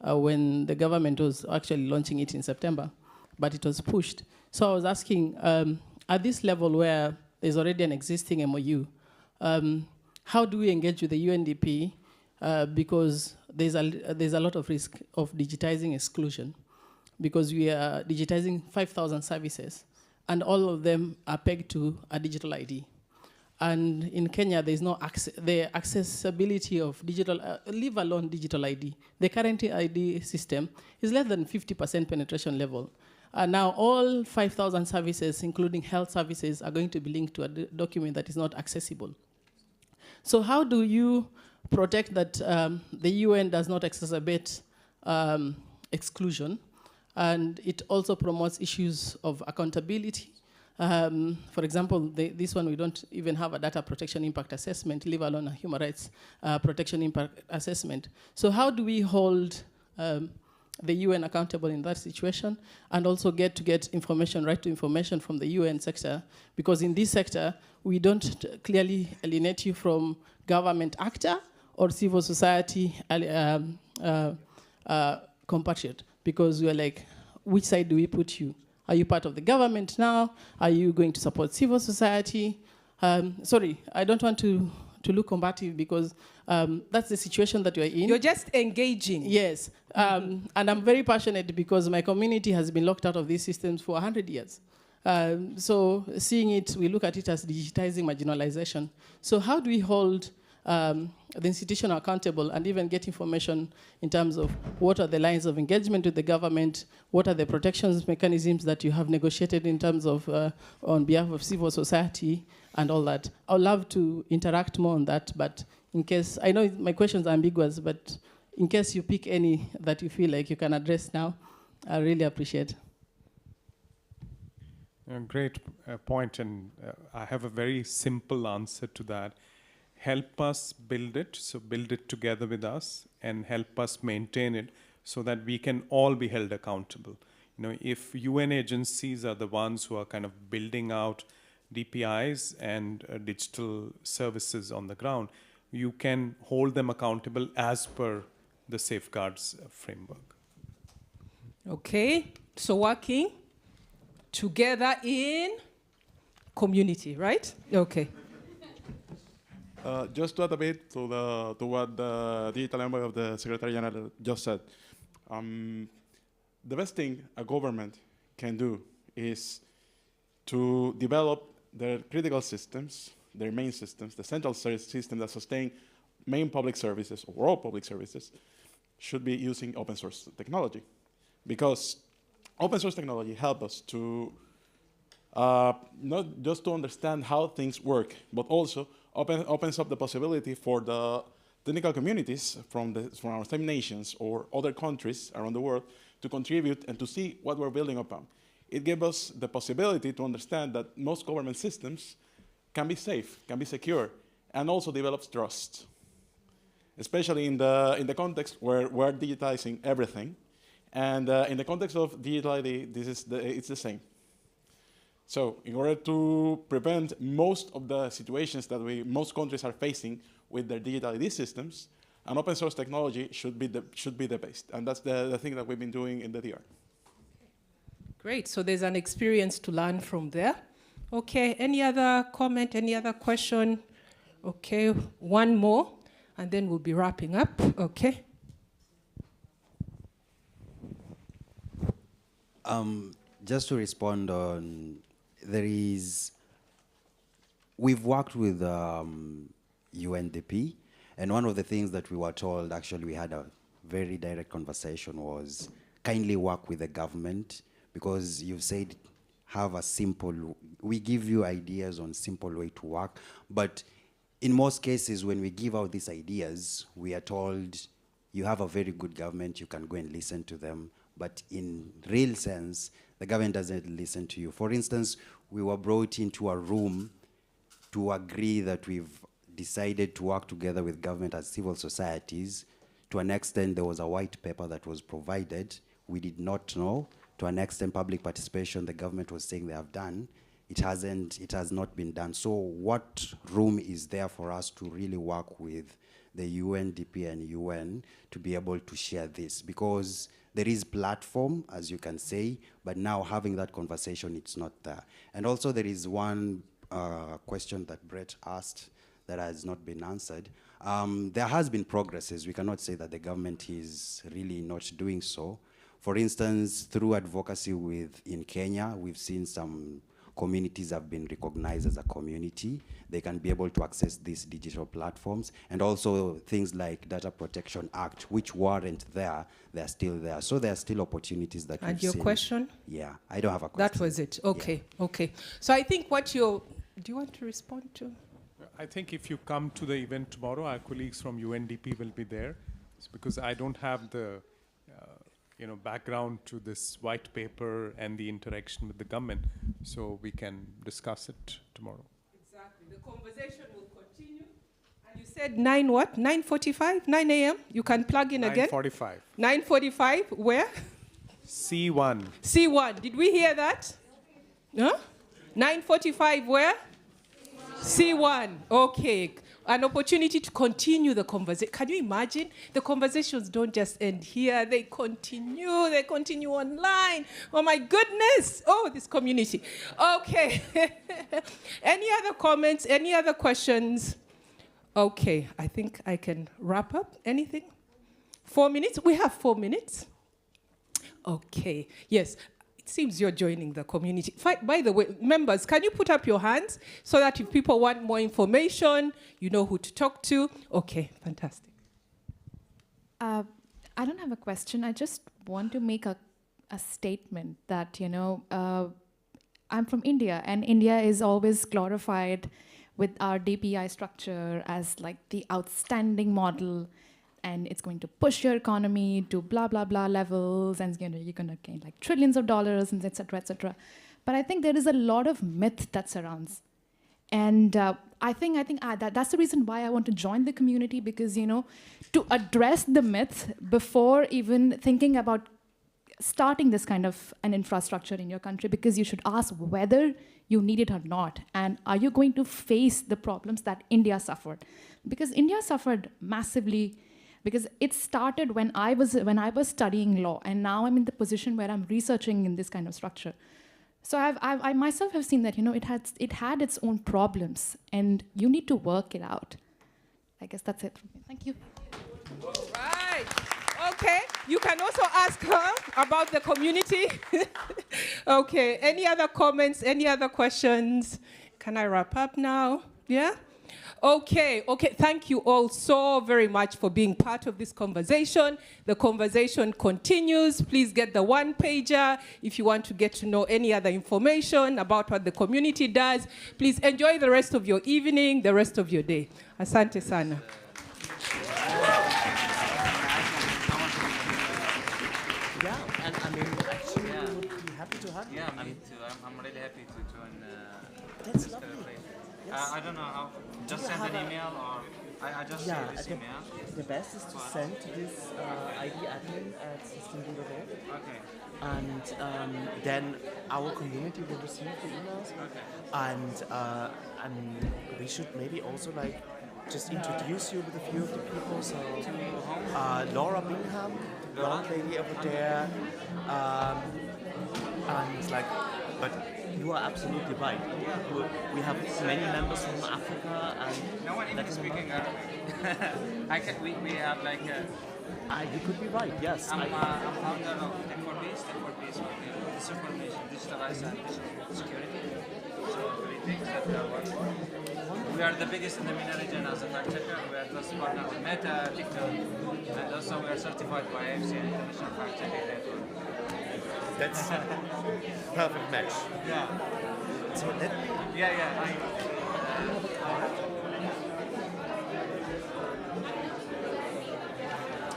when the government was actually launching it in September, but it was pushed. So I was asking, at this level where there's already an existing MOU, how do we engage with the UNDP? Because there's a lot of risk of digitizing exclusion, because we are digitizing 5,000 services, and all of them are pegged to a digital ID. And in Kenya, there's no the accessibility of digital, leave alone digital ID. The current ID system is less than 50% penetration level. Now all 5,000 services, including health services, are going to be linked to a document that is not accessible. So how do you protect that the UN does not exacerbate exclusion, and it also promotes issues of accountability? For example, this one, we don't even have a data protection impact assessment, leave alone a human rights protection impact assessment. So how do we hold the UN accountable in that situation, and also get information, right to information from the UN sector? Because in this sector, we don't clearly alienate you from government actor or civil society compatriot, because we were like, which side do we put you? Are you part of the government now? Are you going to support civil society? Sorry, I don't want to look combative, because that's the situation that you're in. You're just engaging. Yes, and I'm very passionate because my community has been locked out of these systems for 100 years. So seeing it, we look at it as digitizing marginalization. So how do we hold the institution accountable and even get information in terms of what are the lines of engagement with the government, what are the protections mechanisms that you have negotiated in terms of on behalf of civil society and all that. I would love to interact more on that, but in case, I know my questions are ambiguous, but in case you pick any that you feel like you can address now, I really appreciate. Great point, and I have a very simple answer to that. Help us build it, so build it together with us, and help us maintain it so that we can all be held accountable. You know, if UN agencies are the ones who are kind of building out DPIs and digital services on the ground, you can hold them accountable as per the safeguards framework. Okay, so working together in community, right? Okay. Just to add a bit to what the digital envoy of the Secretary General just said, the best thing a government can do is to develop their critical systems, their main systems, the central system that sustain main public services or all public services should be using open source technology, because open source technology helps us to not just to understand how things work, but also opens up the possibility for the technical communities from our same nations or other countries around the world to contribute and to see what we're building upon. It gives us the possibility to understand that most government systems can be safe, can be secure, and also develops trust, especially in the context where we're digitizing everything. And in the context of digital ID, it's the same. So in order to prevent most of the situations that most countries are facing with their digital ID systems, an open source technology should be the best. And that's the thing that we've been doing in the DR. Great, so there's an experience to learn from there. Okay, any other comment, any other question? Okay, one more, and then we'll be wrapping up, okay? Just to respond on, we've worked with UNDP, and one of the things that we were told, actually we had a very direct conversation, was kindly work with the government, because you've said we give you ideas on simple way to work, but in most cases when we give out these ideas, we are told you have a very good government, you can go and listen to them, but in real sense, the government doesn't listen to you. For instance, we were brought into a room to agree that we've decided to work together with government as civil societies. To an extent, there was a white paper that was provided. We did not know. To an extent, public participation, the government was saying they have done. It has not been done. So what room is there for us to really work with the UNDP and UN to be able to share this? Because there is platform, as you can say, but now having that conversation, it's not there. And also there is one question that Brett asked that has not been answered. There has been progresses. We cannot say that the government is really not doing so. For instance, through advocacy in Kenya, we've seen some communities have been recognized as a community. They can be able to access these digital platforms, and also things like Data Protection Act, which weren't there, they're still there. So there are still opportunities that we've And your seen. question? Yeah, I don't have a question. That was it, okay, okay. So I think do you want to respond to? I think if you come to the event tomorrow, our colleagues from UNDP will be there. It's because I don't have the background to this white paper and the interaction with the government, so we can discuss it tomorrow. Exactly. The conversation will continue. And you said 9:45? 9 a.m.? You can plug in again? 9:45. 9:45, where? C1. C1. Did we hear that? Huh? 9:45 where? C1. Okay. an opportunity to continue the conversation. Can you imagine? The conversations don't just end here. They continue online. Oh my goodness. Oh, this community. Okay. Any other comments? Any other questions? Okay, I think I can wrap up. Anything? 4 minutes? We have 4 minutes. Okay, yes. It seems you're joining the community. By the way, members, can you put up your hands so that if people want more information, you know who to talk to? Okay, fantastic. I don't have a question. I just want to make a statement that, I'm from India, and India is always glorified with our DPI structure as like the outstanding model, and it's going to push your economy to blah, blah, blah levels, and you're going to gain like trillions of dollars, and et cetera, et cetera. But I think there is a lot of myth that surrounds. And I think that's the reason why I want to join the community, because, to address the myth before even thinking about starting this kind of an infrastructure in your country, because you should ask whether you need it or not, and are you going to face the problems that India suffered? Because India suffered massively, because it started when I was studying law, and now I'm in the position where I'm researching in this kind of structure. So I myself have seen that it had its own problems, and you need to work it out. I guess that's it from me. Thank you. All right. Okay. You can also ask her about the community. Okay. Any other comments? Any other questions? Can I wrap up now? Yeah? Okay. Thank you all so very much for being part of this conversation. The conversation continues. Please get the one-pager if you want to get to know any other information about what the community does. Please enjoy the rest of your evening, the rest of your day. Asante sana. Yeah, and I mean, actually, we would be happy to have you. Yeah, me too. I'm really happy to join That's this lovely. collaboration. Yes. I don't know how. Just send an email, or I just see this email. The best is to send to this ID admin at system.org. Okay. And then our community will receive the emails. Okay. And we should maybe also like just introduce you with a few of the people. So Laura Bingham, the blonde lady over there, and like, but you are absolutely right. We have many members from Africa and No one even speaking Arabic. We have like. You could be right. Yes. I'm founder of Tech4Peace. Tech4Peace is disinformation, digitalized and digital security. So three things that we are working on. We are the biggest in the MENA region as a fact checker. We are trusted partner with Meta, TikTok, and also we are certified by IFC and International Fact Checking Network. That's perfect match. Yeah. So that. Yeah.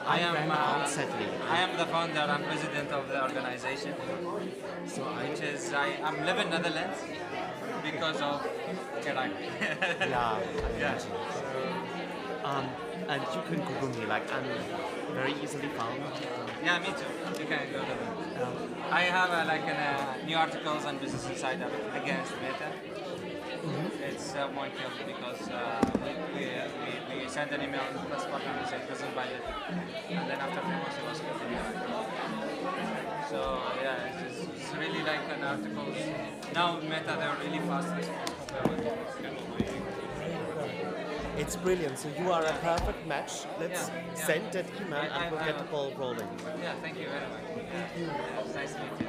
I am the founder and president of the organization. So I'm living in Netherlands because of Iraq. Yeah. And you can Google me, like I'm very easily found. Yeah, me too. You can go to them. I have new articles on Business Insider against Meta. It's more killed because we sent an email to the press partner and said it doesn't valid. And then after 3 months it was continued. So yeah, it's really like an article. Now Meta, they're really fast. It's brilliant. So you are a perfect match. Let's send that email and we'll get the ball rolling. Yeah, thank you very much. It's nice to meet you.